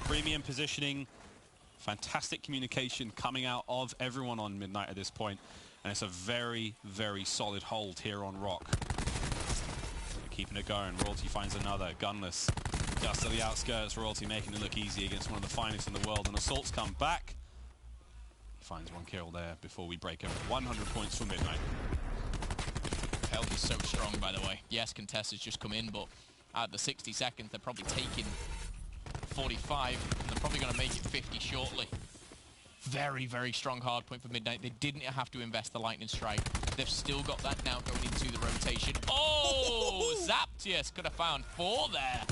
Premium positioning. Fantastic communication coming out of everyone on Midnight at this point. And it's a very, very solid hold here on Rock. Keeping it going. Royalty finds another. Gunless. Just to the outskirts. Royalty making it look easy against one of the finest in the world. And Assault's come back. He finds one kill there before we break over 100 points for Midnight. Health is so strong, by the way. Yes, Contest has just come in, but at the 60 seconds, they're probably taking 45. And they're probably going to make it 50 shortly. Very, very strong hard point for Midnight. They didn't have to invest the lightning strike. They've still got that now going into the rotation. Oh, Zaptius could have found 4 there.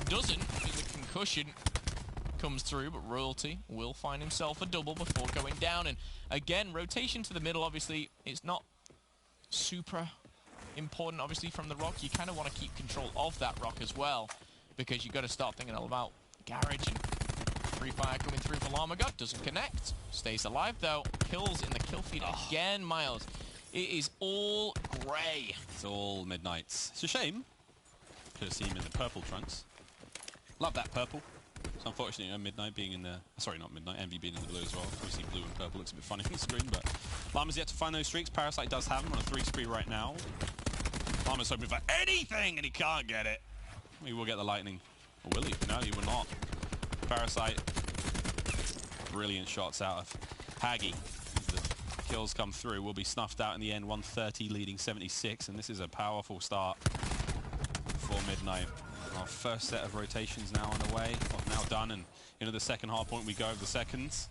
Doesn't, because the concussion comes through, but Royalty will find himself a double before going down. And again, rotation to the middle, obviously, is not super important, obviously, from the rock. You kind of want to keep control of that rock as well, because you've got to start thinking all about garage and free fire coming through for Llama God. Doesn't connect. Stays alive, though. Kills in the kill feed again, Miles. It is all grey. It's all Midnights. It's a shame. Could have seen him in the purple trunks. Love that purple. So unfortunately, Midnight being in the... Sorry, not Midnight. Envy being in the blue as well. Obviously, blue and purple looks a bit funny on the screen, but Llama's yet to find those streaks. Parasite does have them on a 3 spree right now. Llama's hoping for anything, and he can't get it. He will get the lightning. Or will he? No, he will not. Parasite. Brilliant shots out of Haggy. The kills come through. Will be snuffed out in the end. 130 leading 76, and this is a powerful start for Midnight. Our first set of rotations now on the way, now done, and into the second hard point we go over the seconds.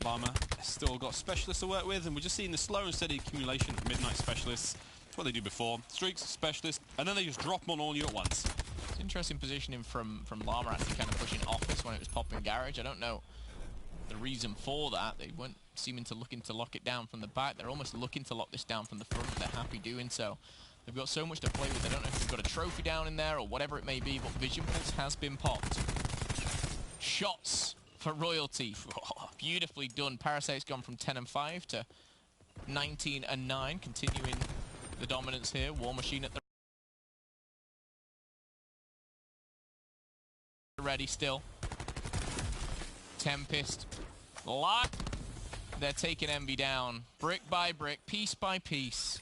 Llama still got specialists to work with, and we're just seeing the slow and steady accumulation of Midnight specialists. That's what they do before. Streaks, specialists, and then they just drop them on all you at once. It's interesting positioning from Llama, actually kind of pushing Office when it was popping Garage. I don't know the reason for that. They weren't seeming to looking to lock it down from the back. They're almost looking to lock this down from the front. They're happy doing so. They've got so much to play with. I don't know if they've got a trophy down in there or whatever it may be, but Vision Pulse has been popped. Shots for Royalty. Beautifully done. Parasite's gone from 10 and 5 to 19 and 9, continuing the dominance here. War Machine at the ready still. Tempest. Lock. They're taking Envy down. Brick by brick, piece by piece.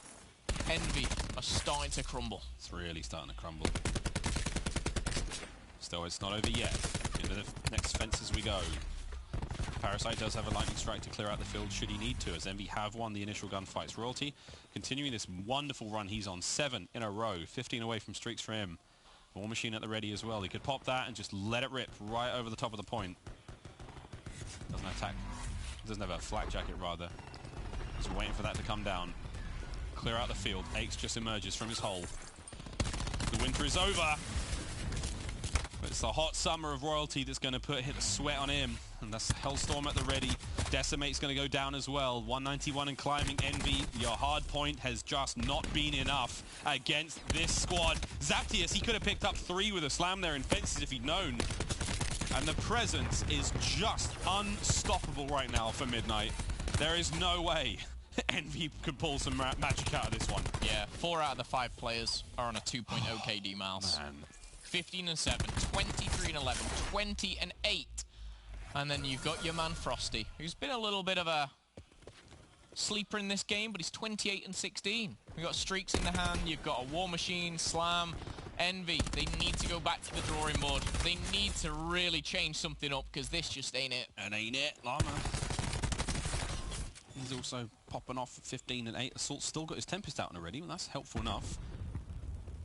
Envy are starting to crumble. It's really starting to crumble. Still, it's not over yet. Into the next fence as we go. Parasite does have a lightning strike to clear out the field should he need to, as Envy have won the initial gunfights. Royalty continuing this wonderful run. He's on 7 in a row, 15 away from streaks for him. War Machine at the ready as well. He could pop that and just let it rip right over the top of the point. Doesn't attack. Doesn't have a flak jacket, rather. Just waiting for that to come down. Clear out the field. Aches just emerges from his hole. The winter is over. It's the hot summer of Royalty that's going to hit a sweat on him. And that's Hellstorm at the ready. Decimate's going to go down as well. 191 and climbing. Envy, your hard point has just not been enough against this squad. Zaptius, he could have picked up 3 with a slam there in fences if he'd known. And the presence is just unstoppable right now for Midnight. There is no way Envy could pull some magic out of this one. Yeah, 4 out of the 5 players are on a 2.0 KD, Miles. Man. 15 and 7, 23 and 11, 20 and 8. And then you've got your man Frosty, who's been a little bit of a sleeper in this game, but he's 28 and 16. You've got streaks in the hand, you've got a War Machine, Slam, Envy. They need to go back to the drawing board. They need to really change something up, because this just ain't it. And ain't it, Llama. He's also popping off at 15 and 8. Assault's still got his Tempest out already, and that's helpful enough.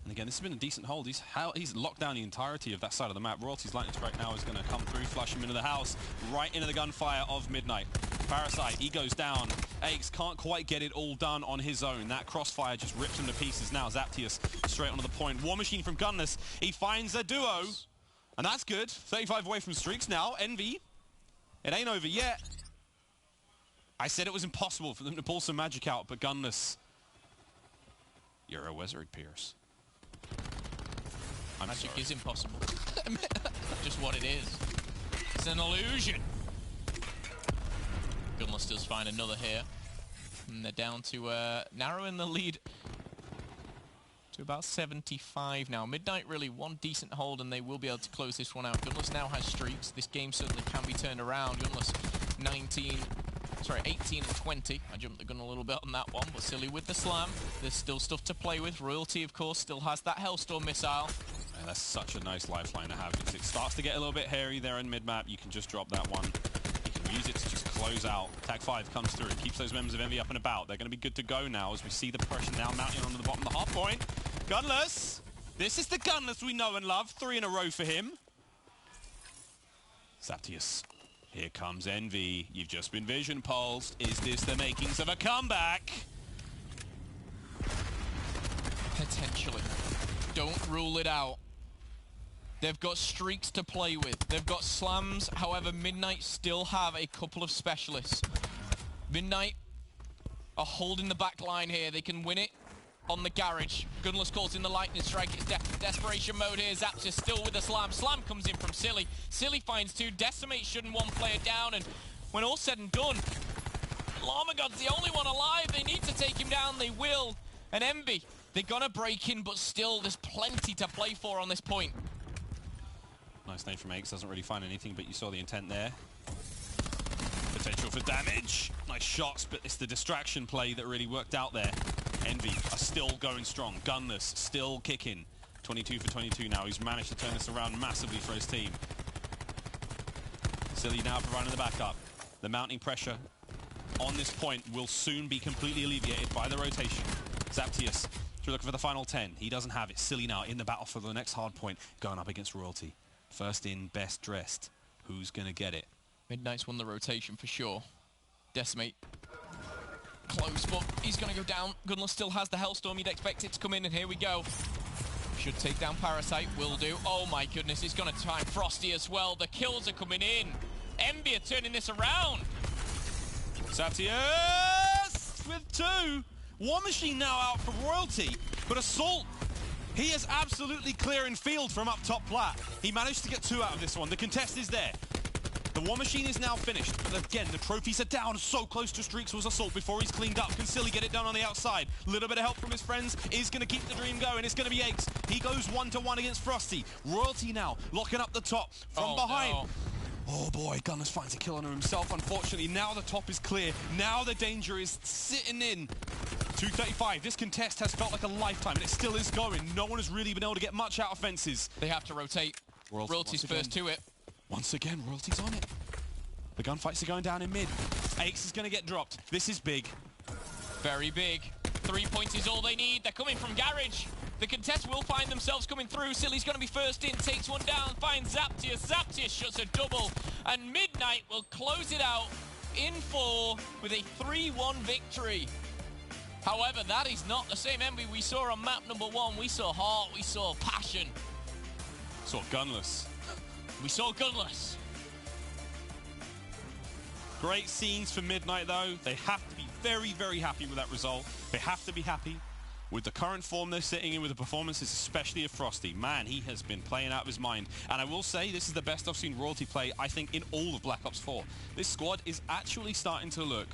And again, this has been a decent hold. He's locked down the entirety of that side of the map. Royalty's lightning strike now is going to come through, flush him into the house, right into the gunfire of Midnight. Parasite, he goes down. Aches can't quite get it all done on his own. That crossfire just rips him to pieces now. Zaptius straight onto the point. War Machine from Gunless. He finds a duo. And that's good. 35 away from streaks now. Envy. It ain't over yet. I said it was impossible for them to pull some magic out, but Gunless, you're a wizard, Pierce. Magic is impossible. Just what it is. It's an illusion. Gunless does find another here. And they're down to narrowing the lead to about 75 now. Midnight really one decent hold and they will be able to close this one out. Gunless now has streaks. This game certainly can be turned around. Gunless 18 and 20. I jumped the gun a little bit on that one, but Silly with the slam. There's still stuff to play with. Royalty, of course, still has that Hellstorm missile. And that's such a nice lifeline to have. Because it starts to get a little bit hairy there in mid-map. You can just drop that one. You can use it to just close out. Attack 5 comes through. Keeps those members of Envy up and about. They're going to be good to go now as we see the pressure now mounting onto the bottom of the hard point. Gunless! This is the Gunless we know and love. 3 in a row for him. Zaptius. Here comes Envy. You've just been vision pulsed. Is this the makings of a comeback? Potentially. Don't rule it out. They've got streaks to play with. They've got slams. However, Midnight still have a couple of specialists. Midnight are holding the back line here. They can win it on the garage. Gunless calls in the lightning strike. It's desperation mode here. Zaps is still with the slam. Slam comes in from Silly. Silly finds 2. Decimate shouldn't one player down. And when all's said and done, Llamagod's the only one alive. They need to take him down. They will. And Envy, they're gonna break in, but still there's plenty to play for on this point. Nice name from Aches. Doesn't really find anything, but you saw the intent there. Potential for damage. Nice shots, but it's the distraction play that really worked out there. Envy are still going strong. Gunless still kicking. 22 for 22 now. He's managed to turn this around massively for his team. Silly now providing the backup. The mounting pressure on this point will soon be completely alleviated by the rotation. Zaptius, through looking for the final 10. He doesn't have it. Silly now in the battle for the next hard point, going up against Royalty. First in, best dressed. Who's going to get it? Midnight's won the rotation for sure. Decimate. Close, but he's going to go down. Gunless still has the Hellstorm. You'd expect it to come in, and here we go. Should take down Parasite. Will do. Oh my goodness, he's going to time Frosty as well. The kills are coming in. Envy are turning this around. Zaptius with 2. War Machine now out for Royalty, but Assault, he is absolutely clear in field from up top plat. He managed to get 2 out of this one. The contest is there. The War Machine is now finished, but again, the trophies are down. So close to streaks was Assault before he's cleaned up. Can Silly get it done on the outside? A little bit of help from his friends is going to keep the dream going. It's going to be Aches. He goes 1-to-1 against Frosty. Royalty now locking up the top from behind. No. Oh boy, Gunless finds a kill on himself, unfortunately. Now the top is clear. Now the danger is sitting in. 2:35. This contest has felt like a lifetime, and it still is going. No one has really been able to get much out of fences. They have to rotate. Royalty's first to it. Once again, Royalty's on it. The gunfights are going down in mid. Aches is going to get dropped. This is big. Very big. 3 points is all they need. They're coming from garage. The contest will find themselves coming through. Silly's going to be first in, takes one down, finds Zaptius. Zaptius shuts a double, and Midnight will close it out in 4 with a 3-1 victory. However, that is not the same Envy we saw on map number 1. We saw heart, we saw passion. Saw Gunless. We saw Gunless. Great scenes for Midnight, though. They have to be very, very happy with that result. They have to be happy with the current form they're sitting in with the performances, especially of Frosty. Man, he has been playing out of his mind. And I will say, this is the best I've seen Royalty play, I think, in all of Black Ops 4. This squad is actually starting to look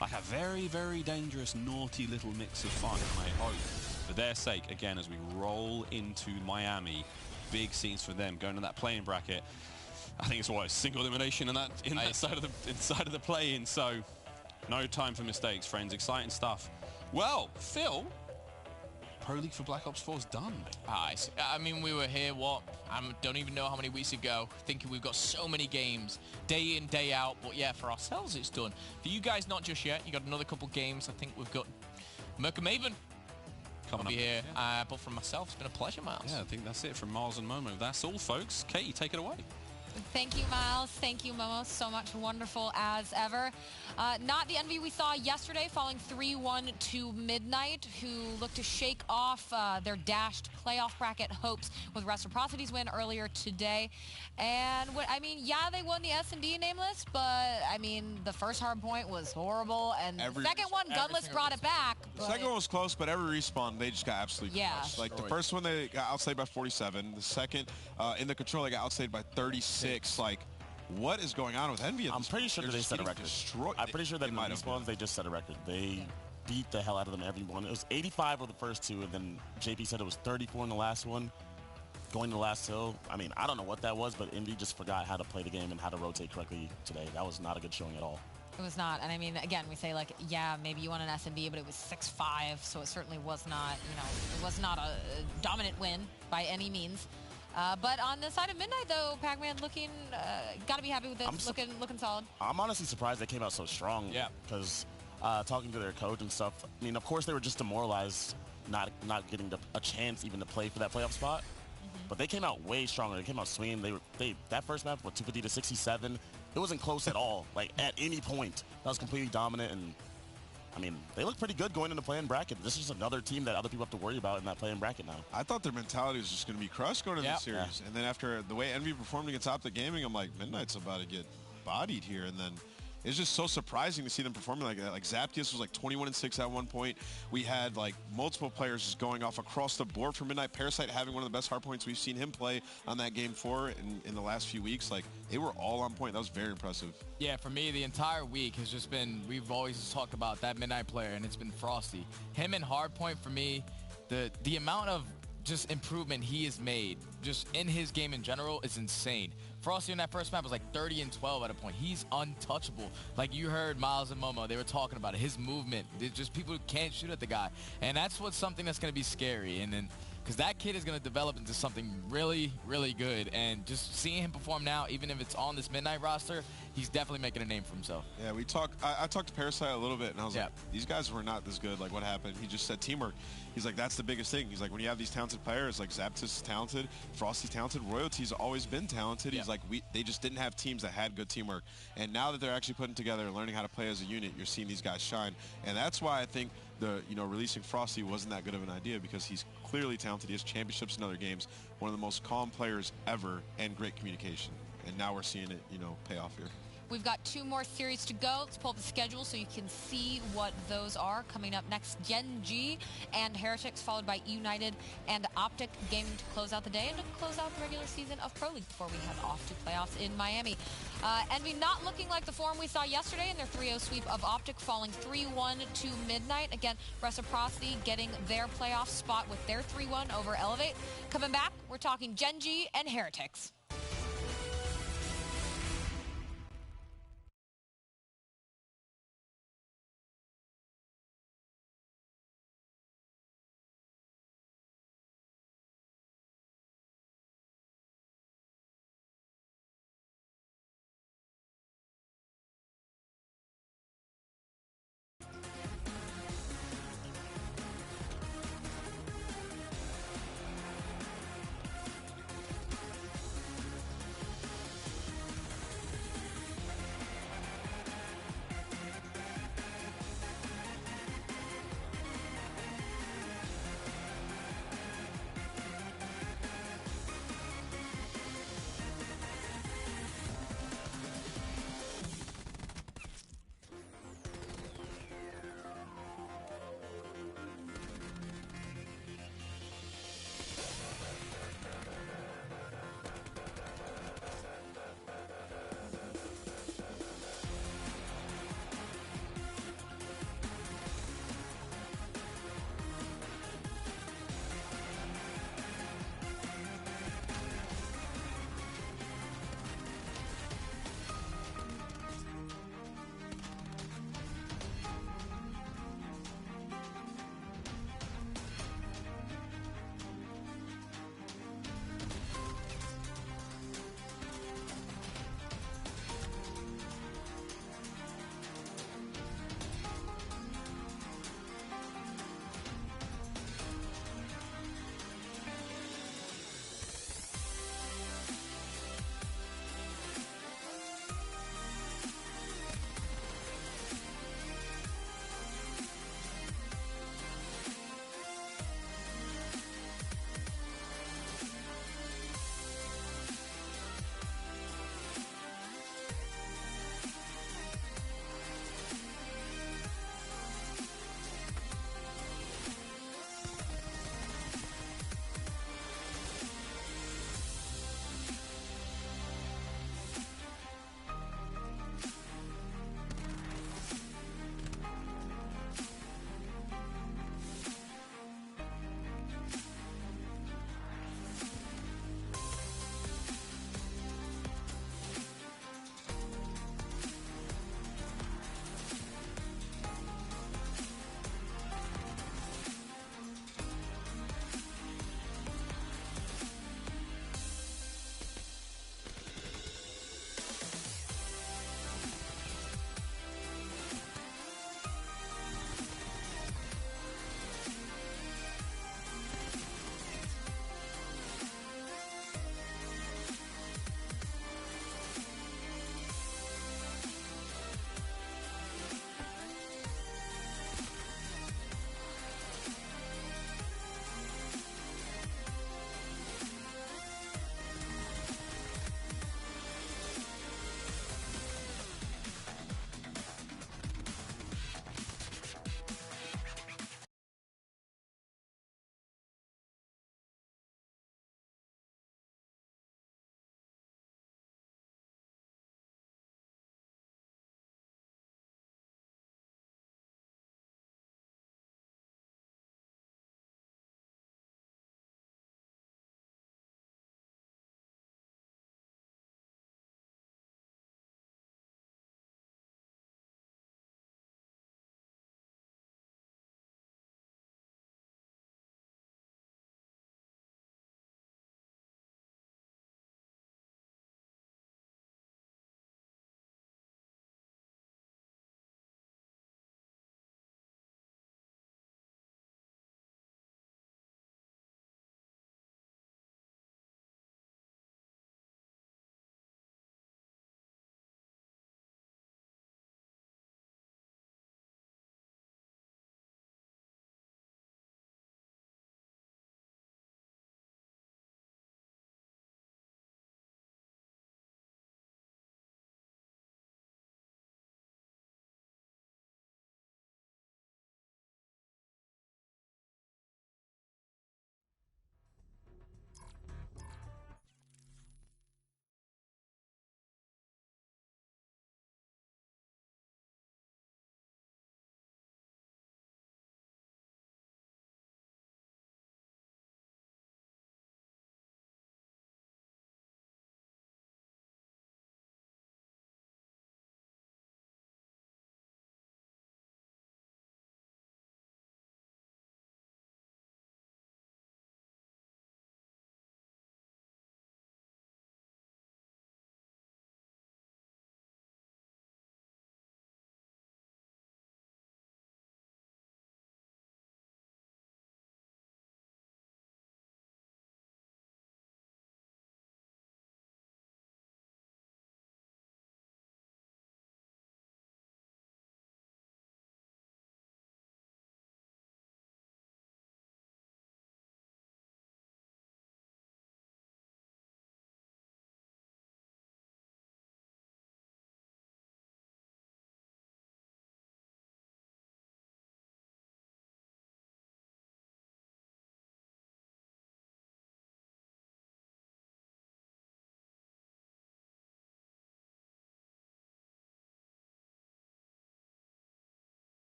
like a very, very dangerous, naughty little mix of fun. And I hope, for their sake, again, as we roll into Miami, big scenes for them, going to that play-in bracket. I think it's what, a single elimination in that side of the play-in. So, no time for mistakes, friends. Exciting stuff. Well, Phil, Pro League for Black Ops 4 is done. I mean, we were here, what? I don't even know how many weeks ago, thinking we've got so many games, day in, day out. But yeah, for ourselves, it's done. For you guys, not just yet. You got another couple games. I think we've got Merc and Maven coming up here. Yeah. But for myself, it's been a pleasure, Miles. Yeah, I think that's it from Miles and Momo. That's all, folks. Katie, take it away. Thank you, Miles. Thank you, Momo. So much wonderful as ever. Not the envy we saw yesterday, falling 3-1 to Midnight, who looked to shake off their dashed playoff bracket hopes with Reciprocity's win earlier today. And, I mean, yeah, they won the S&D nameless, but, I mean, the first hard point was horrible, and the second one, Gunless brought it back. The second one was close, but every respawn, they just got absolutely crushed. Like, the first one, they got outplayed by 47. The second, in the control, they got outplayed by 36. Like, what is going on with Envy? I'm pretty sure that they set a record. I'm pretty sure that in the respawns, they just set a record. They beat the hell out of them every one. It was 85 of the first two, and then JP said it was 34 in the last one. Going to the last hill, I mean, I don't know what that was, but Envy just forgot how to play the game and how to rotate correctly today. That was not a good showing at all. It was not. And I mean, again, we say, like, yeah, maybe you won an S&D, but it was 6-5, so it certainly was not, you know, it was not a dominant win by any means. But on the side of Midnight, though, Pac-Man looking, got to be happy with it, looking solid. I'm honestly surprised they came out so strong. Yeah. Because talking to their coach and stuff, I mean, of course they were just demoralized, not getting a chance even to play for that playoff spot. But they came out way stronger. They came out swinging. That first map, what, 250 to 67, it wasn't close at all. Like, at any point, that was completely dominant. And, I mean, they look pretty good going into the play-in bracket. This is another team that other people have to worry about in that play-in bracket now. I thought their mentality was just going to be crushed going into the series. And then after the way Envy performed against Optic Gaming, I'm like, Midnight's about to get bodied here. And then it's just so surprising to see them performing like that. Like, Zaptius was like 21-6 at one point. We had like multiple players just going off across the board for Midnight. Parasite having one of the best hard points we've seen him play on that game 4 in the last few weeks. Like, they were all on point. That was very impressive. Yeah, for me, the entire week has just been, we've always talked about that Midnight player, and it's been Frosty. Him and Hardpoint, for me, the amount of just improvement he has made just in his game in general is insane. Frosty in that first map was like 30-12 at a point. He's untouchable. Like you heard Miles and Momo, they were talking about it. His movement, just people can't shoot at the guy. And that's what's something that's going to be scary. And then, because that kid is going to develop into something really, really good. And just seeing him perform now, even if it's on this Midnight roster, he's definitely making a name for himself. Yeah, I talked to Parasite a little bit, and I was like, these guys were not this good. Like, what happened? He just said teamwork. He's like, that's the biggest thing. He's like, when you have these talented players, like Zaptis is talented, Frosty's talented, Royalty's always been talented. He's like, they just didn't have teams that had good teamwork. And now that they're actually putting together and learning how to play as a unit, you're seeing these guys shine. And that's why I think releasing Frosty wasn't that good of an idea, because he's clearly talented. He has championships in other games, one of the most calm players ever, and great communication. And now we're seeing it, pay off here. We've got 2 more series to go. Let's pull up the schedule so you can see what those are. Coming up next, Gen G and Heretics, followed by United and Optic Gaming to close out the day and to close out the regular season of Pro League before we head off to playoffs in Miami. Envy not looking like the form we saw yesterday in their 3-0 sweep of Optic, falling 3-1 to Midnight. Again, Reciprocity getting their playoff spot with their 3-1 over Elevate. Coming back, we're talking Gen G and Heretics.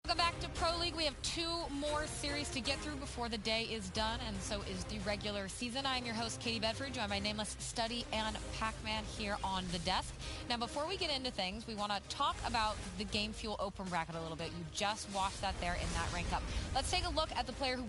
Welcome back to Pro League. We have 2 more series to get through before the day is done, and so is the regular season. I am your host, Katie Bedford, joined by Nameless Study and Pac-Man here on the desk. Now, before we get into things, we want to talk about the Game Fuel Open Bracket a little bit. You just watched that there in that rank up. Let's take a look at the player who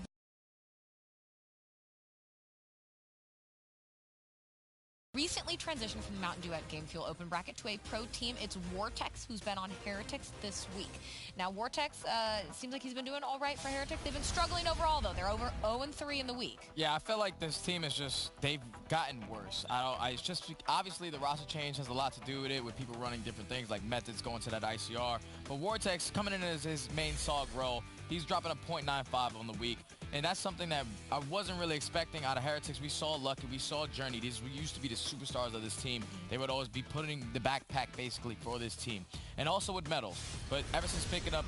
recently transitioned from the Mountain Dew at Game Fuel Open Bracket to a pro team. It's Vortex, who's been on Heretics this week. Now, Vortex, seems like he's been doing all right for Heretics. They've been struggling overall, though. They're over 0-3 in the week. Yeah, I feel like this team is just, they've gotten worse. It's just, obviously the roster change has a lot to do with it, with people running different things, like Methods going to that ICR. But Vortex coming in as his main SOG role, he's dropping a .95 on the week. And that's something that I wasn't really expecting out of Heretics. We saw Lucky, we saw Journey. These used to be the superstars of this team. They would always be putting the backpack basically for this team. And also with Metal. But ever since picking up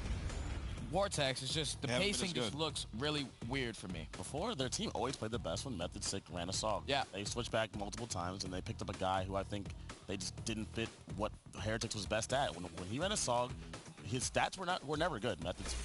Vortex, it's just, the pacing just looks really weird for me. Before, their team always played the best when Method Sick ran a SOG. Yeah. They switched back multiple times, and they picked up a guy who I think they just didn't fit what Heretics was best at. When he ran a SOG, his stats were never good. Method's,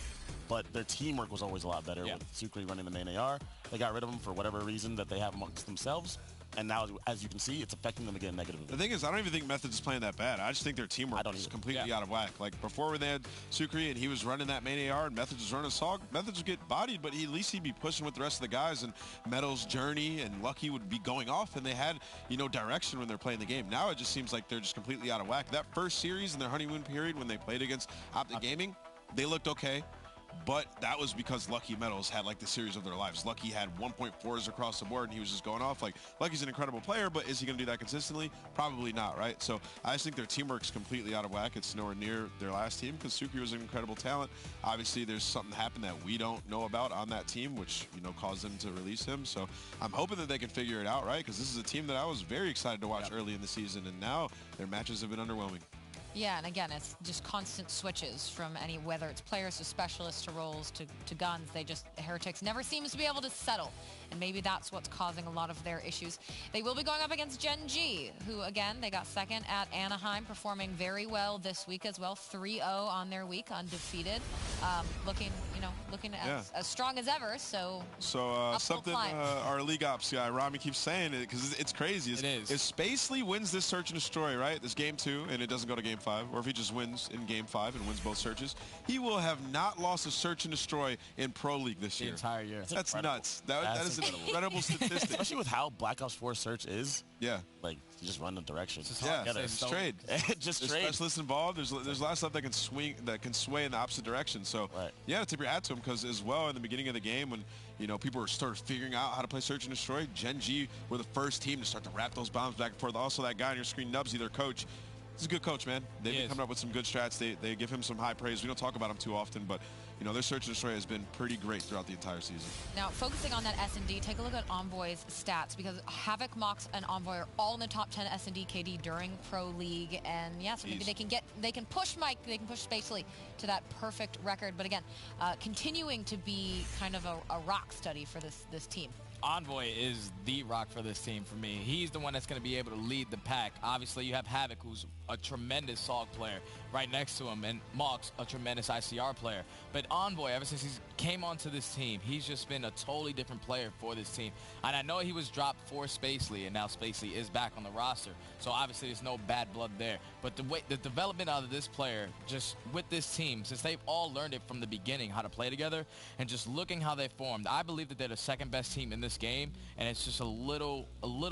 but their teamwork was always a lot better. Yeah. With Sukri running the main AR. They got rid of him for whatever reason that they have amongst themselves. And now, as you can see, it's affecting them again negatively. The thing is, I don't even think Methods is playing that bad. I just think their teamwork is completely out of whack. Like, before when they had Sukri and he was running that main AR and Methods was running a SOG, Methods would get bodied, but at least he'd be pushing with the rest of the guys, and Metal's Journey and Lucky would be going off, and they had, direction when they're playing the game. Now it just seems like they're just completely out of whack. That first series in their honeymoon period when they played against Optic Gaming, they looked okay. But that was because Lucky Metals had like the series of their lives. Lucky had 1.4s across the board, and he was just going off. Like, Lucky's an incredible player, but is he going to do that consistently? Probably not, right? So I just think their teamwork's completely out of whack. It's nowhere near their last team because Sukri was an incredible talent. Obviously, there's something happened that we don't know about on that team, which, caused them to release him. So I'm hoping that they can figure it out, right? Because this is a team that I was very excited to watch early in the season, and now their matches have been underwhelming. Yeah, and again, it's just constant switches from whether it's players to specialists to roles to guns. Heretics never seems to be able to settle, and maybe that's what's causing a lot of their issues. They will be going up against Gen G, who, again, they got second at Anaheim, performing very well this week as well. 3-0 on their week, undefeated. Looking as strong as ever, so something our League Ops guy, Rami, keeps saying it, because it's crazy. If Spacely wins this Search and Destroy, right, this Game 2, and it doesn't go to Game 5, or if he just wins in Game 5 and wins both searches, he will have not lost a Search and Destroy in Pro League this year. The entire year. That's nuts. That is an incredible statistic. Especially with how Black Ops 4 Search is. Yeah. Like, you just run the direction. Just trade. Just trade. Specialists involved. There's a lot of stuff that can sway in the opposite direction. So, yeah, tip your hat to him, because as well in the beginning of the game when people were sort of figuring out how to play Search and Destroy, Gen G were the first team to start to wrap those bombs back and forth. Also, that guy on your screen, Nubsy, their coach. He's a good coach, man. They've been coming up with some good strats. They give him some high praise. We don't talk about him too often, but their Search and Destroy has been pretty great throughout the entire season. Now, focusing on that S&D, take a look at Envoy's stats, because Havoc, Mox, and Envoy are all in the top 10 S&D KD during Pro League, and so maybe they can push Mike, they can push Spacely to that perfect record. But again, continuing to be kind of a rock study for this team. Envoy is the rock for this team for me. He's the one that's going to be able to lead the pack. Obviously, you have Havoc, who's a tremendous SOG player right next to him, and Mox, a tremendous ICR player. But Envoy, ever since he came onto this team, he's just been a totally different player for this team. And I know he was dropped for Spacely, and now Spacely is back on the roster. So obviously, there's no bad blood there. But the development out of this player, just with this team, since they've all learned it from the beginning, how to play together, and just looking how they formed, I believe that they're the second best team in this game, and it's just a little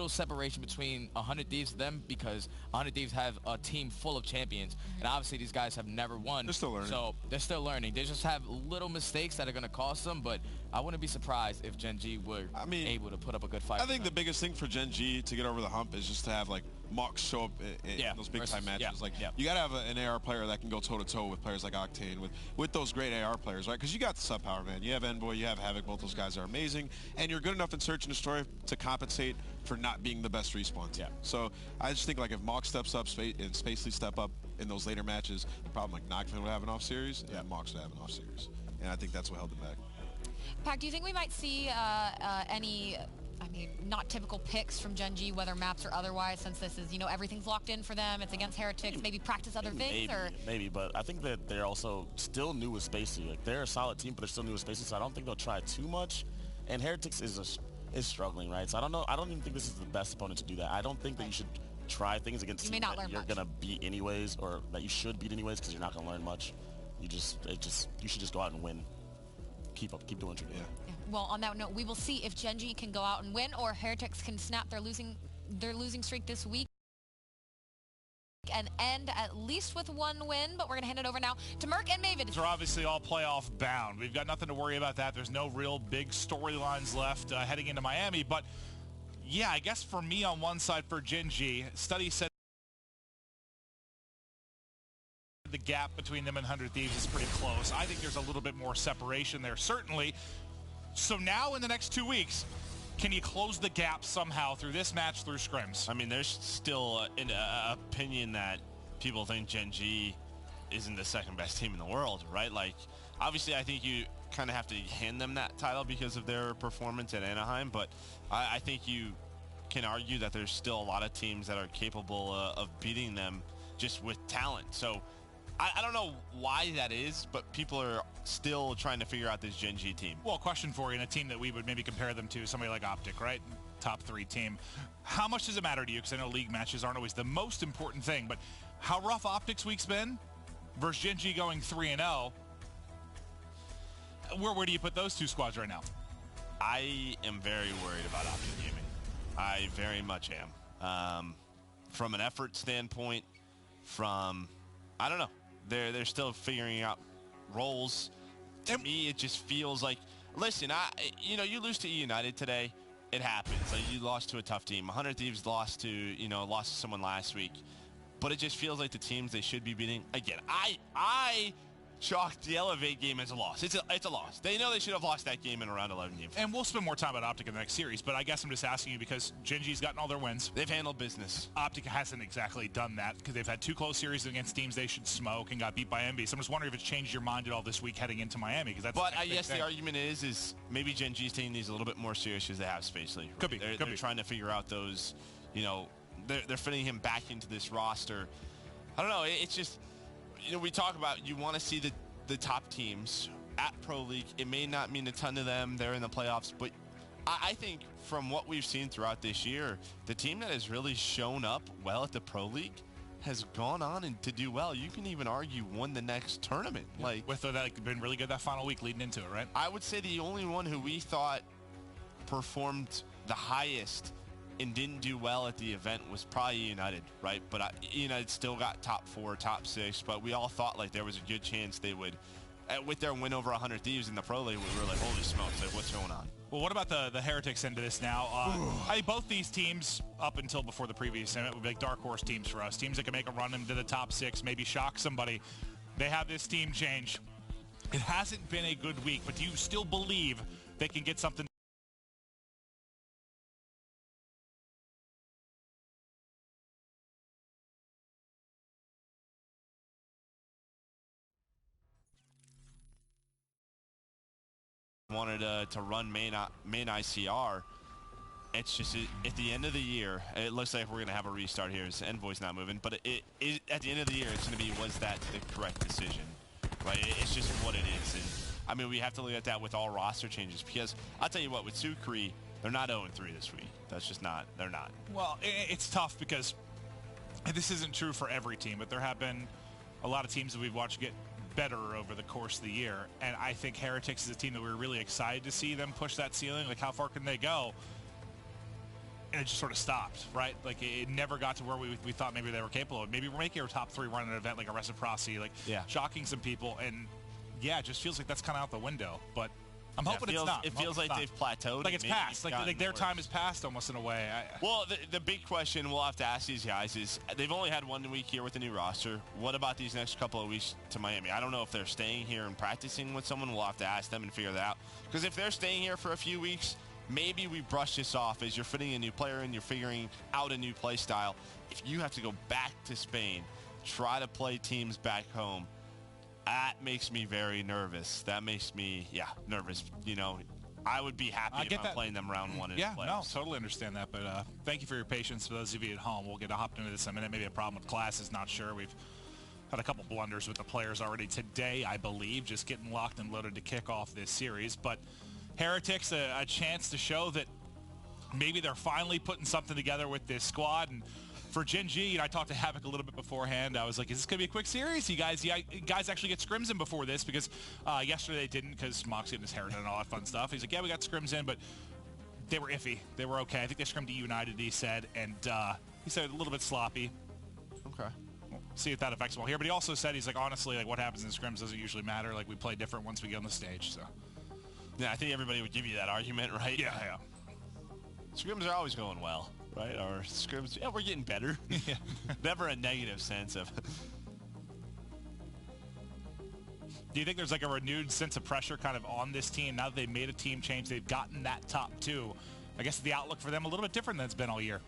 separation between 100 Thieves and them, because 100 Thieves have a team full of champions, and obviously these guys have never won. They're still learning. So they're still learning. They just have little mistakes that are going to cost them, but I wouldn't be surprised if Gen G were able to put up a good fight. I think the biggest thing for Gen G to get over the hump is just to have like Mox show up in those big time matches. You got to have an AR player that can go toe to toe with players like Octane, with those great AR players, right? Because you got the sub power, man. You have Envoy, you have Havoc. Both those guys are amazing, and you're good enough in Search and Destroy to compensate for not being the best respawn team. So I just think like if Mox steps up and Spacely step up in those later matches, the problem like Nocturne would have an off series, and Mox would have an off series, and I think that's what held them back. Pac, do you think we might see any I mean, not typical picks from Gen G, whether maps or otherwise, since this is, everything's locked in for them. It's against Heretics. Maybe practice other things, maybe, but I think that they're also still new with Spacey. Like, they're a solid team, but they're still new with Spacey, so I don't think they'll try too much. And Heretics is struggling, right? So I don't know. I don't even think this is the best opponent to do that. I don't think that you should try things against teams that you're gonna beat anyways, or that you should beat anyways, because you're not gonna learn much. You should just go out and win. Keep doing what you're doing. Yeah. Well, on that note, we will see if Gen G can go out and win, or Heretics can snap their losing streak this week and end at least with one win. But we're going to hand it over now to Merc and Maven. They're obviously all playoff bound. We've got nothing to worry about that. There's no real big storylines left heading into Miami. But yeah, I guess for me on one side for Gen G, study said the gap between them and 100 Thieves is pretty close. I think there's a little bit more separation there, certainly. So now in the next 2 weeks, can you close the gap somehow through this match, through scrims? I mean, there's still an opinion that people think Gen G isn't the second best team in the world, right? Like, obviously, I think you kind of have to hand them that title because of their performance at Anaheim, but I think you can argue that there's still a lot of teams that are capable of beating them just with talent. So I don't know why that is, but people are still trying to figure out this Gen G team. Well, question for you, in a team that we would maybe compare them to, somebody like Optic, right? Top 3 team. How much does it matter to you? Because I know league matches aren't always the most important thing, but how rough Optic's week's been versus Gen G going 3-0. Where do you put those two squads right now? I am very worried about Optic Gaming. I very much am. From an effort standpoint, I don't know. They're still figuring out roles. To me, it just feels like, listen, you lose to Eunited today. It happens. Like, you lost to a tough team. 100 Thieves lost to someone last week. But it just feels like the teams they should be beating. Again, I chalked the Elevate game as a loss. It's a loss. They know they should have lost that game in a round 11 game. And we'll spend more time on Optic in the next series, but I guess I'm just asking you because Gen G's gotten all their wins. They've handled business. Optic hasn't exactly done that because they've had 2 close series against teams they should smoke and got beat by MB. So I'm just wondering if it's changed your mind at all this week heading into Miami. Because the argument is maybe Gen G's taking these a little bit more serious because they have Spacely. Right? Could be. They're trying to figure out those, they're fitting him back into this roster. I don't know. It's just, we talk about you want to see the top teams at Pro League. It may not mean a ton to them. They're in the playoffs, but I think from what we've seen throughout this year, the team that has really shown up well at the Pro League has gone on and to do well. You can even argue won the next tournament. Yeah. With that been really good that final week leading into it, right? I would say the only one who we thought performed the highest and didn't do well at the event was probably United, right? But United still got top 4, top 6, but we all thought like there was a good chance they would, with their win over 100 Thieves in the Pro League, we were like, holy smokes, like what's going on? Well, what about the Heretics end of this now? I think both these teams, up until before the previous event, would be like dark horse teams for us. Teams that can make a run into the top 6, maybe shock somebody. They have this team change. It hasn't been a good week, but do you still believe they can get something? Wanted to run main ICR. It's just at the end of the year, it looks like we're going to have a restart here. His Envoy's not moving, but it at the end of the year, it's going to be, was that the correct decision? Right? It's just what it is. And I mean, we have to look at that with all roster changes, because I'll tell you what, with Sucre, they're not 0-3 this week. That's just not, they're not. Well, it's tough because this isn't true for every team, but there have been a lot of teams that we've watched get better over the course of the year, and I think Heretics is a team that we're really excited to see them push that ceiling. Like, how far can they go? And it just sort of stopped, right? Like, it never got to where we thought maybe they were capable of. Maybe we're making a top 3 run an event like a Reciprocity, like shocking some people, and yeah, it just feels like that's kind of out the window. But I'm hoping it's not. It feels like they've plateaued. Like it's passed. Like their time is passed almost in a way. Well, the big question we'll have to ask these guys is, they've only had 1 week here with the new roster. What about these next couple of weeks to Miami? I don't know if they're staying here and practicing with someone. We'll have to ask them and figure that out. Because if they're staying here for a few weeks, maybe we brush this off as you're fitting a new player and you're figuring out a new play style. If you have to go back to Spain, try to play teams back home, that makes me very nervous. That makes me, nervous. I would be happy if I'm playing them round 1 in the playoffs. No, totally understand that. But thank you for your patience. For those of you at home, we'll get to hop into this in a minute. Maybe a problem with classes, not sure. We've had a couple blunders with the players already today, I believe, just getting locked and loaded to kick off this series. But Heretics, a chance to show that maybe they're finally putting something together with this squad. And for Gen G, I talked to Havoc a little bit beforehand. I was like, is this going to be a quick series? You guys actually get scrims in before this, because yesterday they didn't, because Mox getting his hair done and all that fun stuff. He's like, yeah, we got scrims in, but they were iffy. They were okay. I think they scrimmed to United, he said, and he said a little bit sloppy. Okay. We'll see if that affects them all here. But he also said, he's like, honestly, like, what happens in scrims doesn't usually matter. Like, we play different once we get on the stage, so. Yeah, I think everybody would give you that argument, right? Yeah. Scrims are always going well, right? Or scrims, yeah, we're getting better. Yeah. Never a negative sense of. Do you think there's like a renewed sense of pressure kind of on this team now that they've made a team change? They've gotten that top 2. I guess the outlook for them a little bit different than it's been all year.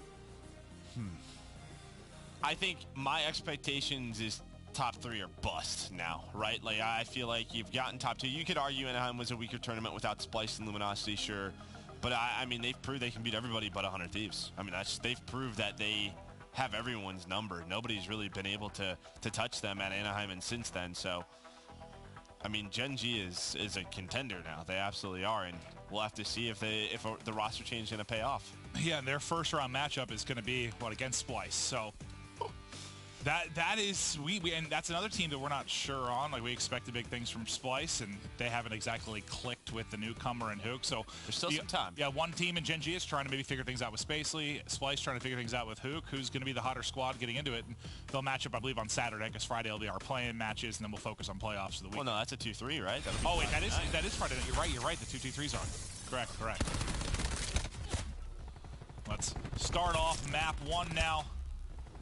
I think my expectations is top 3 are bust now, right? Like, I feel like you've gotten top 2. You could argue Anaheim was a weaker tournament without Splice and Luminosity, sure. But I mean, they've proved they can beat everybody but 100 Thieves. I mean, they've proved that they have everyone's number. Nobody's really been able to touch them at Anaheim and since then. So, I mean, Gen G is a contender now. They absolutely are, and we'll have to see if the roster change is going to pay off. Yeah, and their first round matchup is going to be against Splice. So that is and that's another team that we're not sure on. Like, we expected big things from Splice, and they haven't exactly clicked with the newcomer and Hook. So there's still some time. Yeah, one team in Gen G is trying to maybe figure things out with Spacely. Splice trying to figure things out with Hook, who's going to be the hotter squad getting into it. And they'll match up, I believe, on Saturday, because Friday will be our play-in matches, and then we'll focus on playoffs of the week. Well, no, that's a 2-3, right? Oh, wait, that is Friday night. You're right. The 2-2-3's on. Correct. Let's start off map 1 now.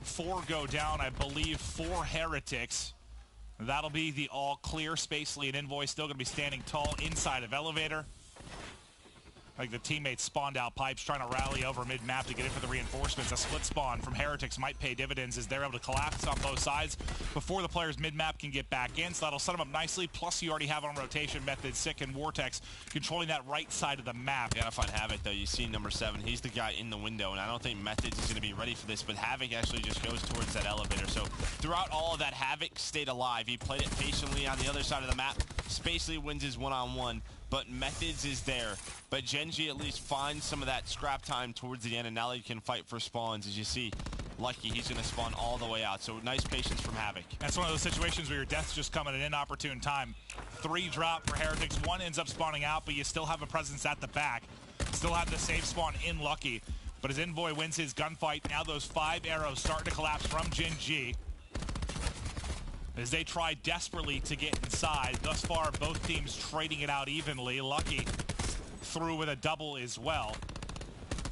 4 go down, I believe, 4 Heretics. That'll be the all clear. Spacely and Envoy still going to be standing tall inside of elevator. Like, the teammates spawned out pipes, trying to rally over mid-map to get in for the reinforcements. A split spawn from Heretics might pay dividends as they're able to collapse on both sides before the players mid-map can get back in. So that'll set them up nicely. Plus, you already have on rotation Method, Sick, and Vortex controlling that right side of the map. You gotta find Havoc, though. You see number 7. He's the guy in the window, and I don't think Methods is going to be ready for this, but Havoc actually just goes towards that elevator. So throughout all of that, Havoc stayed alive. He played it patiently on the other side of the map. Spacely wins his one-on-one, but Methods is there. But Gen G at least finds some of that scrap time towards the end, and now they can fight for spawns. As you see, Lucky, he's going to spawn all the way out. So nice patience from Havoc. That's one of those situations where your deaths just come at an inopportune time. 3 drop for Heretics. 1 ends up spawning out, but you still have a presence at the back. Still have the safe spawn in Lucky. But as Envoy wins his gunfight, now those 5 arrows start to collapse from Gen G as they try desperately to get inside. Thus far, both teams trading it out evenly. Lucky through with a double as well.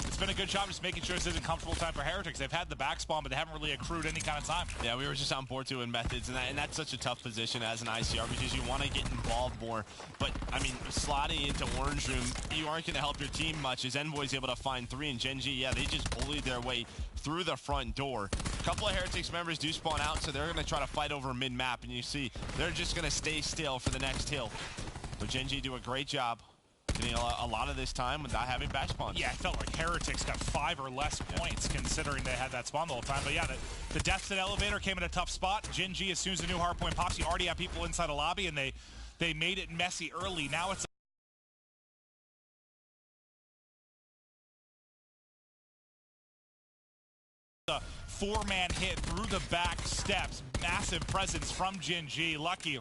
It's been a good job just making sure this isn't comfortable time for Heretics. They've had the back spawn, but they haven't really accrued any kind of time. Yeah, we were just on board too in Methods, and that's such a tough position as an ICR because you want to get involved more. But, I mean, slotting into Orange Room, you aren't going to help your team much as Envoy's able to find 3, and Gen G, yeah, they just bullied their way through the front door. A couple of Heretics members do spawn out, so they're going to try to fight over mid-map, and you see they're just going to stay still for the next hill. So Gen G do a great job getting a lot of this time without having back spawns. Yeah, it felt like Heretics got 5 or less points considering they had that spawn the whole time. But yeah, the deaths at elevator came in a tough spot. Gen G, as soon as the new hardpoint pops, you already have people inside a lobby, and they made it messy early. Now it's a 4-man hit through the back steps. Massive presence from Gen G. Lucky.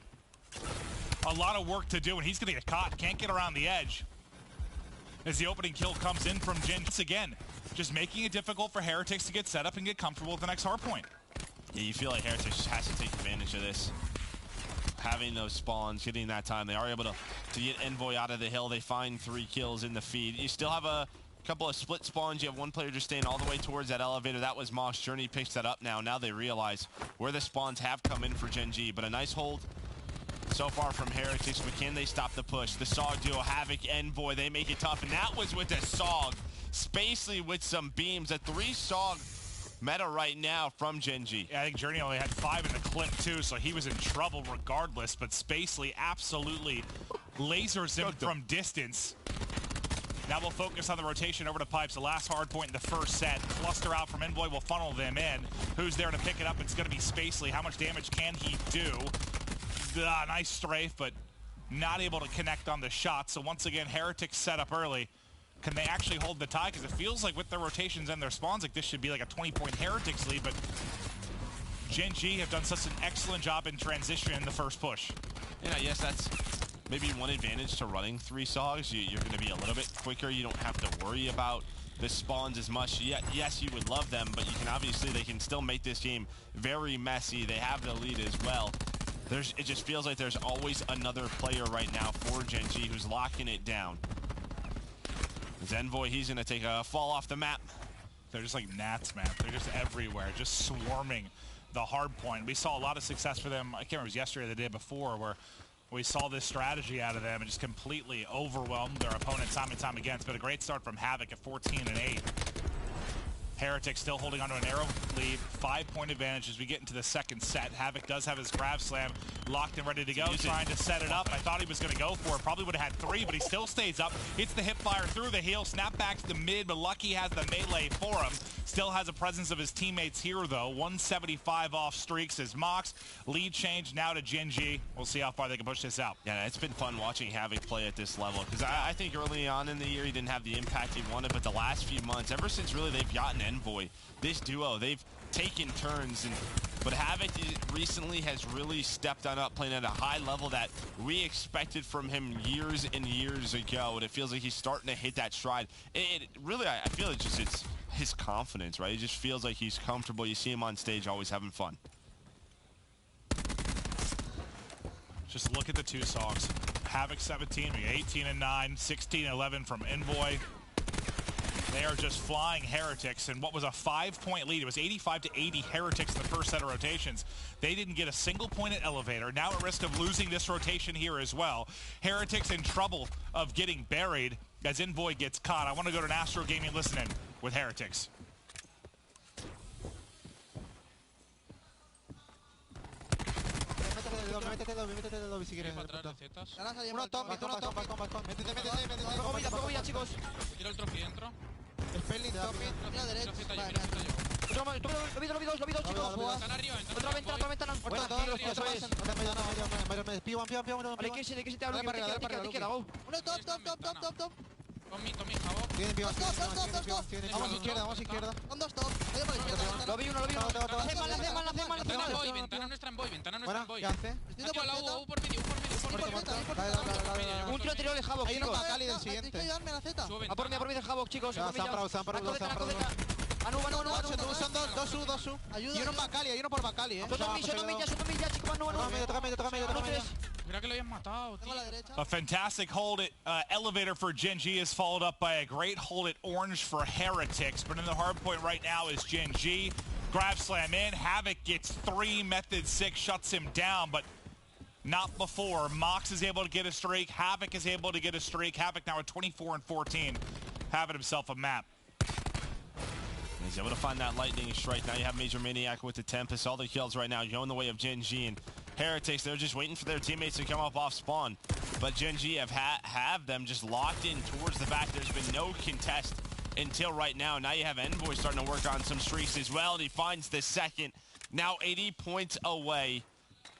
A lot of work to do, and he's going to get caught. Can't get around the edge. As the opening kill comes in from Gen, once again, just making it difficult for Heretics to get set up and get comfortable with the next hardpoint. Yeah, you feel like Heretics has to take advantage of this. Having those spawns, getting that time. They are able to get Envoy out of the hill. They find 3 kills in the feed. You still have a couple of split spawns. You have one player just staying all the way towards that elevator. That was Moss. Journey picks that up now. Now they realize where the spawns have come in for Gen G. But a nice hold so far from Heretics, but can they stop the push? The SOG duo, Havoc, Envoy, they make it tough, and that was with the SOG. Spacely with some beams. A 3 SOG meta right now from Gen G. Yeah, I think Journey only had 5 in the clip too, so he was in trouble regardless, but Spacely absolutely lasers him from distance. Now we'll focus on the rotation over to Pipes. The last hard point in the first set. Cluster out from Envoy will funnel them in. Who's there to pick it up? It's going to be Spacely. How much damage can he do? Nice strafe, but not able to connect on the shot. So once again, Heretics set up early. Can they actually hold the tie? Because it feels like with their rotations and their spawns, like this should be like a 20-point Heretics lead, but Gen G have done such an excellent job in transition in the first push. Yeah, yes, that's maybe one advantage to running 3 Sogs. You're going to be a little bit quicker. You don't have to worry about the spawns as much. Yes, you would love them, but you can obviously, they can still make this game very messy. They have the lead as well. It just feels like there's always another player right now for Gen G who's locking it down. As Envoy, he's going to take a fall off the map. They're just like gnats, man. They're just everywhere, just swarming the hard point. We saw a lot of success for them. I can't remember if it was yesterday or the day before, where we saw this strategy out of them and just completely overwhelmed their opponent time and time again. It's been a great start from Havoc at 14-8. Heretics still holding onto an arrow lead, 5-point advantage as we get into the second set. Havoc does have his grab slam locked and ready to go, trying to set it up. I thought he was going to go for it. Probably would have had 3, but he still stays up. Hits the hip fire through the heel, snap back to the mid, but Lucky has the melee for him. Still has a presence of his teammates here, though. 175 off streaks as Mox. Lead change now to Gen G. We'll see how far they can push this out. Yeah, it's been fun watching Havoc play at this level, because I think early on in the year he didn't have the impact he wanted, but the last few months, ever since really they've gotten Envoy, this duo, they've taken turns, but Havoc recently has really stepped on up, playing at a high level that we expected from him years and years ago, and it feels like he's starting to hit that stride. Really, I feel it's his confidence, right? It just feels like he's comfortable. You see him on stage always having fun. Just look at the 2 Sogs. Havoc 17, 18-9, 16-11 from Envoy. They are just flying Heretics, and what was a 5-point lead? It was 85-80 Heretics in the first set of rotations. They didn't get a single point at Elevator. Now at risk of losing this rotation here as well. Heretics in trouble of getting buried as Envoy gets caught. I want to go to an Astro Gaming listen-in with Heretics. Uno top, chicos. Tiro el trophy, entro. Spelling top, mira derecho. Lo vi dos, chicos. Están arriba, Otra ventana. Vale, que se te habla, te queda, go. Uno top. Tommy, Jabo. Dos. Vamos izquierda. Con 2 top. Lo vi uno. Ventana nuestra en boy. ¿Qué hace? Por medio. Un tiro anterior de Havoc, chicos. Hay uno para Cali del siguiente. A por mí de Havoc, chicos. Se han parado. Anu. Son dos U. Y uno para Cali, hay uno por Bacali, Son dos millas, chicos. Anu. Toca medio. Mira que lo habían matado, tío. A fantastic hold at Elevator for Gen G is followed up by a great hold at Orange for Heretics. But in the hard point right now is Gen G. Grab slam in. Havoc gets 3. Method 6 shuts him down, but not before. Mox is able to get a streak. Havoc is able to get a streak. Havoc now at 24-14, having himself a map. He's able to find that lightning strike. Now you have Major Maniac with the Tempest. All the kills right now going the way of Gen G and Heretics. They're just waiting for their teammates to come up off spawn. But Gen G have them just locked in towards the back. There's been no contest until right now. Now you have Envoy starting to work on some streaks as well, and he finds the second. Now 80 points away.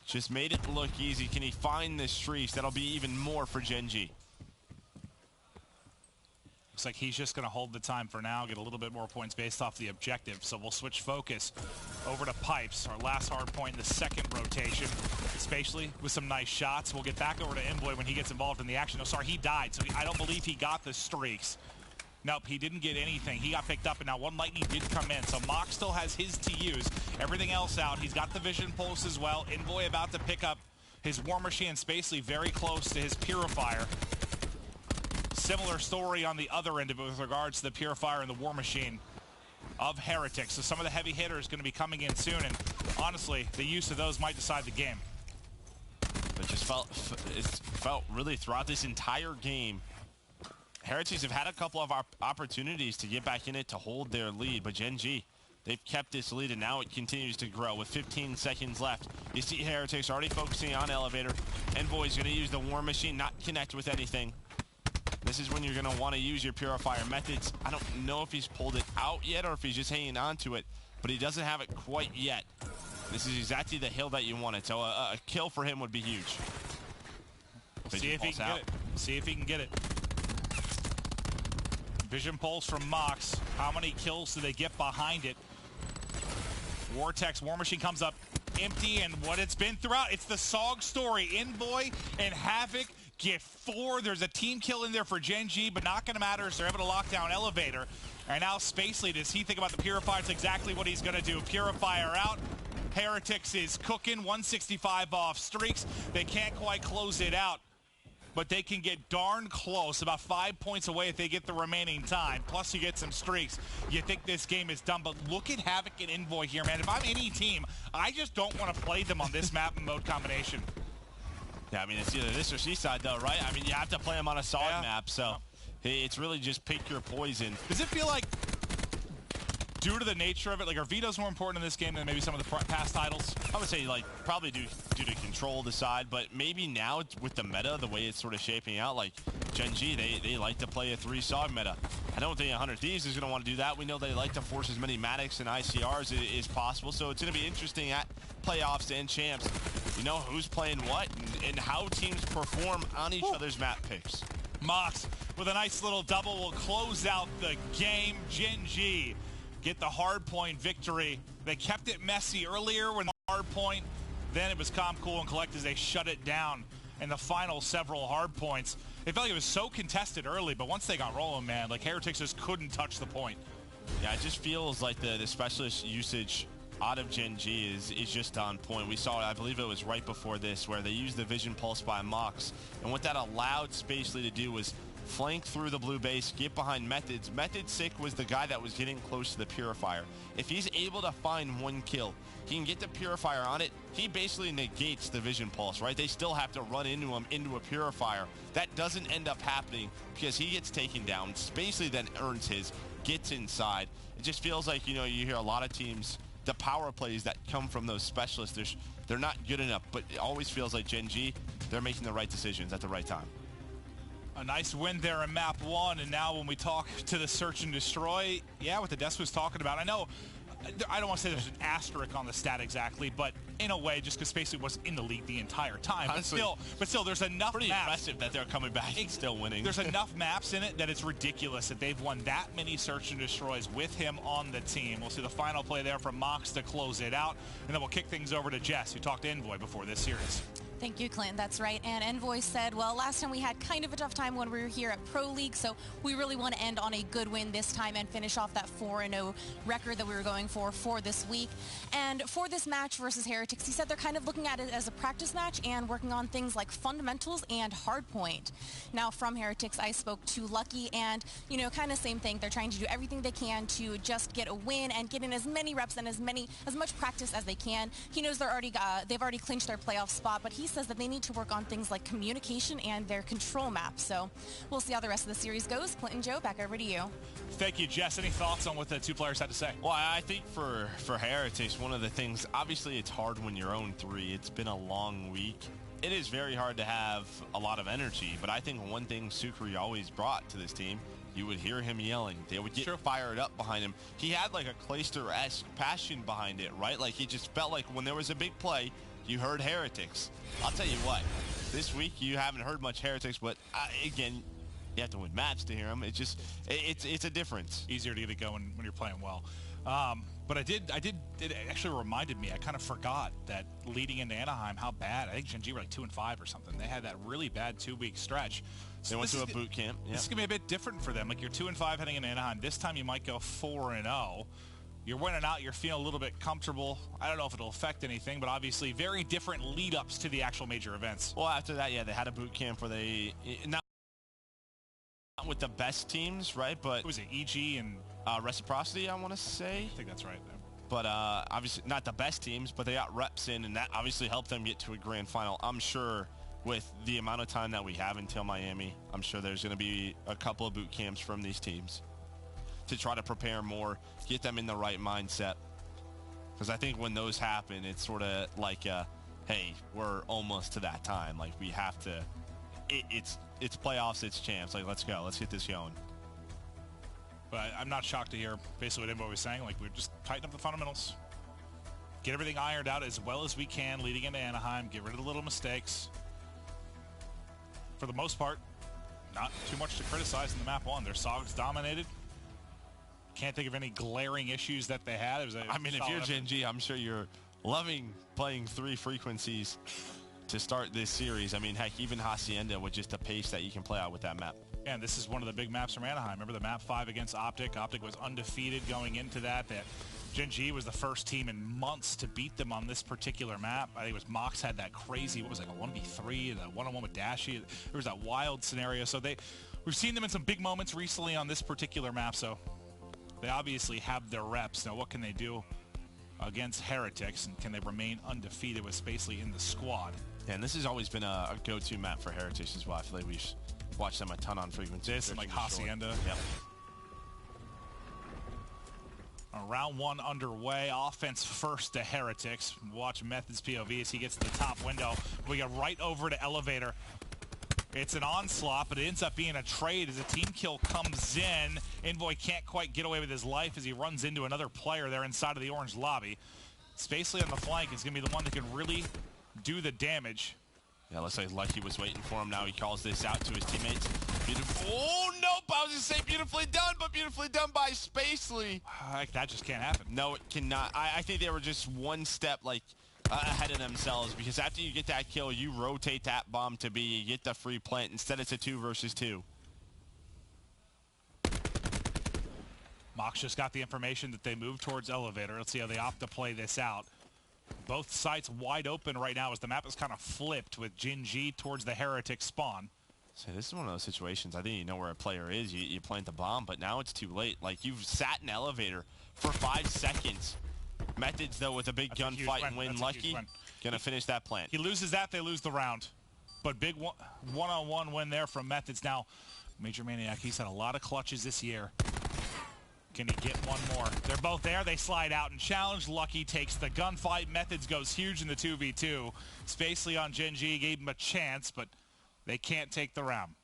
Just made it look easy. Can he find the streaks? That'll be even more for Gen G. Looks like he's just going to hold the time for now, get a little bit more points based off the objective. So we'll switch focus over to Pipes, our last hard point in the second rotation. Spatially with some nice shots. We'll get back over to Envoy when he gets involved in the action. Oh, sorry, he died, so I don't believe he got the streaks. Nope, he didn't get anything. He got picked up, and now one lightning did come in. So Mox still has his to use. Everything else out. He's got the vision pulse as well. Envoy about to pick up his War Machine, Spacely very close to his Purifier. Similar story on the other end of it with regards to the Purifier and the War Machine of Heretics. So some of the heavy hitters going to be coming in soon, and honestly, the use of those might decide the game. But just felt really throughout this entire game, Heretics have had a couple of opportunities to get back in it to hold their lead, but Gen G, they've kept this lead, and now it continues to grow with 15 seconds left. You see Heretics already focusing on Elevator. Envoy's going to use the War Machine, not connect with anything. This is when you're going to want to use your Purifier methods. I don't know if he's pulled it out yet or if he's just hanging on to it, but he doesn't have it quite yet. This is exactly the hill that you wanted, so a kill for him would be huge. See if he can get it. See if he can get it. Vision Pulse from Mox. How many kills do they get behind it? Vortex War Machine comes up empty, and what it's been throughout, it's the SOG story. Envoy and Havoc get 4. There's a team kill in there for Gen G, but not going to matter as they're able to lock down Elevator. And now Spacely, does he think about the Purifier? It's exactly what he's going to do. Purifier out. Heretics is cooking. 165 off streaks. They can't quite close it out, but they can get darn close, about 5 points away if they get the remaining time. Plus you get some streaks. You think this game is done, but look at Havoc and Envoy here, man. If I'm any team, I just don't want to play them on this map and mode combination. Yeah, I mean, it's either this or Seaside, though, right? I mean, you have to play them on a solid map, so it's really just pick your poison. Does it feel like, due to the nature of it, like, are vetoes more important in this game than maybe some of the past titles? I would say, like, probably due to control the side, but maybe now with the meta, the way it's sort of shaping out, like Gen G, they like to play a 3-SOG meta. I don't think 100 Thieves is going to want to do that. We know they like to force as many Maddox and ICRs as possible, so it's going to be interesting at playoffs and champs. You know who's playing what and how teams perform on each other's map picks. Mox with a nice little double will close out the game. Gen G get the hard point victory. They kept it messy earlier when the hard point, then it was calm, cool, and collect as they shut it down in the final several hard points. It felt like it was so contested early, but once they got rolling, man, like Heretics just couldn't touch the point. Yeah, it just feels like the specialist usage out of Gen G is just on point. We saw it, I believe it was right before this, where they used the Vision Pulse by Mox, and what that allowed Spacely to do was flank through the blue base, get behind Methods. Methods Sick was the guy that was getting close to the Purifier. If he's able to find 1 kill, he can get the Purifier on it. He basically negates the Vision Pulse, right? They still have to run into him into a Purifier. That doesn't end up happening because he gets taken down. Spacely then earns his, gets inside. It just feels like, you know, you hear a lot of teams, the power plays that come from those specialists, they're not good enough, but it always feels like Gen G, they're making the right decisions at the right time. A nice win there in map 1, and now when we talk to the search and destroy, yeah, what the desk was talking about, I know, I don't want to say there's an asterisk on the stat exactly, but in a way, just because Spacely was in the league the entire time. Honestly, but still, there's enough pretty maps. Impressive that they're coming back and still winning. There's enough maps in it that it's ridiculous that they've won that many search and destroys with him on the team. We'll see the final play there from Mox to close it out, and then we'll kick things over to Jess, who talked to Envoy before this series. Thank you, Clint. That's right. And Envoy said, well, last time we had kind of a tough time when we were here at Pro League, so we really want to end on a good win this time and finish off that 4-0 record that we were going for this week. And for this match versus Heretics, he said they're kind of looking at it as a practice match and working on things like fundamentals and hardpoint. Now, from Heretics, I spoke to Lucky, and, you know, kind of same thing. They're trying to do everything they can to just get a win and get in as many reps and as much practice as they can. He knows they've already clinched their playoff spot, but he says that they need to work on things like communication and their control map. So we'll see how the rest of the series goes. Clint and Joe, back over to you. Thank you, Jess. Any thoughts on what the two players had to say? Well, I think for Heretics, one of the things, obviously it's hard when you're 0-3. It's been a long week. It is very hard to have a lot of energy, but I think one thing Sukri always brought to this team, you would hear him yelling. They would get fired up behind him. He had like a Clayster-esque passion behind it, right? Like he just felt like when there was a big play, you heard Heretics. I'll tell you what, this week you haven't heard much Heretics, but again, you have to win maps to hear them. It's just, it's a difference. Easier to get it going when you're playing well. But it actually reminded me, I kind of forgot that leading into Anaheim, how bad, I think Gen G were like 2-5 or something. They had that really bad 2-week stretch. So they went to a boot camp. This is going to be a bit different for them. Like you're 2-5 heading into Anaheim. This time you might go 4-0. You're winning out, you're feeling a little bit comfortable. I don't know if it'll affect anything, but obviously very different lead-ups to the actual major events. Well, after that, yeah, they had a boot camp where they, not with the best teams, right? But who was it, EG and Reciprocity, I want to say? I think that's right. But obviously not the best teams, but they got reps in, and that obviously helped them get to a grand final. I'm sure with the amount of time that we have until Miami, I'm sure there's going to be a couple of boot camps from these teams to try to prepare more, get them in the right mindset. Because I think when those happen, it's sort of like, hey, we're almost to that time. Like we have to, it's it's playoffs, it's champs. Like, let's go. Let's get this going. But I'm not shocked to hear basically what Invo was saying. Like, we're just tighten up the fundamentals. Get everything ironed out as well as we can leading into Anaheim. Get rid of the little mistakes. For the most part, not too much to criticize in the map one. Their Sogs dominated. Can't think of any glaring issues that they had. It was I mean, if you're Gen G, I'm sure you're loving playing 3 frequencies to start this series. I mean, heck, even Hacienda with just the pace that you can play out with that map. And this is one of the big maps from Anaheim. Remember the map 5 against Optic? Optic was undefeated going into that. Gen G was the first team in months to beat them on this particular map. I think it was Mox had that crazy, what was it, like a 1v3, the one-on-one with Dashy. There was that wild scenario. So we've seen them in some big moments recently on this particular map. So they obviously have their reps. Now, what can they do against Heretics? And can they remain undefeated with Spacely in the squad? Yeah, and this has always been a go-to map for Heretics as well. I feel like we've watched them a ton on frequency. This and like Hacienda. Yep. Round 1 underway. Offense first to Heretics. Watch Method's POV as he gets to the top window. We go right over to Elevator. It's an onslaught, but it ends up being a trade as a team kill comes in. Envoy can't quite get away with his life as he runs into another player there inside of the orange lobby. Spacely on the flank is going to be the one that can really do the damage. Yeah, looks like Lucky was waiting for him. Now he calls this out to his teammates. Beautiful. Oh, nope. I was going to say beautifully done, but beautifully done by Spacely. That just can't happen. No, it cannot. I think they were just one step, like, ahead of themselves, because after you get that kill, you rotate that bomb to B, you get the free plant. Instead, it's a 2 versus 2. Mox just got the information that they moved towards Elevator. Let's see how they opt to play this out. Both sites wide open right now as the map is kind of flipped with Gen G towards the Heretic spawn. So this is one of those situations. I think you know where a player is. You plant the bomb, but now it's too late. Like, you've sat in Elevator for 5 seconds. Methods, though, with a big gunfight and win. Lucky, gonna finish that plant. He loses that, they lose the round. But big one-on-one win there from Methods. Now, Major Maniac, he's had a lot of clutches this year. Can he get one more? They're both there. They slide out and challenge. Lucky takes the gunfight. Methods goes huge in the 2v2. Spacely on Gen G gave him a chance, but they can't take the round.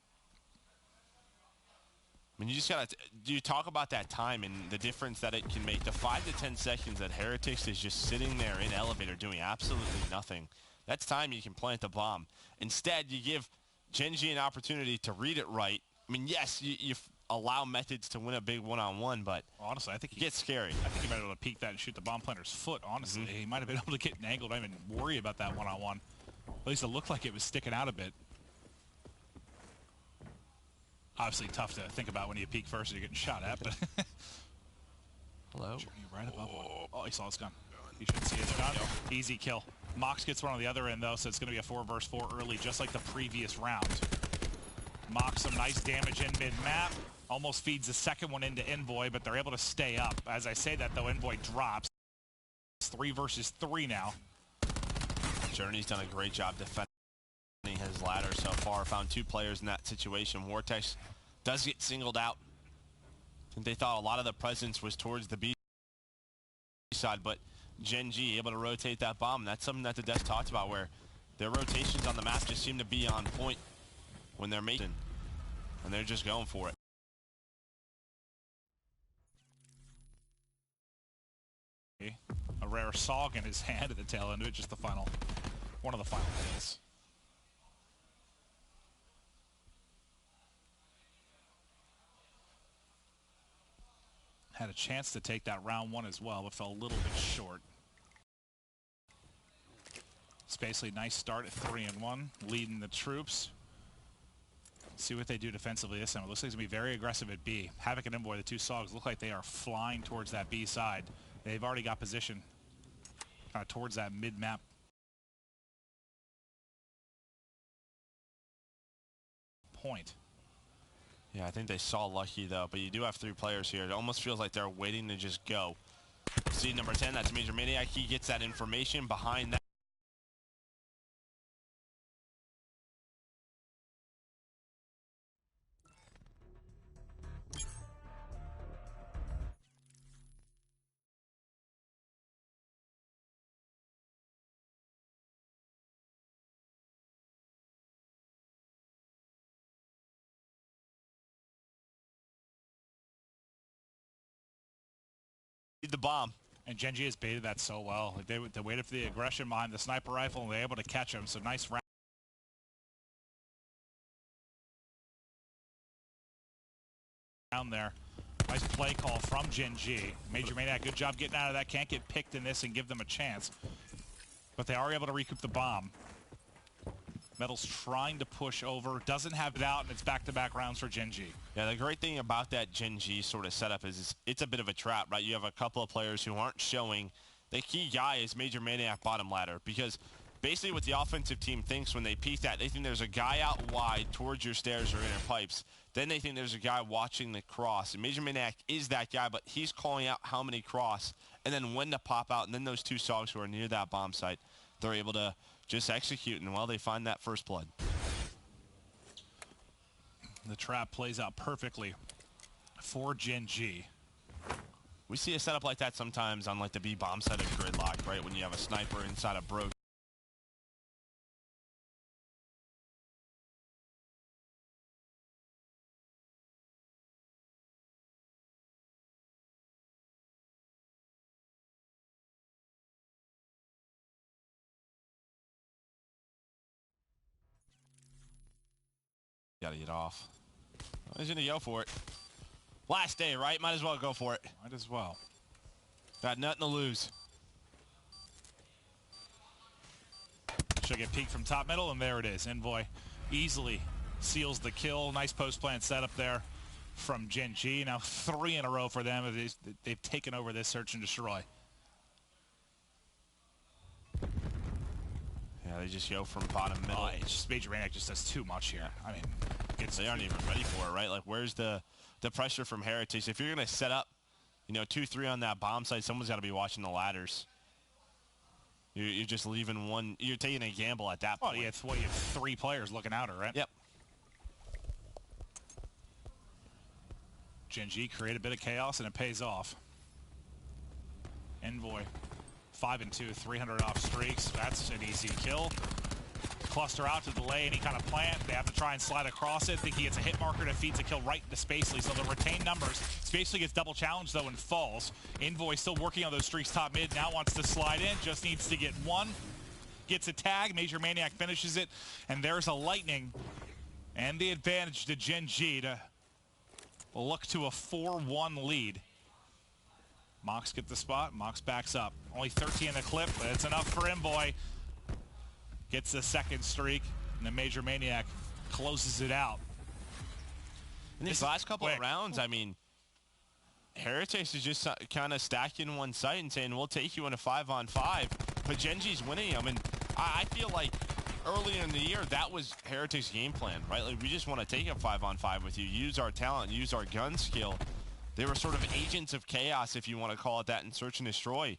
I mean, you just gotta, you talk about that time and the difference that it can make. The 5 to 10 seconds that Heretics is just sitting there in Elevator doing absolutely nothing. That's time you can plant the bomb. Instead, you give Gen G an opportunity to read it right. I mean, yes, you allow Methods to win a big one-on-one, but honestly, I think it gets scary. I think he might be able to peek that and shoot the bomb planter's foot, honestly. He might have been able to get an angle, don't even worry about that one-on-one. At least it looked like it was sticking out a bit. Obviously tough to think about when you peek first and you're getting shot at, but... Hello? Right above one. Oh, he saw his gun. He should see his gun. Easy kill. Mox gets one on the other end, though, so it's going to be a 4 versus 4 early, just like the previous round. Mox some nice damage in mid-map. Almost feeds the second one into Envoy, but they're able to stay up. As I say that, though, Envoy drops. It's 3 versus 3 now. Journey's done a great job defending his ladder so far. Found 2 players in that situation. Vortex does get singled out. I think they thought a lot of the presence was towards the B side, but Gen G able to rotate that bomb. That's something that the devs talked about, where their rotations on the map just seem to be on point when they're making, and they're just going for it. A rare SOG in his hand at the tail end of it, just the final, one of the final kills. Had a chance to take that round 1 as well, but fell a little bit short. Spacely, nice start at 3-1, leading the troops. See what they do defensively this time. It looks like it's going to be very aggressive at B. Havoc and Envoy, the 2 SOGs, look like they are flying towards that B side. They've already got position kind of towards that mid-map point. Yeah, I think they saw Lucky, though, but you do have 3 players here. It almost feels like they're waiting to just go. See number 10, that's Major Maniac. He gets that information behind that. The bomb. And Gen G has baited that so well. Like they waited for the aggression behind the sniper rifle, and they were able to catch him. So nice round there. Nice play call from Gen G. Major Maniac, good job getting out of that. Can't get picked in this and give them a chance. But they are able to recoup the bomb. Metal's trying to push over, doesn't have it out, and it's back-to-back rounds for Gen G. Yeah, the great thing about that Gen G sort of setup is it's a bit of a trap, right? You have a couple of players who aren't showing. The key guy is Major Maniac bottom ladder, because basically what the offensive team thinks when they peek that, they think there's a guy out wide towards your stairs or inner pipes. Then they think there's a guy watching the cross. And Major Maniac is that guy, but he's calling out how many cross and then when to pop out. And then those two Sogs who are near that bomb site, they're able to just execute, and well, they find that first blood. The trap plays out perfectly for Gen G. We see a setup like that sometimes on like the B bomb side of Gridlock, right? When you have a sniper inside a broke. Gotta get off. He's gonna go for it. Last day, right? Might as well go for it. Might as well. Got nothing to lose. Should get peeked from top middle, and there it is. Envoy easily seals the kill. Nice post-plant setup there from Gen G. Now 3 in a row for them. They've taken over this search and destroy. Yeah, they just go from bottom middle. It's just Major Maniac just does too much here. I mean, they aren't even ready for it, right? Like, where's the pressure from Heritage? If you're going to set up, 2-3 on that bomb site, someone's got to be watching the ladders. You're just leaving one. You're taking a gamble at that point. You have 3 players looking out her, right? Yep. Gen G create a bit of chaos, and it pays off. Envoy, 5 and 2, 300 off streaks. That's an easy kill. Cluster out to delay any kind of plant. They have to try and slide across it. Think he gets a hit marker that feeds a kill right into Spacely, so they'll retain numbers. Spacely gets double challenged, though, and falls. Envoy still working on those streaks top mid. Now wants to slide in. Just needs to get one. Gets a tag. Major Maniac finishes it. And there's a Lightning. And the advantage to Gen G to look to a 4-1 lead. Mox get the spot. Mox backs up. Only 13 in the clip, but it's enough for Envoy. Gets the second streak, and then Major Maniac closes it out. In these last couple of rounds, I mean, Heritage is just kind of stacking one site and saying, we'll take you in a 5-on-5, but Gen G's winning them. And I feel like earlier in the year, that was Heritage's game plan, right? Like, we just want to take a 5-on-5 with you, use our talent, use our gun skill. They were sort of agents of chaos, if you want to call it that, in search and destroy,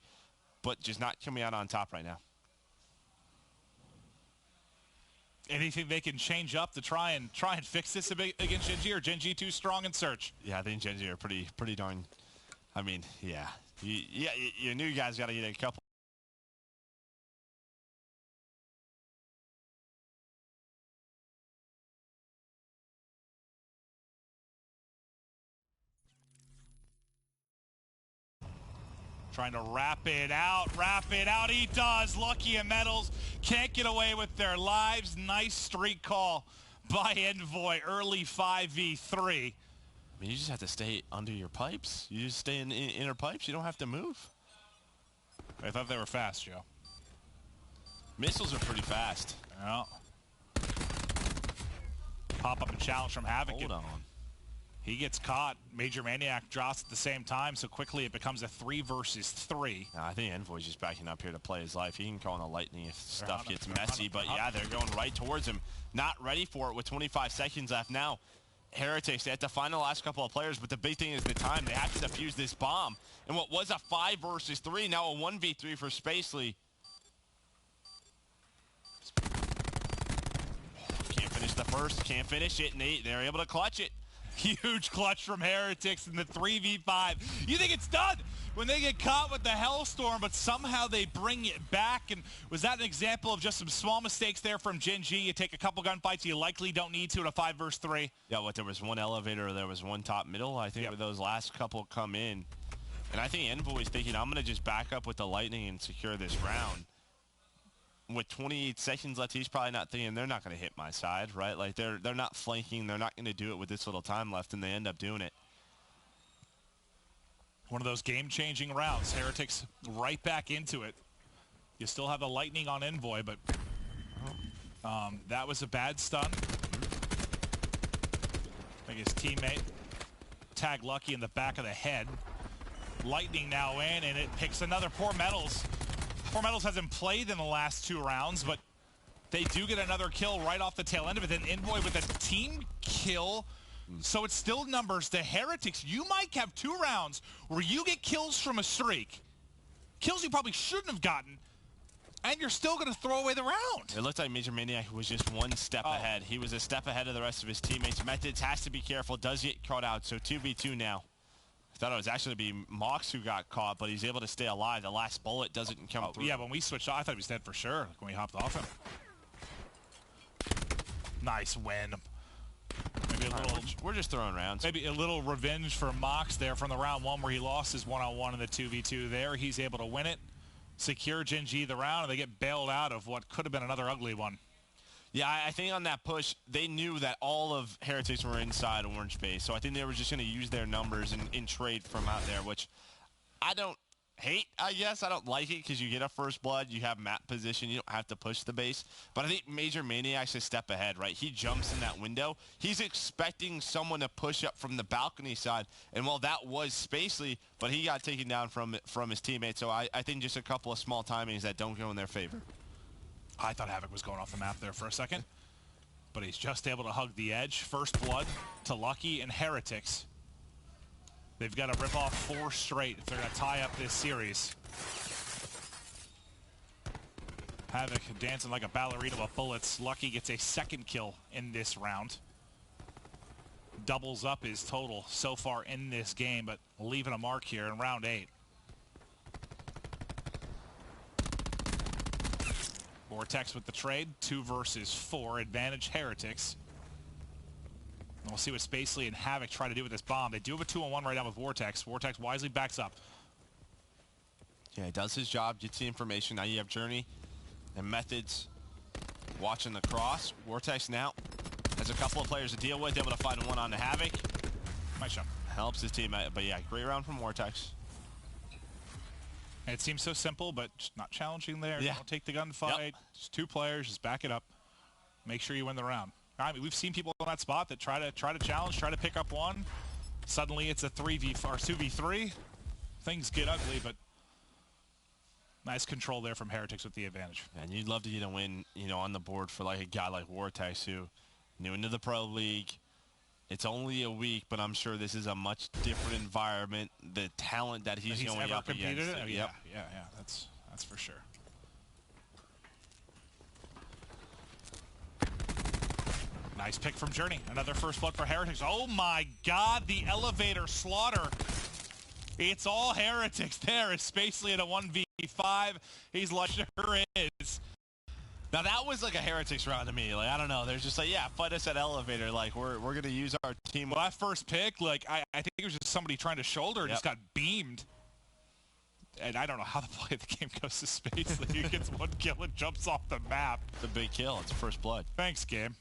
but just not coming out on top right now. Anything they can change up to try and fix this a bit against Gen G, or Gen G too strong in search? Yeah, I think Gen G are pretty darn. I mean, yeah, you knew you guys got to get a couple. Trying to wrap it out, he does. Lucky and Metals can't get away with their lives. Nice streak call by Envoy, early 5v3. I mean, you just have to stay under your pipes. You just stay in inner pipes. You don't have to move. I thought they were fast, Joe. Missiles are pretty fast. Yeah. Pop up and challenge from Havoc. Hold on. He gets caught. Major Maniac drops at the same time, so quickly it becomes a 3 versus 3. I think Envoy's just backing up here to play his life. He can call on the Lightning if stuff gets messy, but yeah, they're going right towards him. Not ready for it with 25 seconds left now. Heritage, they have to find the last couple of players, but the big thing is the time. They have to defuse this bomb. And what was a 5 versus 3, now a 1v3 for Spacely. Can't finish the first, can't finish it, and they're able to clutch it. Huge clutch from Heretics in the 3v5. You think it's done when they get caught with the Hellstorm, but somehow they bring it back. And was that an example of just some small mistakes there from Gen G? You take a couple gunfights you likely don't need to in a 5 versus 3. Yeah, there was one elevator, there was one top middle. I think with those last couple come in. And I think Envoy's thinking, I'm going to just back up with the Lightning and secure this round. With 28 seconds left, he's probably not thinking they're not going to hit my side, right? Like, they're not flanking. They're not going to do it with this little time left, and they end up doing it. One of those game-changing rounds. Heretics right back into it. You still have the Lightning on Envoy, but that was a bad stun. I think his teammate tagged Lucky in the back of the head. Lightning now in, and it picks another Poor Metals. Poor Metals hasn't played in the last 2 rounds, but they do get another kill right off the tail end of it. Then Envoy with a team kill. So it's still numbers to Heretics. You might have 2 rounds where you get kills from a streak. Kills you probably shouldn't have gotten. And you're still going to throw away the round. It looked like Major Maniac was just one step ahead. He was a step ahead of the rest of his teammates. Methods has to be careful. Does get caught out. So 2v2 now. I thought it was actually going to be Mox who got caught, but he's able to stay alive. The last bullet doesn't come through. Yeah, when we switched off, I thought he was dead for sure, like when we hopped off him. Nice win. Maybe a little, we're just throwing rounds. Maybe a little revenge for Mox there from the round 1 where he lost his one-on-one in the 2v2 there. He's able to win it, secure Gen G the round, and they get bailed out of what could have been another ugly one. Yeah, I think on that push, they knew that all of Heretics were inside Orange Base, so I think they were just going to use their numbers in trade from out there, which I don't hate, I guess. I don't like it because you get a first blood, you have map position, you don't have to push the base. But I think Major Maniac's a step ahead, right? He jumps in that window. He's expecting someone to push up from the balcony side, and well, that was Spacely, but he got taken down from his teammate, so I think just a couple of small timings that don't go in their favor. I thought Havoc was going off the map there for a second, but he's just able to hug the edge. First blood to Lucky and Heretics. They've got to rip off 4 straight if they're going to tie up this series. Havoc dancing like a ballerina with bullets. Lucky gets a 2nd kill in this round. Doubles up his total so far in this game, but leaving a mark here in round 8. Vortex with the trade, 2 versus 4, advantage Heretics. And we'll see what Spacely and Havoc try to do with this bomb. They do have a 2-on-1 right now with Vortex. Vortex wisely backs up. Yeah, he does his job, gets the information. Now you have Journey and Methods watching the cross. Vortex now has a couple of players to deal with, able to find one on the Havoc. Nice shot. Helps his team out, but yeah, great round from Vortex. And it seems so simple, but just not challenging there. Yeah. Don't take the gunfight. Yep. Just 2 players, just back it up. Make sure you win the round. I mean, we've seen people on that spot that try to challenge, try to pick up one. Suddenly it's a 3v4 or 2v3. Things get ugly, but nice control there from Heretics with the advantage. And you'd love to get a win, you know, on the board for like a guy like Vortex who new into the Pro League. It's only a week, but I'm sure this is a much different environment. The talent that he's going up against. Oh, yeah, yeah, that's for sure. Nice pick from Journey. Another first blood for Heretics. Oh my God, the elevator slaughter. It's all Heretics there. Is Spacely at a 1v5. He's like, sure is. Now that was like a Heretics round to me. Like, I don't know. There's just like, yeah, fight us at elevator. Like, we're going to use our team. Well, that first pick, like, I think it was just somebody trying to shoulder and just got beamed. And I don't know how the play of the game goes to Spacely. He gets 1 kill and jumps off the map. It's a big kill. It's first blood. Thanks, game.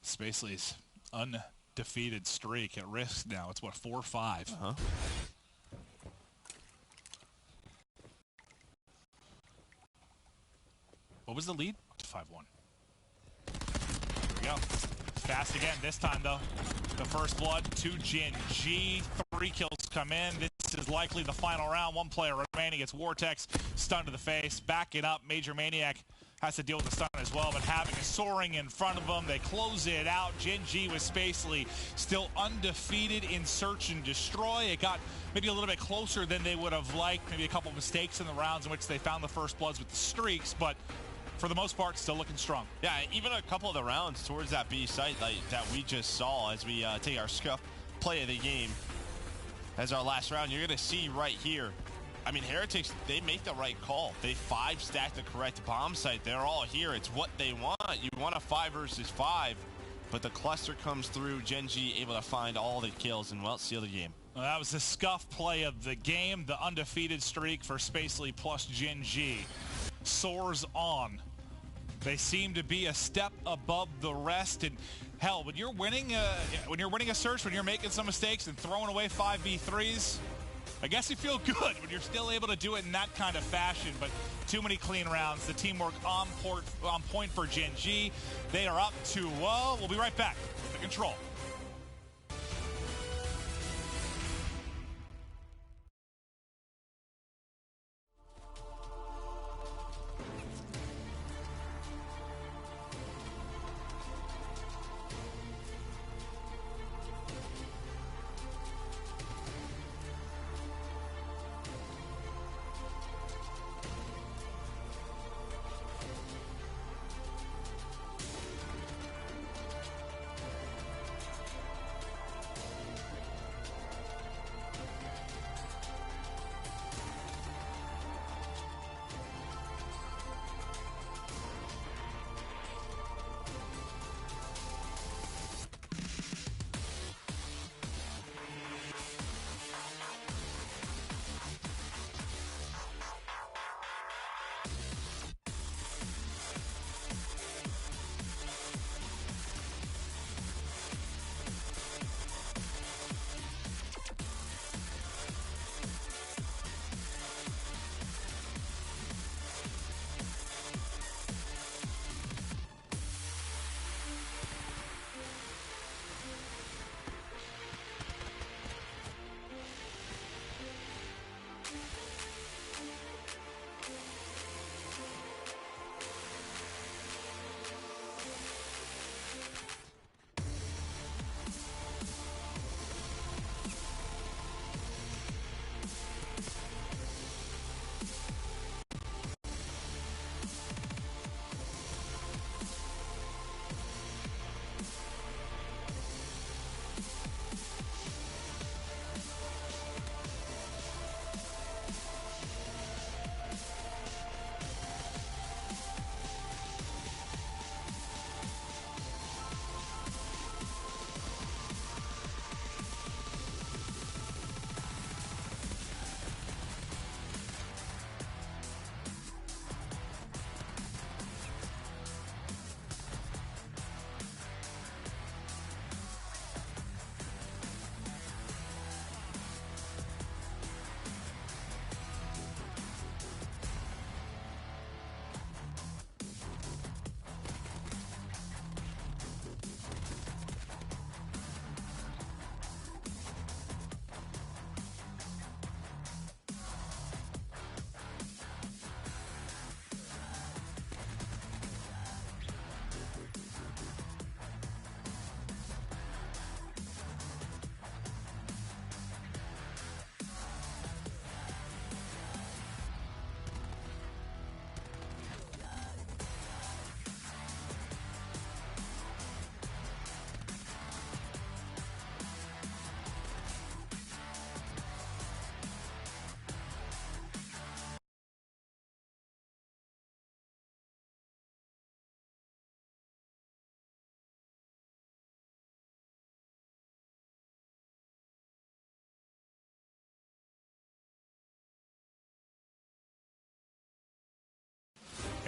Spacely's undefeated streak at risk now. It's what, 4-5. What was the lead? 5-1. Here we go. Fast again this time, though. The first blood to Gen G. 3 kills come in. This is likely the final round. 1 player remaining. It's Vortex. Stun to the face. Backing up. Major Maniac has to deal with the stun as well, but Havoc is soaring in front of them. They close it out. Gen G with Spacely still undefeated in search and destroy. It got maybe a little bit closer than they would have liked. Maybe a couple mistakes in the rounds in which they found the first bloods with the streaks, but for the most part, still looking strong. Yeah, even a couple of the rounds towards that B site that we just saw as we take our scuff play of the game as our last round. You're going to see right here. I mean, Heretics, they make the right call. They 5-stack the correct bomb site. They're all here. It's what they want. You want a 5 versus 5. but the cluster comes through. Gen G able to find all the kills and, well, seal the game. Well, that was the scuff play of the game. The undefeated streak for Spacely plus Gen G soars on. They seem to be a step above the rest. And hell, when you're winning a search, when you're making some mistakes and throwing away 5v3s, I guess you feel good when you're still able to do it in that kind of fashion. But too many clean rounds. The teamwork on point for Gen G. They are up 2-0. We'll be right back with the control.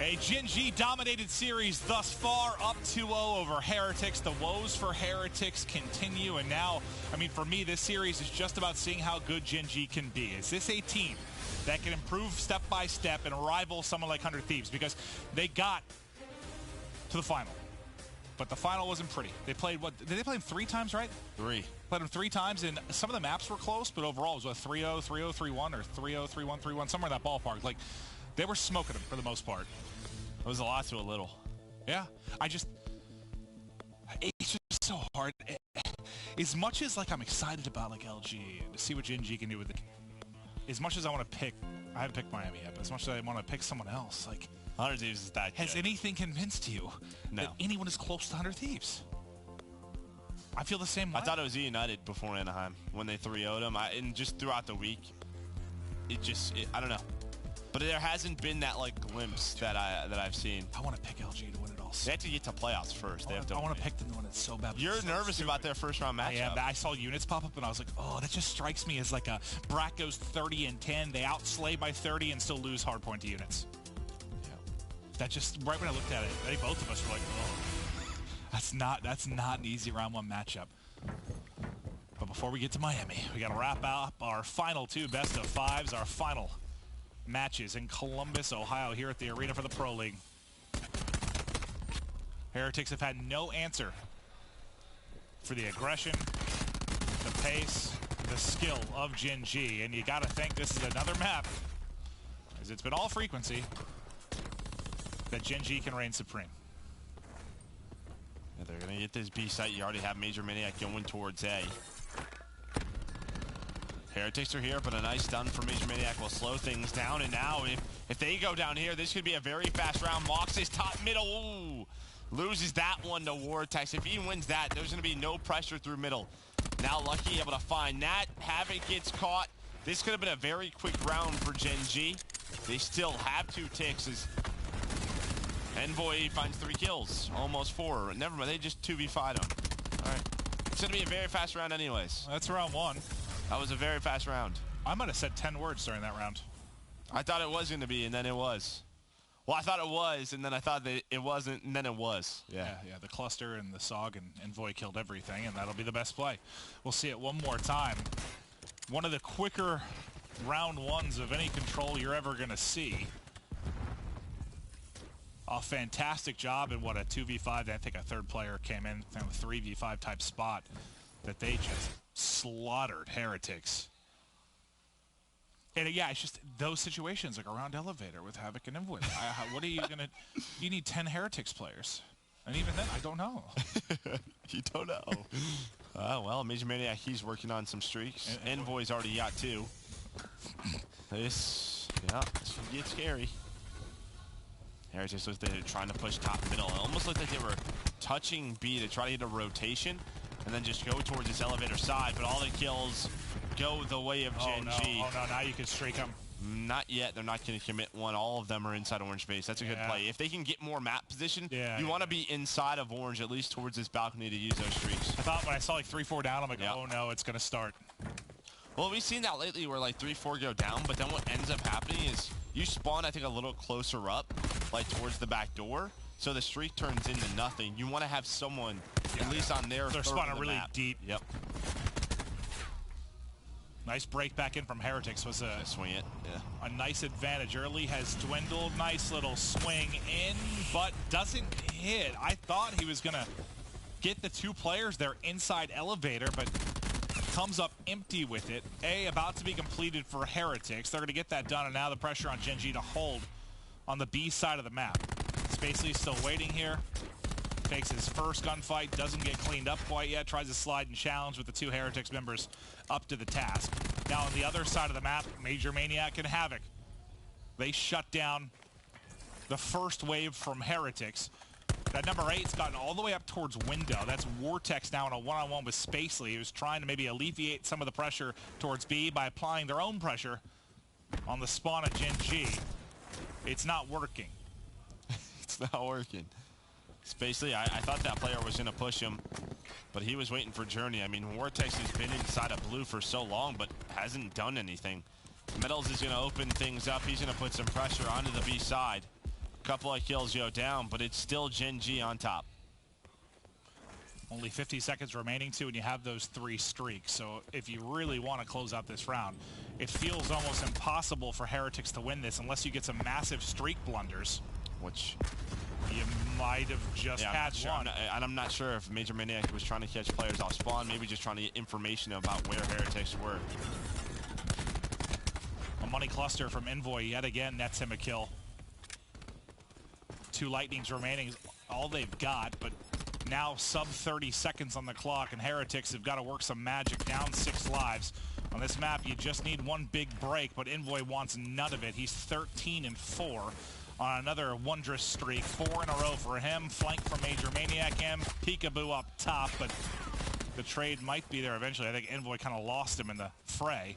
A Gen G dominated series thus far, up 2-0 over Heretics. The woes for Heretics continue, and now, I mean, for me, this series is just about seeing how good Gen G can be. Is this a team that can improve step by step and rival someone like 100 Thieves? Because they got to the final, but the final wasn't pretty. They played, what, did they play them 3 times, right? 3. Played them 3 times, and some of the maps were close, but overall it was what, 3-0, 3-0, 3-1, or 3-0, 3-1, 3-1, somewhere in that ballpark. Like, they were smoking them for the most part. It was a lot to a little. Yeah, it's just so hard. As much as, like, I'm excited about, like, LG and to see what Gen G can do with it, as much as I want to pick, I haven't picked Miami yet, but as much as I want to pick someone else, like, 100 Thieves is that has good. anything convinced you that anyone is close to 100 Thieves? I feel the same way. I thought it was Eunited before Anaheim when they 3-0'd them. And just throughout the week, I don't know. But there hasn't been that like glimpse that I've seen. I want to pick LG to win it all. They have to get to playoffs first. I want to pick them to win it so bad. You're so nervous about their first round matchup. I am. I saw units pop up and I was like, oh, that just strikes me as like a Brat goes 30-10. They outslay by 30 and still lose hardpoint to units. Yeah. That just right when I looked at it, I think both of us were like, oh, that's not an easy round one matchup. But before we get to Miami, we got to wrap up our final 2 best of 5s, our final matches in Columbus, Ohio, here at the arena for the Pro League. Heretics have had no answer for the aggression, the pace, the skill of Gen G, and you got to think this is another map, as it's been all frequency, that Gen G can reign supreme. Yeah, they're going to get this B site. You already have Major Maniac going towards A. Heretics are here, but a nice stun for Major Maniac will slow things down. And now, if they go down here, this could be a very fast round. Mox is top middle. Ooh, loses that one to Vortex. If he wins that, there's going to be no pressure through middle. Now Lucky able to find that. Havoc gets caught. This could have been a very quick round for Gen G. They still have 2 ticks as Envoy finds 3 kills. Almost 4. Never mind, they just 2v5'd him. All right. It's going to be a very fast round anyways. That's round 1. That was a very fast round. I might have said 10 words during that round. I thought it was going to be, and then it was. Well, I thought it was, and then I thought that it wasn't, and then it was. Yeah, the cluster and the SOG and Envoy killed everything, and that'll be the best play. We'll see it one more time. One of the quicker round 1s of any control you're ever going to see. A fantastic job in what a 2v5, I think a third player came in, a 3v5 type spot that they just slaughtered Heretics. And yeah, it's just those situations like around elevator with Havoc and Envoy. What are you gonna? You need 10 Heretics players, and even then, I don't know. You don't know. Well, Major Maniac, he's working on some streaks. Envoy's already got 2. This could get scary. Heretics was there trying to push top middle. It almost looked like they were touching B to try to get a rotation, and then just go towards this elevator side. But all the kills go the way of Gen G. Oh no, now you can streak them. Not yet. They're not going to commit one. All of them are inside orange base. That's a good play. If they can get more map position, you want to be inside of orange, at least towards this balcony to use those streaks. I thought when I saw like 3-4 down, I'm like, oh no, it's going to start. Well, we've seen that lately where like 3-4 go down, but then what ends up happening is you spawn, I think, a little closer up, like towards the back door, so the streak turns into nothing. You want to have someone at least on their they're third spawning of the really map. deep. Yep. Nice break back in from Heretics was a swing it. A nice advantage. Early has dwindled. Nice little swing in, but doesn't hit. I thought he was gonna get the 2 players there inside elevator, but comes up empty with it. A about to be completed for Heretics. They're gonna get that done, and now the pressure on Gen G to hold on the B side of the map. Spacely's still waiting here. Takes his first gunfight, doesn't get cleaned up quite yet, tries to slide and challenge with the 2 Heretics members up to the task. Now on the other side of the map, Major Maniac and Havoc. They shut down the first wave from Heretics. That number 8's gotten all the way up towards window. That's Vortex now in a one-on-one with Spacely, who's trying to maybe alleviate some of the pressure towards B by applying their own pressure on the spawn of Gen G. It's not working. It's not working. Spacely, I thought that player was going to push him, but he was waiting for Journey. I mean, Vortex has been inside of blue for so long, but hasn't done anything. Metals is going to open things up. He's going to put some pressure onto the B side. Couple of kills go down, but it's still Gen G on top. Only 50 seconds remaining too, and you have those 3 streaks. So if you really want to close out this round, it feels almost impossible for Heretics to win this unless you get some massive streak blunders. Which you might have just had one. I'm not sure if Major Maniac was trying to catch players off spawn, maybe just trying to get information about where Heretics were. A money cluster from Envoy yet again nets him a kill. 2 lightnings remaining is all they've got, but now sub 30 seconds on the clock, and Heretics have got to work some magic, down 6 lives. On this map, you just need one big break, but Envoy wants none of it. He's 13-4 on another wondrous streak. 4 in a row for him. Flank from Major Maniac M. Peekaboo up top, but the trade might be there eventually. I think Envoy kind of lost him in the fray.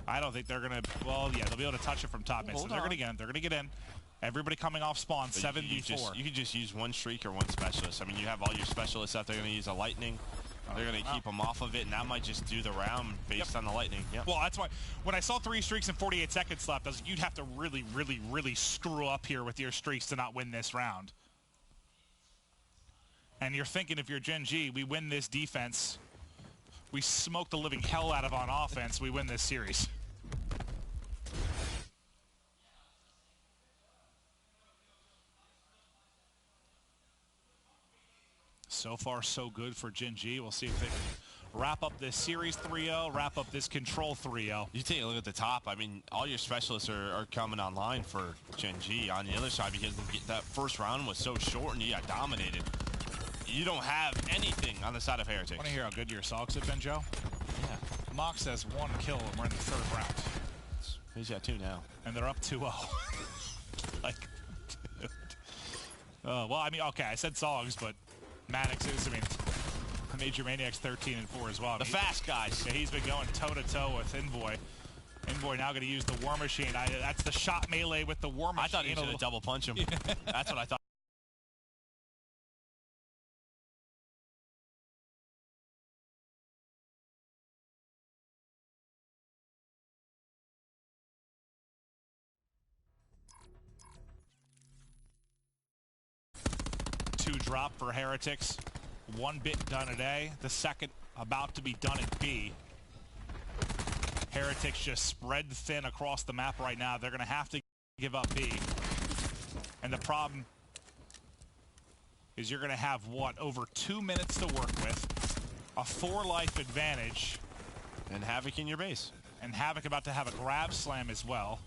I don't think they're going to, well, yeah, they'll be able to touch it from top mid. So they're going to get in. They're going to get in. Everybody coming off spawn, 7v4. You could just use one streak or one specialist. I mean, you have all your specialists out there going to use a lightning. They're going to keep them off of it, and that might just do the round based on the lightning. Yep. Well, that's why when I saw 3 streaks and 48 seconds left, I was like, you'd have to really, really, really screw up here with your streaks to not win this round. And you're thinking if you're Gen G, we win this defense. We smoke the living hell out of on offense. We win this series. So far, so good for Gen G. We'll see if they can wrap up this series 3-0, wrap up this control 3-0. You take a look at the top. I mean, all your specialists are coming online for Gen G on the other side because that first round was so short and you got dominated. You don't have anything on the side of Heretics. Want to hear how good your Sogs have been, Joe? Yeah. Mox has 1 kill and we're in the 3rd round. He's got 2 now. And they're up 2-0. Like, dude. Well, I mean, okay, I said Sogs, but Maddox is, I mean, Major Maniac's 13-4 as well. The fast guys. Yeah, he's been going toe-to-toe with Envoy. Envoy now going to use the War Machine. That's the shot melee with the War Machine. I thought he was going to double punch him. That's what I thought. Two drop for Heretics. 1 bit done at A. The second about to be done at B. Heretics just spread thin across the map right now. They're going to have to give up B. And the problem is you're going to have, what, over 2 minutes to work with. A 4-life advantage. And Havoc in your base. And Havoc about to have a grab slam as well.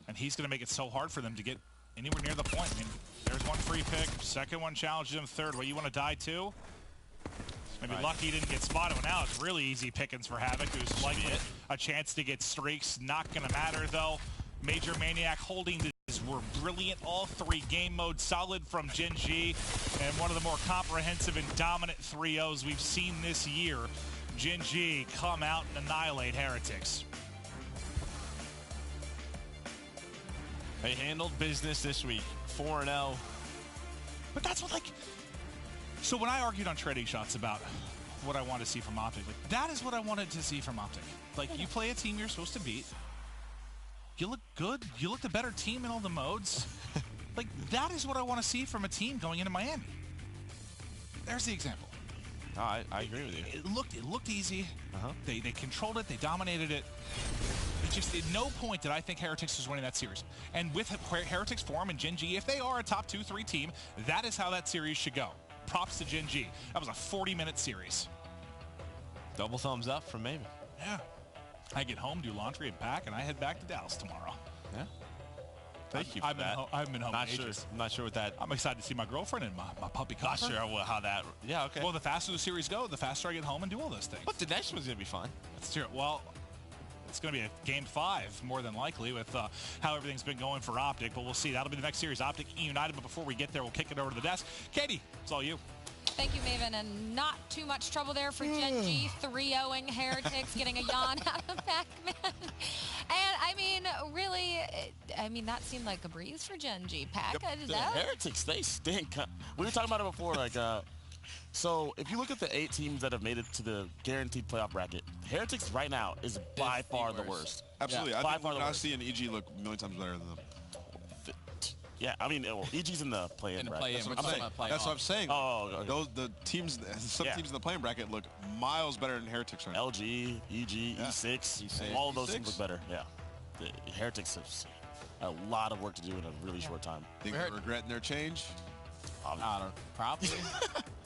And he's going to make it so hard for them to get anywhere near the point. I mean, there's 1 free pick. Second one challenges him. Third, well, you want to die too? Maybe lucky he didn't get spotted. Well, now it's really easy pickings for Havoc, who's like a chance to get streaks. Not going to matter, though. Major Maniac holding these were brilliant. All 3 game modes solid from Gen G. And one of the more comprehensive and dominant 3-0s we've seen this year. Gen G come out and annihilate Heretics. They handled business this week, 4-0. But that's what, like, so when I argued on Trading Shots about what I wanted to see from Optic, like, that is what I wanted to see from Optic. Like, you play a team you're supposed to beat. You look good. You look the better team in all the modes. Like, that is what I want to see from a team going into Miami. There's the example. No, I agree with you. It looked easy. They controlled it. They dominated it. Just at no point did I think Heretics was winning that series. And with Heretics form and Gen G, if they are a top 2-3 team, that is how that series should go. Props to Gen G. That was a 40-minute series. Double thumbs up from Maven. Yeah. I get home, do laundry, and pack, and I head back to Dallas tomorrow. Yeah. Thank you for that. I haven't been home in ages. I'm not sure what that... I'm excited to see my girlfriend and my puppy Copper. Not sure how that... Yeah, okay. Well, the faster the series go, the faster I get home and do all those things. But the next one's going to be fun. That's true. Well, it's going to be a game 5, more than likely, with how everything's been going for Optic. But we'll see. That'll be the next series, Optic Eunited. But before we get there, we'll kick it over to the desk. Katie, it's all you. Thank you, Maven, and not too much trouble there for Gen G, 3-0ing Heretics, getting a yawn out of Pac-Man. And, I mean, really, that seemed like a breeze for Gen G. Pac, the Heretics, they stink. We were talking about it before, like, so if you look at the 8 teams that have made it to the guaranteed playoff bracket, Heretics right now is by far the worst. Absolutely. Yeah, I think Luminosity and EG look a million times better than them. Yeah, I mean, EG's in the play-in bracket. That's what I'm saying. Oh, okay. The teams, some teams in the playing bracket look miles better than Heretics right now. LG, EG, E6, all of those teams look better. Yeah, the Heretics have a lot of work to do in a really short time. Think they're regretting their change? I don't know. Probably.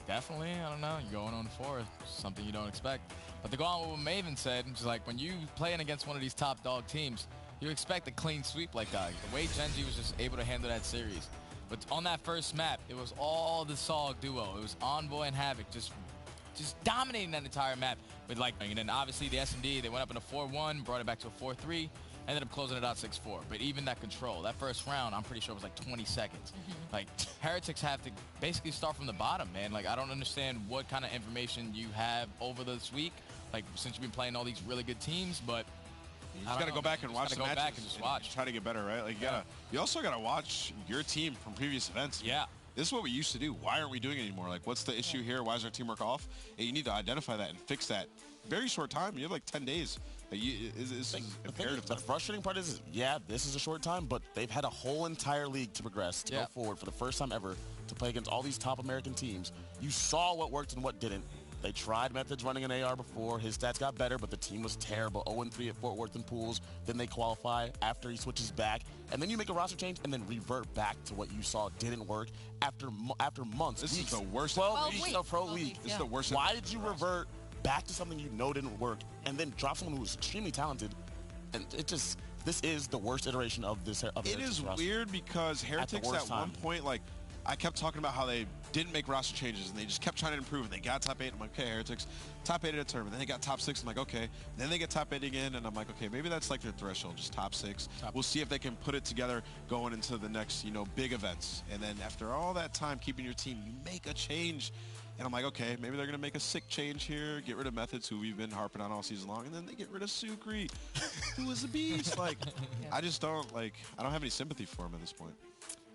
Definitely. I don't know. You're going on 4, something you don't expect. But to go on with what Maven said, it's like when you playing against one of these top dog teams, you expect a clean sweep like that. The way Gen G was just able to handle that series. But on that first map, it was all the Sog duo. It was Envoy and Havoc just dominating that entire map with like, and then obviously the SMD, they went up in a 4-1, brought it back to a 4-3. Ended up closing it out 6-4. But even that control, that first round, I'm pretty sure it was like 20 seconds. Like, Heretics have to basically start from the bottom, man. Like, I don't understand what kind of information you have over this week, like, since you've been playing all these really good teams, but you just got to go back and watch the matches. Back and just watch. Try to get better, right? Like, you also got to watch your team from previous events. Yeah. This is what we used to do. Why aren't we doing it anymore? Like, what's the issue here? Why is our teamwork off? And you need to identify that and fix that. Very short time. You have like 10 days. It's imperative. The frustrating part is, yeah, this is a short time, but they've had a whole entire league to progress, to go forward for the first time ever, to play against all these top American teams. You saw what worked and what didn't. They tried methods running an AR before. His stats got better, but the team was terrible. 0-3 at Fort Worth and Pools. Then they qualify after he switches back. And then you make a roster change and then revert back to what you saw didn't work after months. This weeks, is the worst. 12 weeks of pro league. This is the worst. Why did you revert back to something you know didn't work and then drop someone who was extremely talented? And it just, this is the worst iteration of this. It is weird because Heretics at one point, like, I kept talking about how they didn't make roster changes and they just kept trying to improve and they got top 8. I'm like, okay, Heretics, top 8 at a tournament. Then they got top 6. I'm like, okay. Then they get top 8 again and I'm like, okay, maybe that's like their threshold, just top 6. We'll see if they can put it together going into the next, big events. And then after all that time keeping your team, you make a change. And I'm like, okay, maybe they're going to make a sick change here, get rid of Methods, who we've been harping on all season long, and then they get rid of Sukri, who is a beast. Like, I just don't, I don't have any sympathy for him at this point.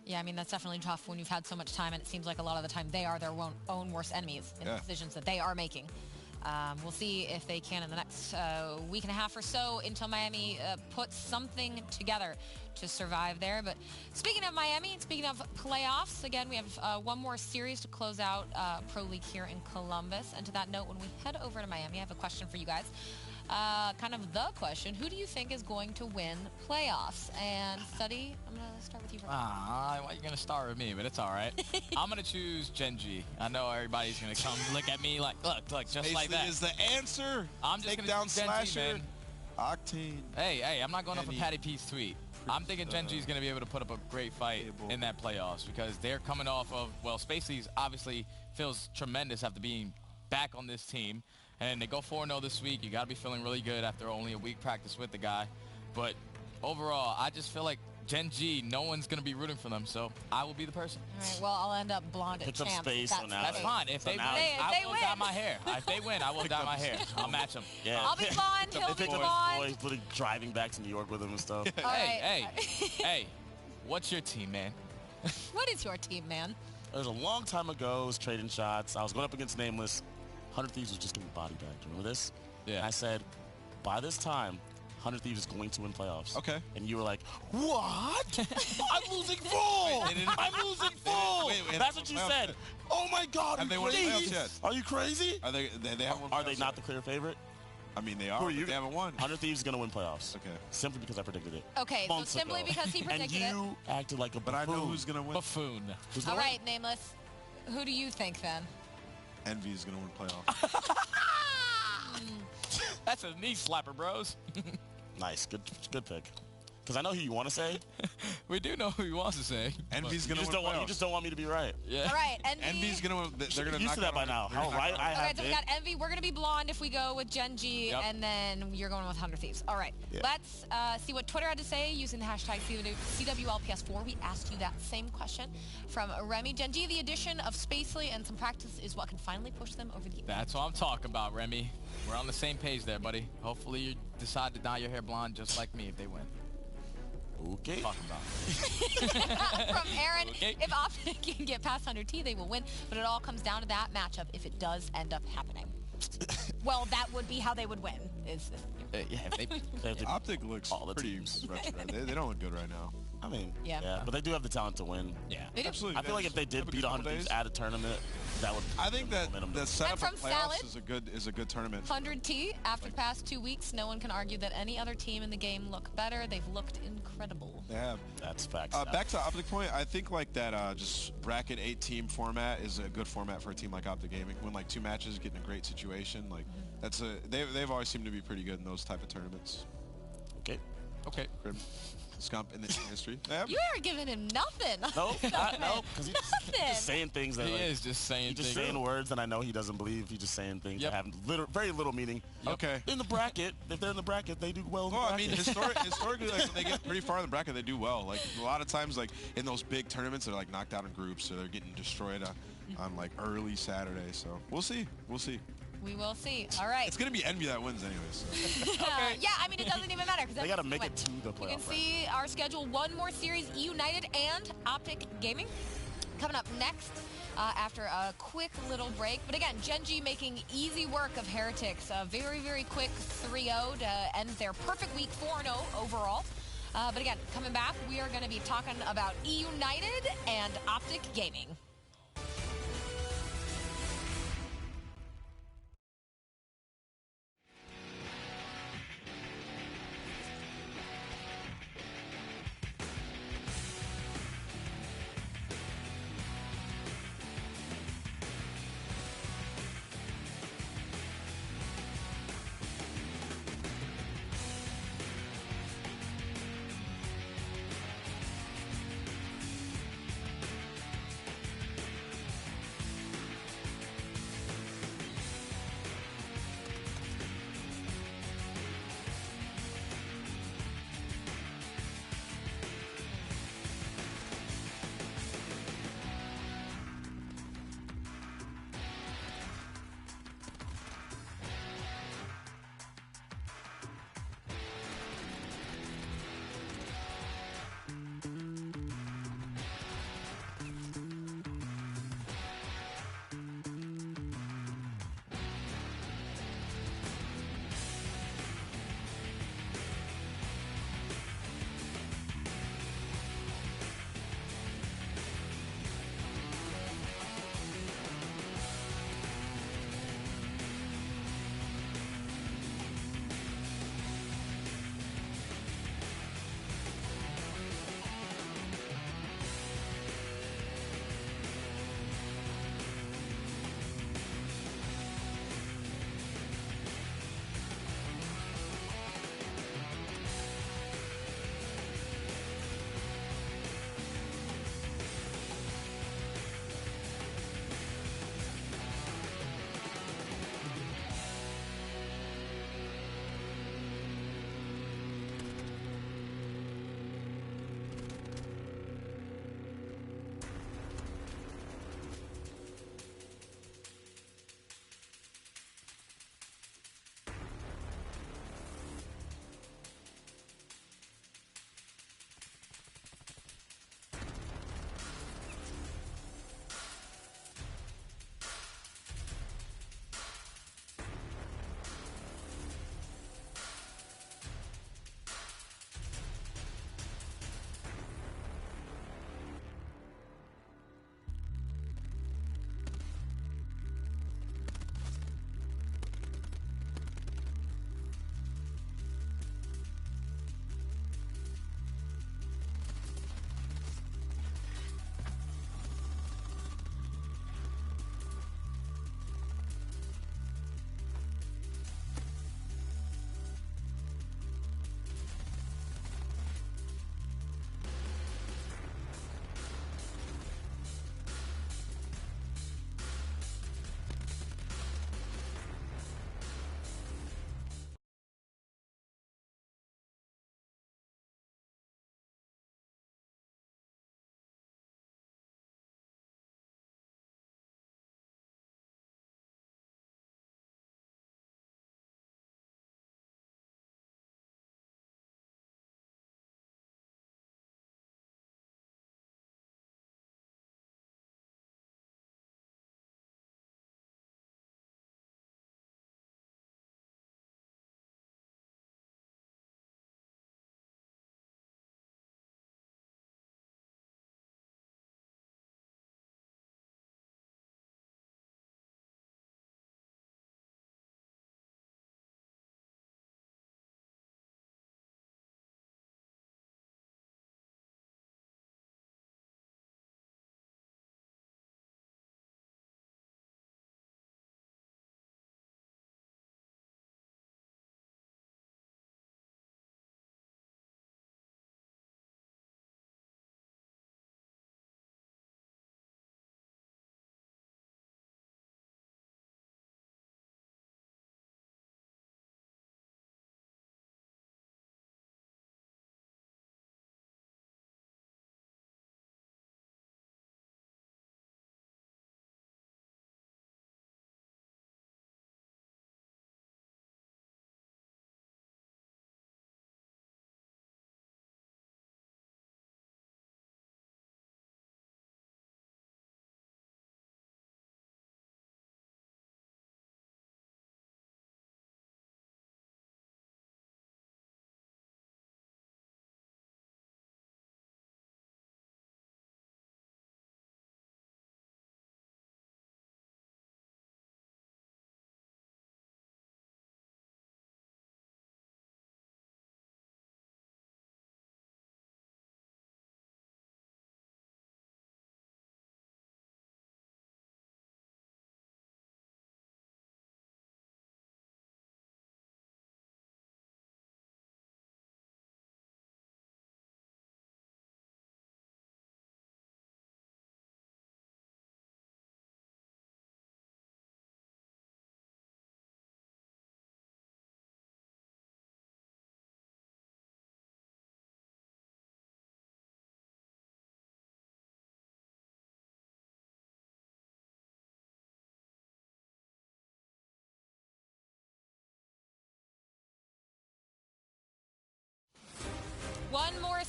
Yeah, I mean, that's definitely tough when you've had so much time, and it seems like a lot of the time they are their own worst enemies in the decisions that they are making. We'll see if they can in the next week and a half or so until Miami puts something together to survive there. But speaking of Miami, speaking of playoffs, again, we have one more series to close out Pro League here in Columbus. And to that note, when we head over to Miami, I have a question for you guys. Kind of the question, who do you think is going to win playoffs? And Study, I'm going to start with you. Why are you going to start with me? But it's all right. I'm going to choose Gen.G. I know everybody's going to come look at me like, look, just Basically like that. Is the answer. I'm just going to choose Gen.G, man. Octane. Hey, I'm not going off of Patty P's tweet. I'm thinking Gen.G is going to be able to put up a great fight in that playoffs because they're coming off of, well, Spacey's obviously feels tremendous after being back on this team. And they go 4-0 this week. You got to be feeling really good after only a week practice with the guy. But overall, I just feel like Gen.G, no one's going to be rooting for them, so I will be the person. All right, well, I'll end up blonde at champ. That's fine. If they win, I will dye my hair. If they win, I will dye my hair. I'll match them. Yeah. I'll be blonde, he'll be blonde. Boys literally driving back to New York with him and stuff. Hey, what's your team, man? What is your team, man? It was a long time ago. I was trading shots. I was going up against Nameless. 100 Thieves was just getting body bagged. Remember this? Yeah. And I said, by this time, 100 Thieves is going to win playoffs. Okay. And you were like, what? I'm losing full. I'm losing full. That's what you said. Yet. Oh my God. Have they won playoffs yet? Are you crazy? Are they haven't won Are they not the clear favorite? I mean, they are. But they haven't won. 100 Thieves is going to win playoffs. Okay. Simply because I predicted it. Okay, so simply because he predicted it. And you acted like a buffoon. But I know who's going to win. Buffoon. All right, Nameless. Who do you think then? Envy is going to win playoffs. That's a knee slapper, bros. Nice. Good pick. Because I know who you want to say. We do know who he wants to say. Envy's going to win playoffs. You just don't want me to be right. Yeah. All right, Envy's going to win. They're going to knock that by now. How right I have Okay, so we got Envy. We're going to be blonde if we go with Gen.G, and then you're going with 100 Thieves. All right. Yeah. Let's see what Twitter had to say using the hashtag CWLPS4. We asked you that same question from Remy. Gen.G, the addition of Spacely and some practice is what can finally push them over the edge. That's what I'm talking about, Remy. We're on the same page there, buddy. Hopefully you decide to dye your hair blonde just like me if they win. Okay. Talk about. From Aaron, if Optic can get past 100T, they will win. But it all comes down to that matchup if it does end up happening. Well, that would be how they would win. Optic looks pretty retro. They don't look good right now. I mean, yeah, but they do have the talent to win. Yeah, absolutely. I feel like if they did beat 100 Thieves at a tournament, that would. I think that the setup of playoffs Salad, is a good tournament. 100T after the past 2 weeks, no one can argue that any other team in the game look better. They've looked incredible. They have. That's facts. Back to Optic point, I think like that just bracket 8-team format is a good format for a team like Optic Gaming. Win like 2 matches, get in a great situation. Like they've always seemed to be pretty good in those type of tournaments. Okay. Okay. scump in the history. Yeah. You are giving him nothing. No, no, because he's just saying things that He like, is just saying he's things. just saying words that I know he doesn't believe. He's just saying things that have very little meaning. Okay. In the bracket, if they're in the bracket, they do well. In the Well, I mean, bracket. historically, like, when they get pretty far in the bracket, they do well. Like a lot of times, like in those big tournaments, they're like knocked out in groups, so they're getting destroyed on like early Saturday. So we'll see. We'll see. We will see. All right. It's gonna be Envy that wins anyways. So. Yeah, I mean, it doesn't even matter. They got to make it to the playoff. You can see our schedule. One more series, Eunited and Optic Gaming. Coming up next after a quick little break. But again, Gen G making easy work of Heretics. A very, very quick 3-0 to end their perfect week, 4-0 overall. But again, coming back, we are going to be talking about Eunited and Optic Gaming.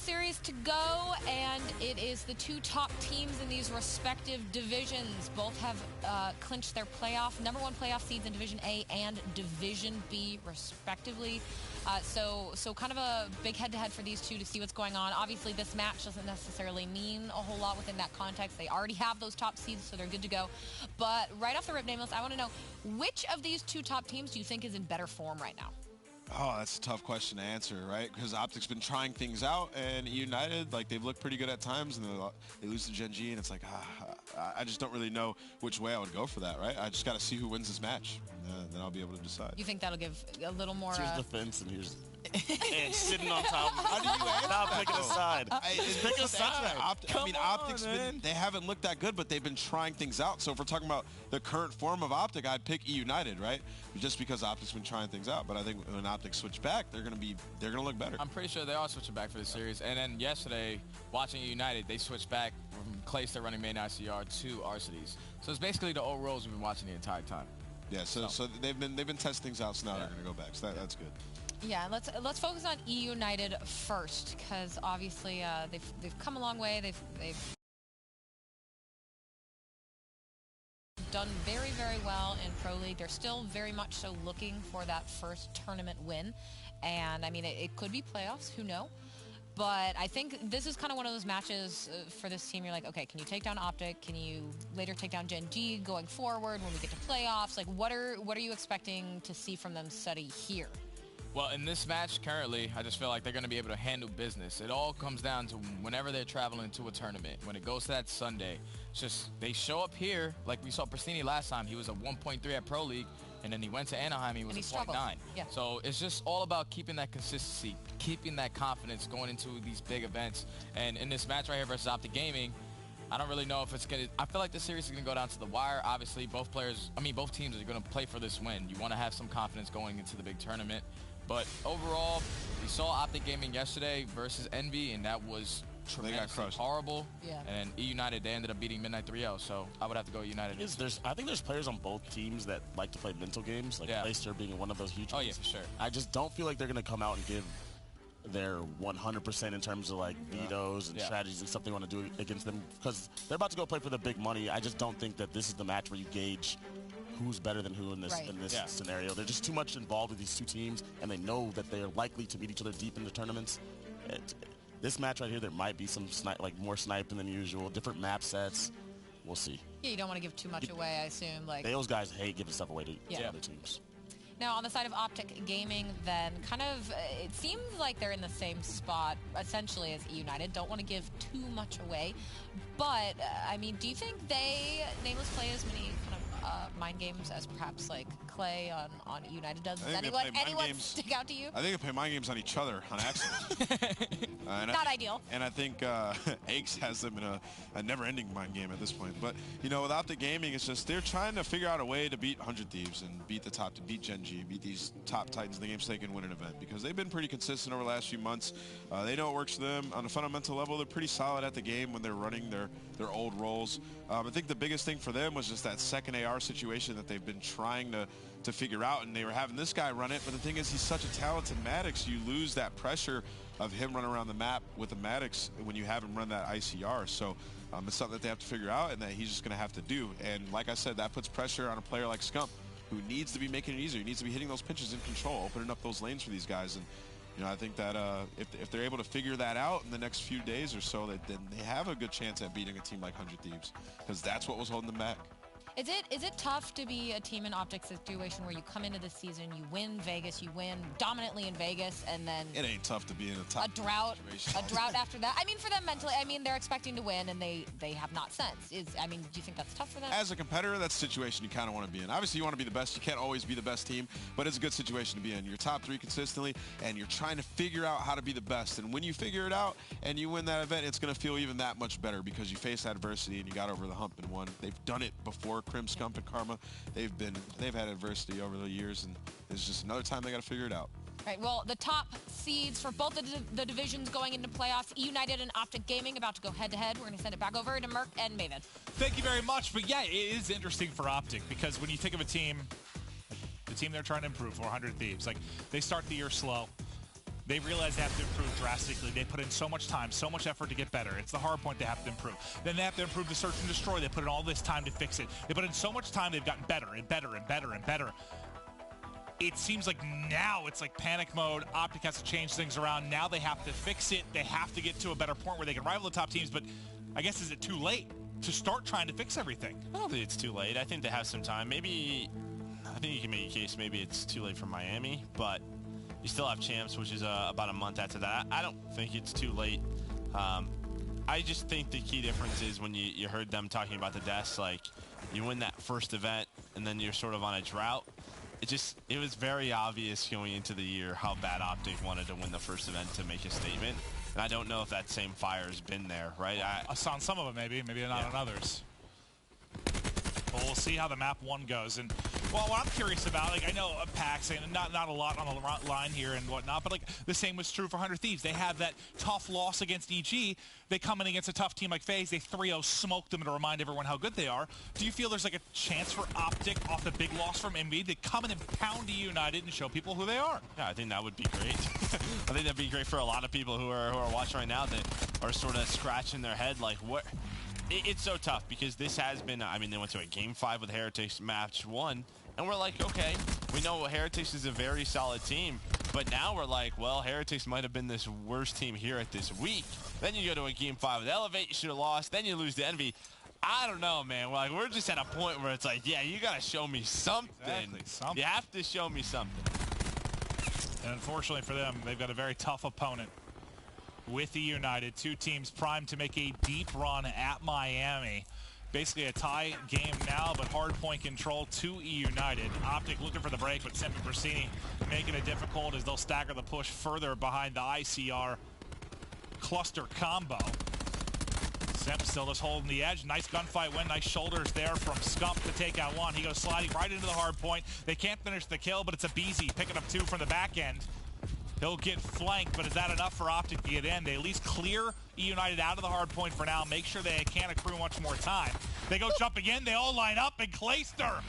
series to go, and it is the two top teams in these respective divisions. Both have clinched their number one playoff seeds in Division A and Division B, respectively. So kind of a big head-to-head for these two to see what's going on. Obviously, this match doesn't necessarily mean a whole lot within that context. They already have those top seeds, so they're good to go. But right off the rip, Nameless, I want to know, which of these two top teams do you think is in better form right now? Oh, that's a tough question to answer, right? Because Optic's been trying things out, and United, like, they've looked pretty good at times, and they lose to Gen G, and it's like, I just don't really know which way I would go for that, right? I just got to see who wins this match, and then I'll be able to decide. You think that'll give a little more... Here's the fence, and here's... and sitting on top of it. How do you answer Not that, picking a side. Pick a side. Optic's man. they haven't looked that good, but they've been trying things out. So if we're talking about the current form of Optic, I'd pick Eunited, right? Just because Optic's been trying things out. But I think when Optic switch back, they're gonna look better. I'm pretty sure they are switching back for the series. And then yesterday, watching United, they switched back from Clay running main ICR to Arcides. So it's basically the old roles we've been watching the entire time. Yeah. So they've been testing things out. So now they're gonna go back. So that's good. Yeah, let's focus on Eunited first, because obviously they've come a long way. They've done very, very well in Pro League. They're still very much so looking for that first tournament win, and I mean it could be playoffs. Who knows? But I think this is kind of one of those matches for this team. You're like, okay, can you take down Optic? Can you later take down Gen G going forward when we get to playoffs? Like, what are you expecting to see from them study here? Well, in this match currently, I just feel like they're going to be able to handle business. It all comes down to whenever they're traveling to a tournament. When it goes to that Sunday, it's just they show up here, like we saw Pristini last time. He was a 1.3 at Pro League, and then he went to Anaheim, he was a 0.9. Yeah. So it's just all about keeping that consistency, keeping that confidence going into these big events. And in this match right here versus Optic Gaming, I don't really know if it's going to... I feel like this series is going to go down to the wire. Obviously, both teams are going to play for this win. You want to have some confidence going into the big tournament. But overall, we saw Optic Gaming yesterday versus Envy, and that was tremendously horrible. Yeah. And Eunited, they ended up beating Midnight 3-0, so I would have to go United. I think there's players on both teams that like to play mental games, like Leicester being one of those huge ones. Oh, yeah, for sure. I just don't feel like they're going to come out and give their 100% in terms of like vetoes and strategies and stuff they want to do against them, because they're about to go play for the big money. I just don't think that this is the match where you gauge who's better than who in this scenario. They're just too much involved with these two teams, and they know that they are likely to meet each other deep in the tournaments. This match right here, there might be some more sniping than usual, different map sets. We'll see. Yeah, you don't want to give too much away, I assume. Like those guys hate giving stuff away to other teams. Now, on the side of Optic Gaming, then, kind of, it seems like they're in the same spot, essentially, as United. Don't want to give too much away. But, I mean, do you think Nameless, play as many kind of mind games as perhaps, like, Clay on United does? Does anyone stick out to you? I think they play mind games on each other on accident. Not ideal. And I think Aches has them in a never-ending mind game at this point. But, you know, with Optic Gaming, it's just they're trying to figure out a way to beat 100 Thieves and beat Gen G, beat these top titans in the game so they can win an event, because they've been pretty consistent over the last few months. They know it works for them. On a fundamental level, they're pretty solid at the game when they're running their old roles. I think the biggest thing for them was just that second AR situation that they've been trying to figure out, and they were having this guy run it. But the thing is, he's such a talented Maddox, you lose that pressure of him running around the map with the Maddox when you have him run that ICR. So it's something that they have to figure out, and that he's just going to have to do. And like I said, that puts pressure on a player like Scump, who needs to be making it easier. He needs to be hitting those pitches in control, opening up those lanes for these guys. And you know, I think that if they're able to figure that out in the next few days or so, then they have a good chance at beating a team like 100 Thieves, because that's what was holding them back. Is it tough to be a team in Optic's situation where you come into the season, you win Vegas, you win dominantly in Vegas, and then it ain't tough to be in a top drought situation. After that? I mean, for them mentally, I mean, they're expecting to win, and they have not since. I mean, do you think that's tough for them? As a competitor, that's a situation you kind of want to be in. Obviously, you want to be the best. You can't always be the best team, but it's a good situation to be in. You're top 3 consistently, and you're trying to figure out how to be the best. And when you figure it out and you win that event, it's going to feel even that much better, because you faced adversity and you got over the hump and won. They've done it before. Crim, Scump, and Karma, they've had adversity over the years, and it's just another time they got to figure it out. Right, well, the top seeds for both the divisions going into playoffs, United and Optic Gaming, about to go head-to-head. We're going to send it back over to Merc and Maven. Thank you very much. But, yeah, it is interesting for Optic, because when you think of a team, the team they're trying to improve, 400 Thieves, like, they start the year slow. They realize they have to improve drastically. They put in so much time, so much effort to get better. It's the hard point they have to improve. Then they have to improve the search and destroy. They put in all this time to fix it. They put in so much time, they've gotten better and better and better and better. It seems like now it's like panic mode. Optic has to change things around. Now they have to fix it. They have to get to a better point where they can rival the top teams. But I guess, is it too late to start trying to fix everything? I don't think it's too late. I think they have some time. Maybe, I think you can make a case maybe it's too late for Miami, but you still have champs, which is about a month after that. I don't think it's too late. I just think the key difference is when you heard them talking about the deaths, like you win that first event and then you're sort of on a drought. It was very obvious going into the year how bad Optic wanted to win the first event to make a statement. And I don't know if that same fire has been there, right? On some of them, maybe not on others. Well, we'll see how the map 1 goes. And, well, what I'm curious about, like, I know PAX, and not a lot on the line here and whatnot, but, like, the same was true for 100 Thieves. They have that tough loss against EG. They come in against a tough team like FaZe. They 3-0 smoke them to remind everyone how good they are. Do you feel there's, like, a chance for Optic off the big loss from Envy to come in and pound Eunited and show people who they are? Yeah, I think that would be great. I think that'd be great for a lot of people who are watching right now that are sort of scratching their head, like, what... It's so tough because this has been, I mean, they went to a Game 5 with Heretics match 1, and we're like, okay, we know Heretics is a very solid team, but now we're like, well, Heretics might have been this worst team here at this week. Then you go to a Game 5 with Elevate, you should have lost, then you lose to Envy. I don't know, man. We're just at a point where it's like, yeah, you got to show me something. Exactly, You have to show me something. And unfortunately for them, they've got a very tough opponent with the United. 2 teams primed to make a deep run at Miami. Basically a tie game now, but hard point control to United. Optic looking for the break, but Simp and Brasini making it difficult as they'll stagger the push further behind the ICR cluster combo. Simp still just holding the edge. Nice gunfight win. Nice shoulders there from Scump to take out 1. He goes sliding right into the hard point. They can't finish the kill, but it's a BZ picking up 2 from the back end. He'll get flanked, but is that enough for Optic to get in? They at least clear United out of the hard point for now. Make sure they can't accrue much more time. They go jump again. They all line up, and Clayster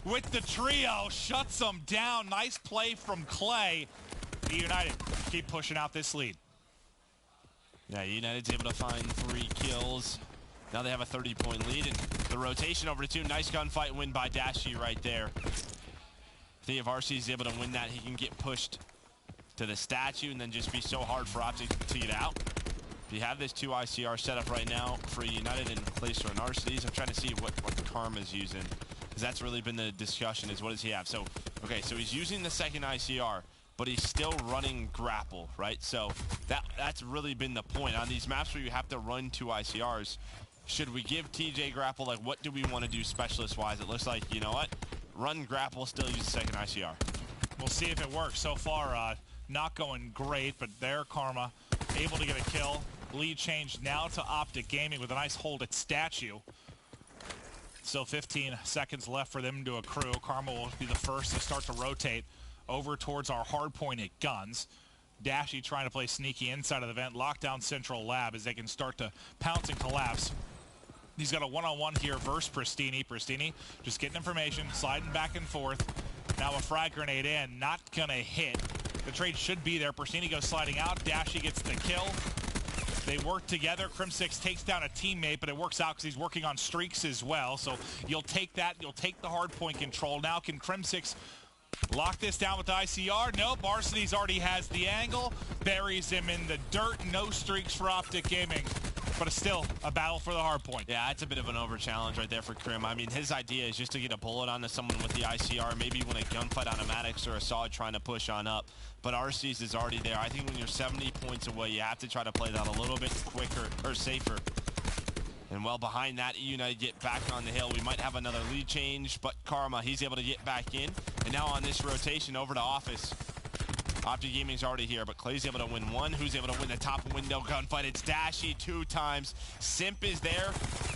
with the trio shuts them down. Nice play from Clay. United keep pushing out this lead. Yeah, United's able to find 3 kills. Now they have a 30-point lead, and the rotation over to 2. Nice gunfight win by Dashi right there. I think if RC is able to win that, he can get pushed to the statue and then just be so hard for Optic to get out. You have this 2 ICR set up right now for United and Clayster and Arcees. I'm trying to see what Karma's using, because that's really been the discussion, is what does he have. So, okay, so he's using the second ICR, but he's still running grapple, right? So that's really been the point. On these maps where you have to run 2 ICRs, should we give TJ grapple? Like, what do we want to do specialist-wise? It looks like, you know what? Run grapple, still use the second ICR. We'll see if it works. So far, not going great, but there Karma able to get a kill. Lead changed now to Optic Gaming with a nice hold at statue. Still 15 seconds left for them to accrue. Karma will be the first to start to rotate over towards our hard-pointed guns. Dashi trying to play sneaky inside of the vent. Lockdown Central Lab as they can start to pounce and collapse. He's got a one-on-one here versus Pristini. Pristini just getting information, sliding back and forth. Now a frag grenade in, not gonna hit. The trade should be there. Pristini goes sliding out. Dashi gets the kill. They work together. Crim6 takes down a teammate, but it works out because he's working on streaks as well. So you'll take that. You'll take the hard point control. Now can Crim6 lock this down with the ICR? Nope. Arsenes already has the angle. Buries him in the dirt. No streaks for Optic Gaming. But it's still a battle for the hard point. Yeah, it's a bit of an over-challenge right there for Krim. I mean, his idea is just to get a bullet onto someone with the ICR, maybe when a gunfight automatics or a Saw trying to push on up. But Arcees is already there. I think when you're 70 points away, you have to try to play that a little bit quicker or safer. And well behind that, United get back on the hill. We might have another lead change, but Karma, he's able to get back in. And now on this rotation over to Office. Optic Gaming's already here, but Clay's able to win 1. Who's able to win the top window gunfight? It's Dashi 2 times. Simp is there,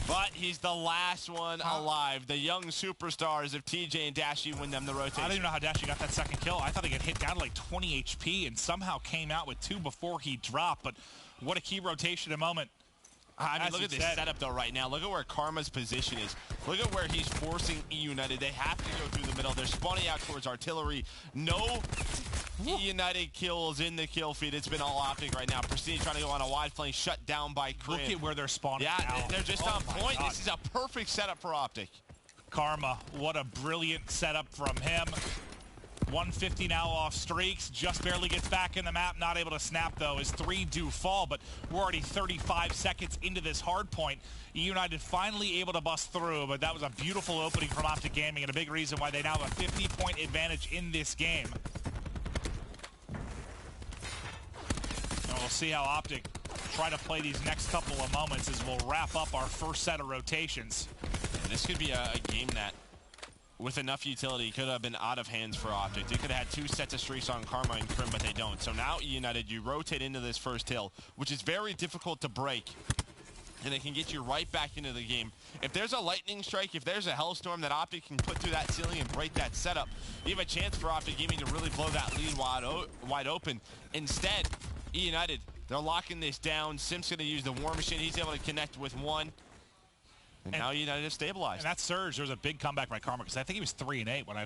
but he's the last one alive. The young superstars of TJ and Dashi win them the rotation. I don't even know how Dashi got that second kill. I thought he got hit down to like 20 HP and somehow came out with 2 before he dropped, but what a key rotation a moment. I mean, look at this setup, though, right now. Look at where Karma's position is. Look at where he's forcing Eunited. They have to go through the middle. They're spawning out towards artillery. No Eunited kills in the kill feed. It's been all Optic right now. Pristini trying to go on a wide flank, shut down by Crim. Look at where they're spawning Yeah, out. they're just on point. This is a perfect setup for Optic. Karma, what a brilliant setup from him. 150 now off streaks, just barely gets back in the map, not able to snap though as 3 do fall, but we're already 35 seconds into this hard point. United finally able to bust through, but that was a beautiful opening from Optic Gaming and a big reason why they now have a 50-point advantage in this game. And we'll see how Optic try to play these next couple of moments as we'll wrap up our first set of rotations. And this could be a game that, with enough utility, could have been out of hands for Optic. They could have had 2 sets of streaks on Karma and Crim, but they don't. So now United, you rotate into this first hill, which is very difficult to break, and it can get you right back into the game. If there's a lightning strike, if there's a hellstorm that Optic can put through that ceiling and break that setup, you have a chance for Optic Gaming to really blow that lead wide open. Instead, United, they're locking this down. Sim's going to use the War Machine. He's able to connect with 1. And now United is stabilized. And that surge, there was a big comeback by Karma because I think he was 3-8 when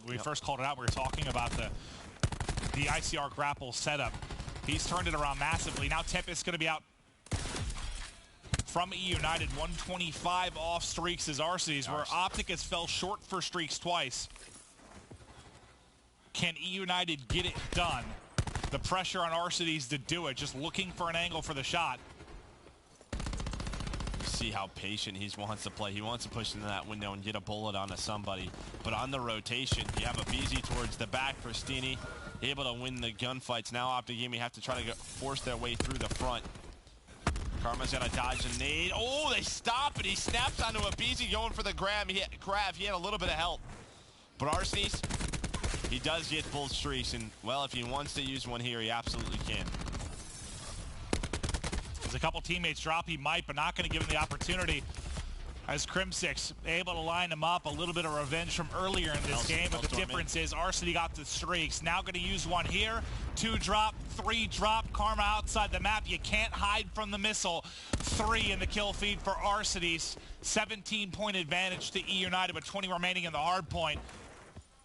we first called it out. We were talking about the ICR grapple setup. He's turned it around massively. Now Tempest is going to be out from Eunited. 125 off streaks is Arcees, where Optic has fell short for streaks twice. Can Eunited get it done? The pressure on Arcees to do it, just looking for an angle for the shot. See how patient he wants to play. He wants to push into that window and get a bullet onto somebody. But on the rotation, you have a BZ towards the back. Pristini able to win the gunfights. Now Optic Gaming have to try to force their way through the front. Karma's got to dodge a nade. Oh, they stop it. He snaps onto a BZ going for the grab. He had a little bit of help. But Arcees, he does get full streaks. And, well, if he wants to use one here, he absolutely can. As a couple teammates drop, he might, but not going to give him the opportunity. As Crim6 able to line him up, a little bit of revenge from earlier in this game, but the difference is Arcee got the streaks. Now going to use one here, 2 drop, 3 drop, Karma outside the map. You can't hide from the missile. 3 in the kill feed for Arcees. 17-point advantage to Eunited with 20 remaining in the hard point.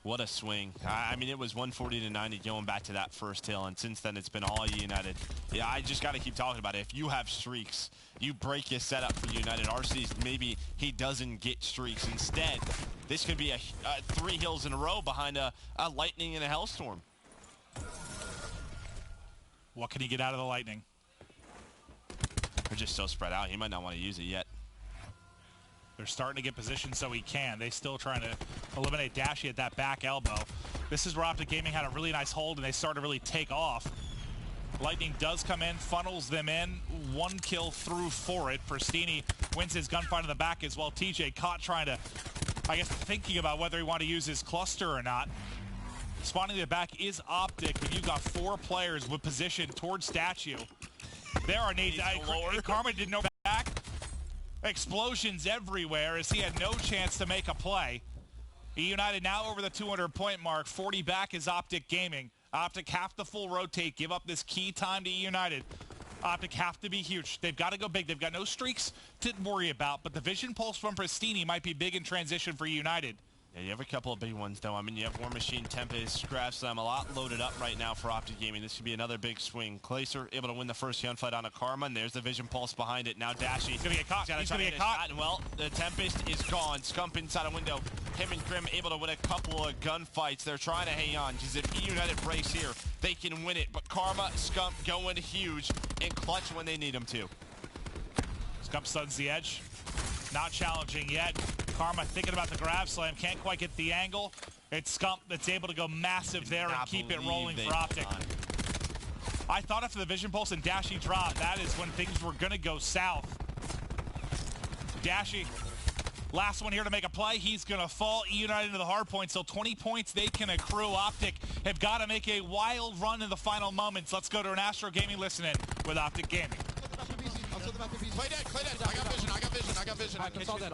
What a swing. I mean, it was 140 to 90 going back to that first hill, and since then it's been all United. Yeah, I just got to keep talking about it. If you have streaks, you break your setup for United. Arcees, maybe he doesn't get streaks. Instead, this could be a 3 hills in a row behind a lightning and a hellstorm. What can he get out of the lightning? They're just so spread out. He might not want to use it yet. They're starting to get positioned so he can. They still trying to eliminate Dashy at that back elbow. This is where Optic Gaming had a really nice hold and they started to really take off. Lightning does come in, funnels them in. 1 kill through for it. Pristini wins his gunfight in the back as well. TJ caught trying to, I guess, thinking about whether he wanted to use his cluster or not. Spawning to the back is Optic, but you've got 4 players with position towards Statue. There are nades. Karma didn't know back. Explosions everywhere as he had no chance to make a play. United now over the 200-point mark. 40 back is Optic Gaming. Optic have to full rotate, give up this key time to United. Optic have to be huge. They've got to go big. They've got no streaks to worry about, but the Vision Pulse from Pristini might be big in transition for United. Yeah, you have a couple of big ones, though. I mean, you have War Machine, Tempest, Scrap Slam, a lot loaded up right now for Optic Gaming. This could be another big swing. Glacier able to win the first gunfight on a Karma, and there's the Vision Pulse behind it. Now Dashy. He's going to get caught. He's going to get caught. And, well, the Tempest is gone. Scump inside a window. Him and Grim able to win a couple of gunfights. They're trying to hang on, because if United breaks here, they can win it. But Karma, Scump going huge and clutch when they need them to. Scump stuns the edge. Not challenging yet. Karma thinking about the grab slam. Can't quite get the angle. It's Scump that's able to go massive there and keep it rolling for Optic. I thought after the Vision Pulse and Dashy drop, that is when things were going to go south. Dashy, last one here to make a play. He's going to fall. Eunited into the hard point. So 20 points they can accrue. Optic have got to make a wild run in the final moments. Let's go to an Astro Gaming listening with Optic Gaming. Play dead. I got vision.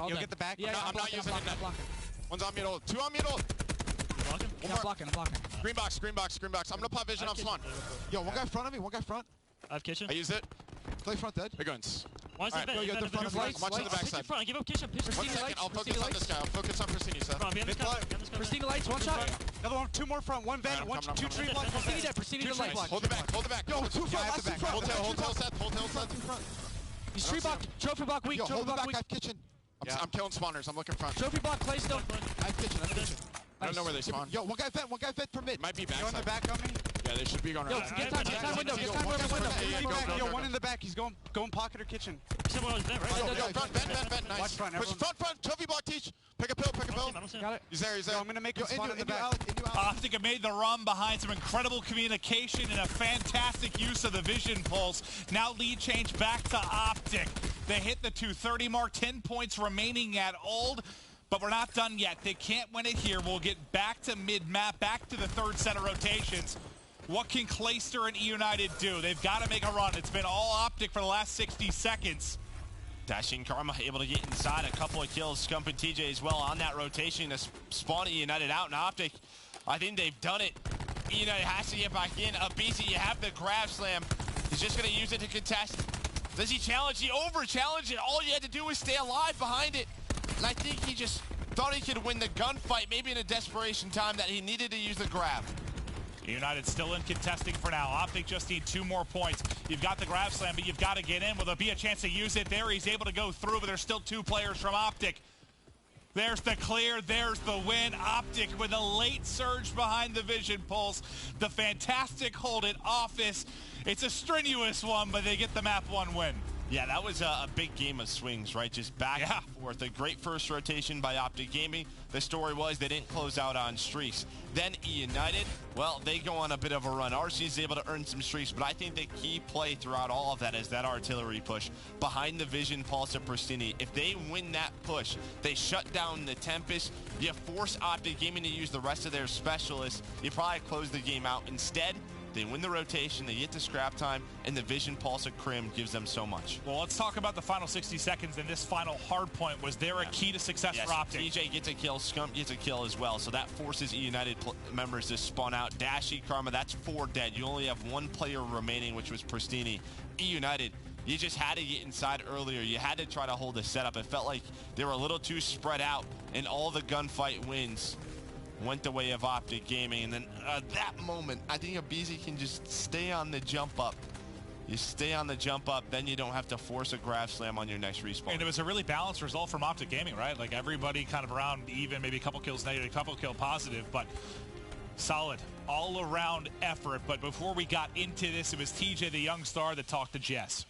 You'll get the back? Yeah, I'm not using it. One's on middle. 2 on middle. I'm blocking. Green box. I'm gonna pop vision on spawn. Yo, one guy in front of me, I have kitchen. I used it. Play front dead. Big guns. Why is Alright, it you got the front of Watch on the backside. I give up kitchen. One second, I'll focus on this guy. I'll focus on Pristini, sir. Bro, be on this guy. Pristini lights, one shot. Another one, 2 more front, 1 vent, two tree blocks. Pristini dead, Pristini dead lights. Hold it back, hold it back. Yo, 2 front, last 2 front. Hold tail set, hold tail set. He's tree block, trophy block weak, Yo, trophy hold it block back, weak. I have kitchen. I'm killing spawners, I'm looking front. Trophy block, clay still. I have kitchen, I have kitchen. I don't know where they spawn. Yo, one guy vent for mid. Might be back. You on the back on me? Yeah, they should be going Yo, around. get time window, get time window. Yo, one in the back, he's going pocket or kitchen. Yo, front, vent, nice. Watch front, Push front, trophy block, teach. Pick a pill. Got it. He's there. Yo, I'm gonna make him spawn in the back. Optic have made the run behind some incredible communication and a fantastic use of the vision pulse. Now lead change back to Optic. They hit the 230 mark, 10 points remaining at Old, but we're not done yet. They can't win it here. We'll get back to mid-map, back to the third set of rotations. What can Clayster and Eunited do? They've got to make a run. It's been all Optic for the last 60 seconds. Dashing Karma able to get inside, a couple of kills. Scump and TJ as well on that rotation to spawn United out. And Optic, I think they've done it. United has to get back in. BC, you have the grab slam. He's just going to use it to contest. Does he challenge? He over-challenged it. All you had to do was stay alive behind it. And I think he just thought he could win the gunfight, maybe in a desperation time that he needed to use the grab. United still in contesting for now. Optic just need 2 more points. You've got the grab slam, but you've got to get in. Will there be a chance to use it there? He's able to go through, but there's still 2 players from Optic. There's the clear, there's the win. Optic with a late surge behind the vision pulse. The fantastic hold at Office. It's a strenuous one, but they get the map 1 win. Yeah, that was a big game of swings, right? Just back and forth. A great first rotation by Optic Gaming. The story was they didn't close out on streaks. Then United, well, they go on a bit of a run. RC is able to earn some streaks, but I think the key play throughout all of that is that artillery push behind the vision pulse of Pristini. If they win that push, they shut down the Tempest. You force Optic Gaming to use the rest of their specialists. You probably close the game out. Instead, they win the rotation, they get to scrap time, and the vision pulse of Crim gives them so much. Well, let's talk about the final 60 seconds and this final hard point. Was there a key to success for Optic? TJ gets a kill, Scump gets a kill as well, so that forces United members to spawn out. Dashy, Karma, that's 4 dead. You only have 1 player remaining, which was Pristini. United, you just had to get inside earlier. You had to try to hold the setup. It felt like they were a little too spread out, and all the gunfight wins went the way of Optic Gaming. And then that moment, I think Abizi can just stay on the jump up. You stay on the jump up, then you don't have to force a grab slam on your next respawn. And it was a really balanced result from Optic Gaming, right? Like everybody kind of around even, maybe a couple kills negative, a couple kill positive, but solid all-around effort. But before we got into this, it was TJ, the young star, that talked to Jess.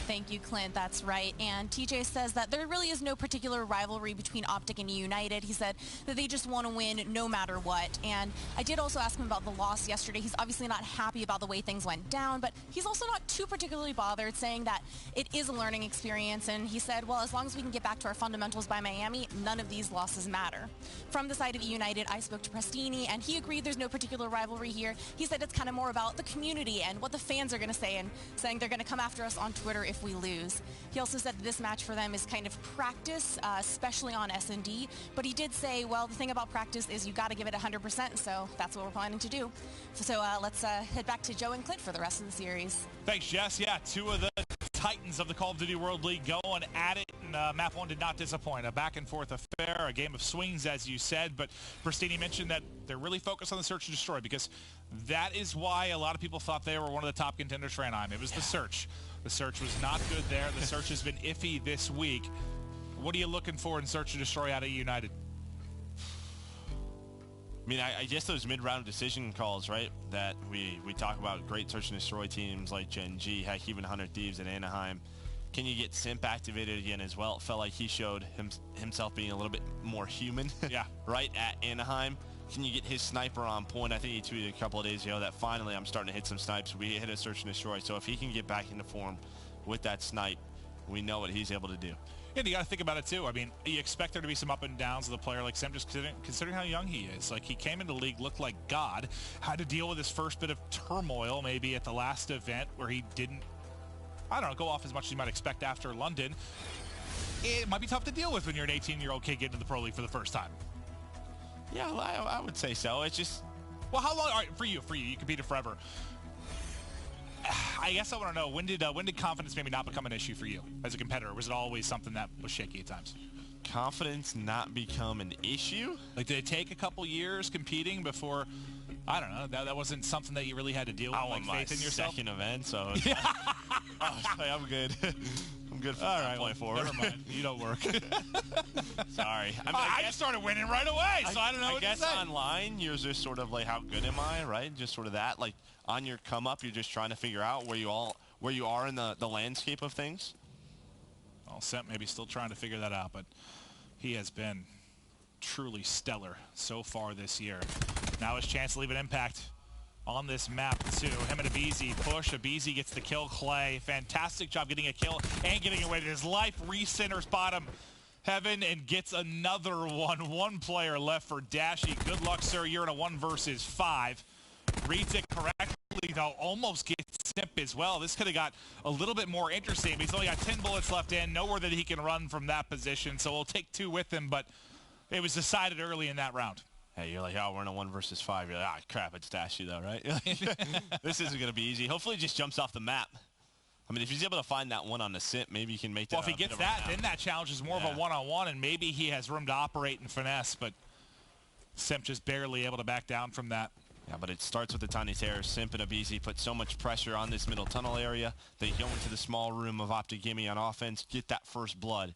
Thank you, Clint. That's right. And TJ says that there really is no particular rivalry between Optic and United. He said that they just want to win no matter what. And I did also ask him about the loss yesterday. He's obviously not happy about the way things went down, but he's also not too particularly bothered, saying that it is a learning experience. And he said, well, as long as we can get back to our fundamentals by Miami, none of these losses matter. From the side of United, I spoke to Pristini, and he agreed there's no particular rivalry here. He said it's kind of more about the community and what the fans are going to say, and saying they're going to come after us on Twitter if we lose. He also said this match for them is kind of practice, especially on S&D, but he did say, well, the thing about practice is you got to give it 100%, so that's what we're planning to do. So let's head back to Joe and Clint for the rest of the series. Thanks, Jess. Yeah, 2 of the titans of the Call of Duty World League going at it, and map 1 did not disappoint. A back-and-forth affair, a game of swings, as you said, but Pristini mentioned that they're really focused on the search and destroy, because that is why a lot of people thought they were one of the top contenders for Anaheim. It was the search. The search was not good there. The search has been iffy this week. What are you looking for in search and destroy out of United? I mean, I guess those mid-round decision calls, right, that we talk about, great search and destroy teams like Gen G, heck, even 100 Thieves in Anaheim. Can you get Simp activated again as well? It felt like he showed himself being a little bit more human, yeah, right, at Anaheim. Can you get his sniper on point? I think he tweeted a couple of days ago that finally I'm starting to hit some snipes. We hit a search and destroy. So if he can get back into form with that snipe, we know what he's able to do. And you got to think about it, too. I mean, you expect there to be some up and downs with a player like Sim, just considering how young he is. Like, he came into the league, looked like God, had to deal with his first bit of turmoil maybe at the last event where he didn't, I don't know, go off as much as you might expect after London. It might be tough to deal with when you're an 18-year-old kid getting into the Pro League for the first time. Yeah, I would say so. It's just... Well, how long... All right, for you, you competed forever. I guess I want to know, when did confidence maybe not become an issue for you as a competitor? Was it always something that was shaky at times? confidence not become an issue? Like, did it take a couple years competing before? I don't know. That wasn't something that you really had to deal with. I won like faith in yourself. second event, so I'm good. I'm good for All that right, point forward. Never mind. You don't work. Sorry. I mean, I just started winning right away, so I don't know what to say. I guess online, you're just sort of like, how good am I, right? Just sort of that. Like, on your come up, you're just trying to figure out where you are in the landscape of things. Well, Sent maybe still trying to figure that out, but he has been truly stellar so far this year. Now his chance to leave an impact on this map too. Him and Abizi push. Abizi gets the kill. Clay, fantastic job getting a kill and getting away with his life. Recenters bottom heaven and gets another one. One player left for Dashy. Good luck, sir. You're in a 1 versus 5. Reads it correctly, though. Almost gets Simp as well. This could have got a little bit more interesting. But he's only got 10 bullets left in. Nowhere that he can run from that position. So we'll take 2 with him. But it was decided early in that round. Hey, you're like, oh, we're in a 1 versus 5. You're like, ah, crap, it's Dashy, though, right? This isn't going to be easy. Hopefully he just jumps off the map. I mean, if he's able to find that one on the Simp, maybe he can make that. Well, if he gets that, then that challenge is more of a one-on-one, and maybe he has room to operate and finesse, but Simp just barely able to back down from that. Yeah, but it starts with the tiny terror. Simp and Abizi put so much pressure on this middle tunnel area. They go into the small room of Optic Gimme on offense, get that first blood.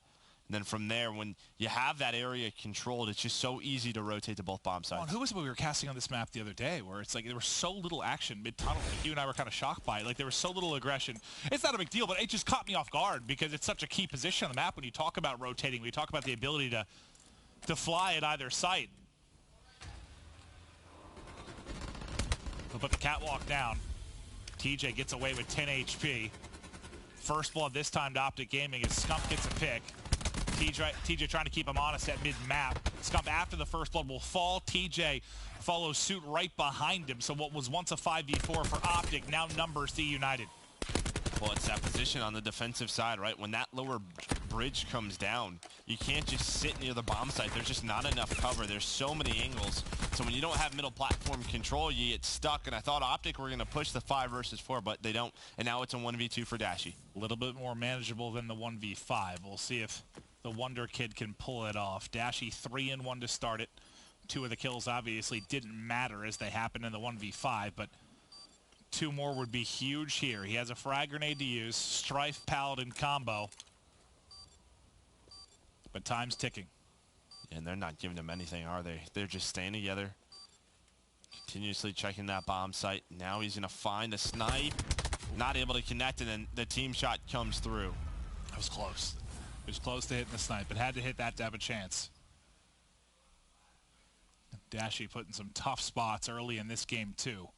And then from there, when you have that area controlled, it's just so easy to rotate to both bomb sides. Well, who was it we were casting on this map the other day where it's like there was so little action mid-tunnel? Like you and I were kind of shocked by it. Like there was so little aggression. It's not a big deal, but it just caught me off guard because it's such a key position on the map when you talk about rotating. When you talk about the ability to fly at either site. We'll put the catwalk down. TJ gets away with 10 HP. First blood this time to Optic Gaming as Scump gets a pick. TJ trying to keep him honest at mid-map. Scump after the first blood will fall. TJ follows suit right behind him. So what was once a 5v4 for Optic now numbers to United. Well, it's that position on the defensive side, right? When that lower bridge comes down, you can't just sit near the bomb site. There's just not enough cover. There's so many angles. So when you don't have middle platform control, you get stuck. And I thought Optic were going to push the 5 versus 4, but they don't. And now it's a 1v2 for Dashy. A little bit more manageable than the 1v5. We'll see if the Wonder Kid can pull it off. Dashy 3-1 to start it. 2 of the kills obviously didn't matter as they happened in the 1v5, but 2 more would be huge here. He has a frag grenade to use. Strife Paladin combo. But time's ticking. And they're not giving him anything, are they? They're just staying together. Continuously checking that bomb site. Now he's going to find a snipe. Not able to connect, and then the team shot comes through. That was close. It was close to hitting the snipe, but had to hit that to have a chance. Dashy putting some tough spots early in this game, too.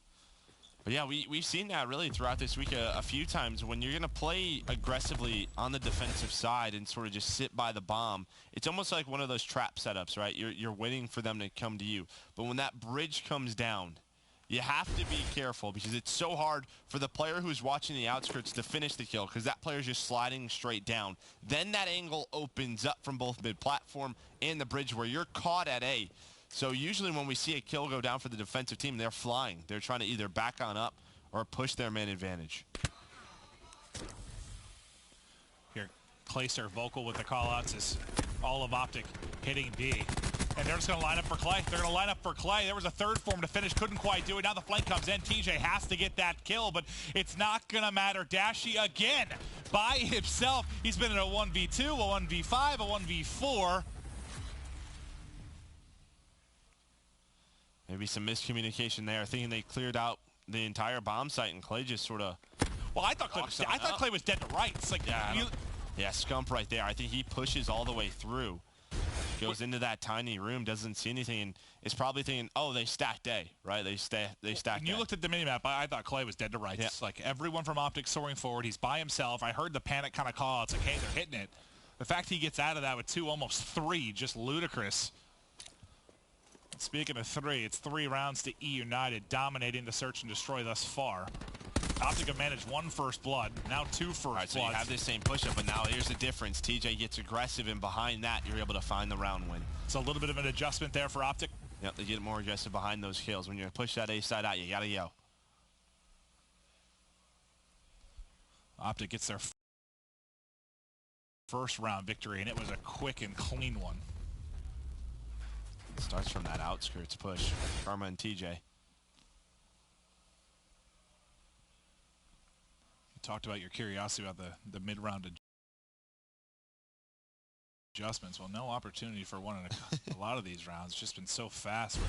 But yeah, we've seen that really throughout this week a few times. When you're going to play aggressively on the defensive side and sort of just sit by the bomb, it's almost like one of those trap setups, right? You're waiting for them to come to you. But when that bridge comes down, you have to be careful because it's so hard for the player who's watching the outskirts to finish the kill because that player's just sliding straight down. Then that angle opens up from both mid-platform and the bridge where you're caught at A. So usually when we see a kill go down for the defensive team, they're flying. They're trying to either back on up or push their man advantage. Here, Clayster vocal with the call-outs is all of Optic hitting B. And they're just going to line up for Clay. They're going to line up for Clay. There was a third for him to finish. Couldn't quite do it. Now the flank comes in. TJ has to get that kill, but it's not going to matter. Dashy again by himself. He's been in a 1v2, a 1v5, a 1v4. Maybe some miscommunication there, thinking they cleared out the entire bomb site, and Clay just sort of... Well, I thought Clay was dead to rights. Like, yeah, Scump right there. I think he pushes all the way through. Goes into that tiny room, doesn't see anything, and is probably thinking, oh, they stacked A, right? They stacked When you looked at the minimap, I thought Clay was dead to rights. Yeah. Like, everyone from Optic soaring forward. He's by himself. I heard the panic kind of call. It's like, hey, they're hitting it. The fact he gets out of that with 2, almost 3, just ludicrous. Speaking of 3, it's 3 rounds to Eunited, dominating the search and destroy thus far. Optic have managed 1 first blood, now 2 first bloods. So you have this same push-up, but now here's the difference. TJ gets aggressive, and behind that, you're able to find the round win. It's a little bit of an adjustment there for Optic. Yep, they get more aggressive behind those kills. When you push that A side out, you gotta go. Optic gets their first round victory, and it was a quick and clean one. It starts from that outskirts push. Karma and TJ. You talked about your curiosity about the mid-round adjustments. Well, no opportunity for one in a lot of these rounds. It's just been so fast where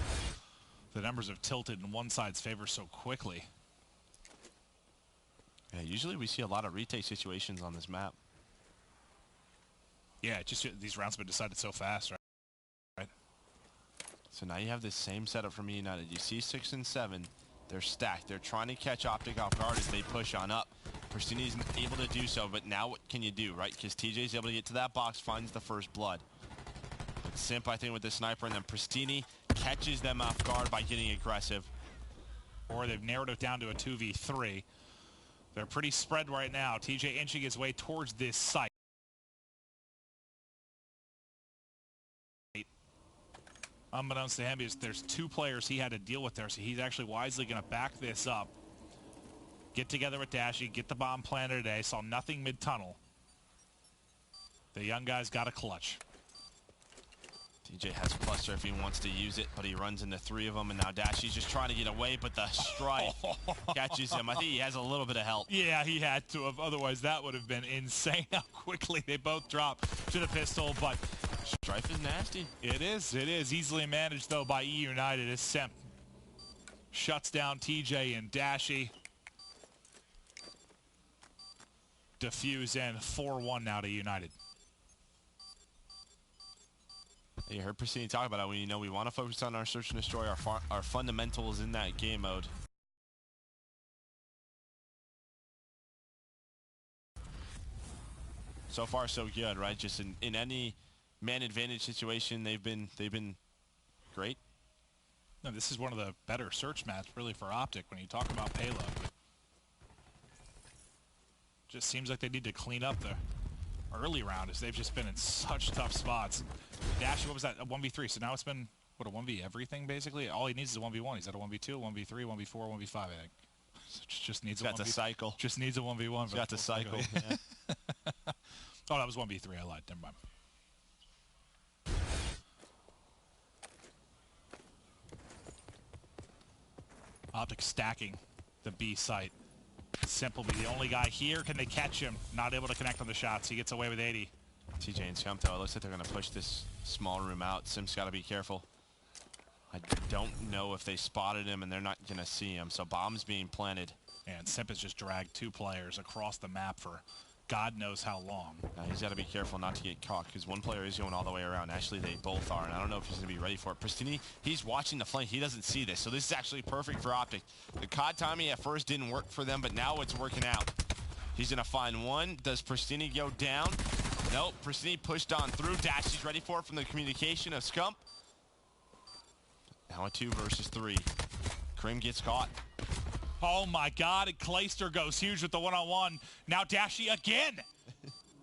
the numbers have tilted in one side's favor so quickly. Yeah, usually we see a lot of retake situations on this map. Yeah, just these rounds have been decided so fast, right? So now you have this same setup from United. You see 6 and 7. They're stacked. They're trying to catch Optic off guard as they push on up. Pristini's able to do so, but now what can you do, right? Because TJ's able to get to that box, finds the first blood. But Simp, I think, with the sniper, and then Pristini catches them off guard by getting aggressive. Or they've narrowed it down to a 2v3. They're pretty spread right now. TJ inching his way towards this site. Unbeknownst to him, there's 2 players he had to deal with there, so he's actually wisely going to back this up. Get together with Dashy, get the bomb planted today. Saw nothing mid-tunnel. The young guy's got a clutch. TJ has cluster if he wants to use it, but he runs into 3 of them, and now Dashy's just trying to get away, but the strike catches him. I think he has a little bit of help. Yeah, he had to have. Otherwise, that would have been insane how quickly they both drop to the pistol, but Strife is nasty. It is. It is. Easily managed, though, by Eunited as Semp shuts down TJ and Dashy. Diffuse in 4-1 now to United. You heard Pristini talk about it. When you know we want to focus on our search and destroy, our fundamentals in that game mode. So far, so good, right? Just in any man advantage situation, they've been great. No, this is one of the better search maps, really, for Optic when you talk about payload. Just seems like they need to clean up the early round, as they've just been in such tough spots. Dash, what was that? A 1v3. So now it's been, what, a 1v everything, basically? All he needs is a 1v1. He's at a 1v2, 1v3, 1v4, 1v5, I think. So just needs a 1v1. Got the cycle. Just needs a 1v1. He's got the cycle. Yeah. Oh, that was 1v3. I lied. Never mind. Optic stacking the B site. Simple be the only guy here. Can they catch him? Not able to connect on the shots. He gets away with 80. TJ and Simp, though, it looks like they're going to push this small room out. Simp's got to be careful. I don't know if they spotted him and they're not going to see him. So bombs being planted. And Simp has just dragged 2 players across the map for God knows how long. Now he's got to be careful not to get caught, because one player is going all the way around. Actually, they both are, and I don't know if he's going to be ready for it. Pristini, he's watching the flank. He doesn't see this, so this is actually perfect for Optic. The COD timing at first didn't work for them, but now it's working out. He's going to find one. Does Pristini go down? Nope. Pristini pushed on through. Dash, he's ready for it from the communication of Scump. Now a 2 versus 3. Krim gets caught. Oh my God, and Clayster goes huge with the one-on-one. Now Dashy again.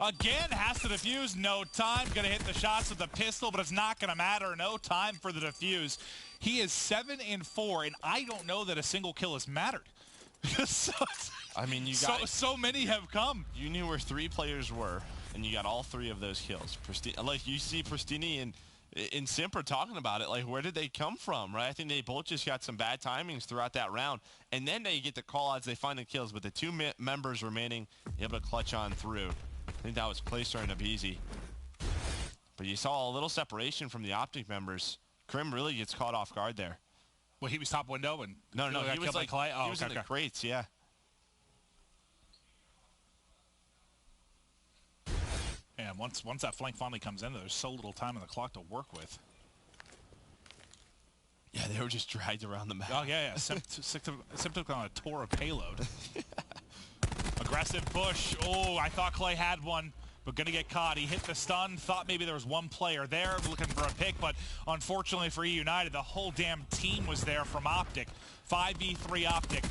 Again has to defuse. No time. Gonna hit the shots with the pistol, but it's not gonna matter. No time for the defuse. He is 7 and 4, and I don't know that a single kill has mattered. I mean, you got so many have come. You knew where 3 players were, and you got all 3 of those kills. Like you see Pristini and Simp are talking about it, like, where did they come from, right? I think they both just got some bad timings throughout that round, and then they get the call-outs, they find the kills, but the 2 members remaining able to clutch on through. I think that was Clayster and Abizi. But you saw a little separation from the Optic members. Krim really gets caught off guard there. Well, he was top window, and no, he was like Clay. Oh, he was in the crates, yeah. And once that flank finally comes in, there's so little time on the clock to work with. Yeah, they were just dragged around the map. Oh, yeah. Simp took on a tour of payload. Aggressive push. Oh, I thought Clay had one, but going to get caught. He hit the stun. Thought maybe there was one player there looking for a pick, but unfortunately for Eunited, the whole damn team was there from Optic. 5v3 Optic.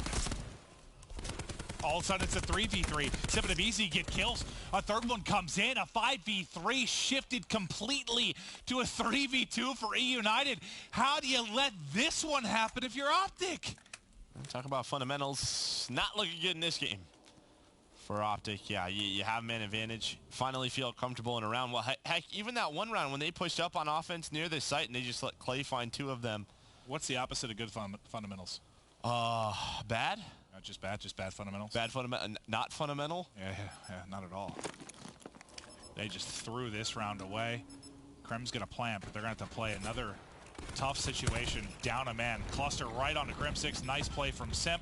All of a sudden, it's a 3v3. Simp and Abizi get kills. A third one comes in. A 5v3 shifted completely to a 3v2 for Eunited. How do you let this one happen if you're Optic? Talk about fundamentals. Not looking good in this game. For Optic, yeah, you have man advantage. Finally feel comfortable in a round. Well, heck, even that one round when they pushed up on offense near this site and they just let Clay find 2 of them. What's the opposite of good fundamentals? Bad? Not just bad, just bad fundamentals. Bad fundamental, not fundamental? Yeah, not at all. They just threw this round away. Krem's gonna plant, but they're gonna have to play another tough situation. Down a man, cluster right onto Crim6. Nice play from Simp.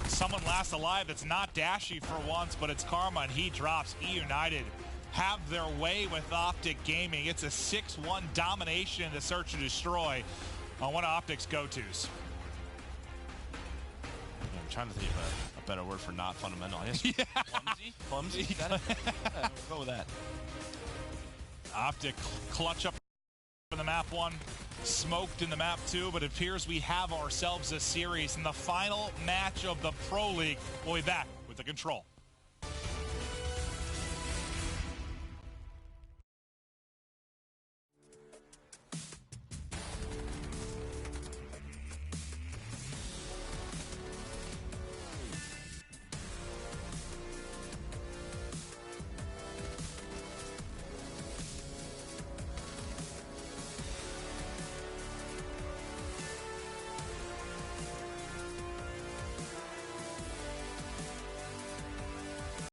Someone last alive that's not Dashy for once, but it's Karma, and he drops. Eunited have their way with Optic Gaming. It's a 6-1 domination to search and destroy on one of Optic's go-tos. I'm trying to think of a better word for not fundamental. I guess clumsy? Clumsy? Is that it? Yeah, we'll go with that. Optic clutch up in the map 1. Smoked in the map 2, but it appears we have ourselves a series in the final match of the Pro League. We'll be back with the control.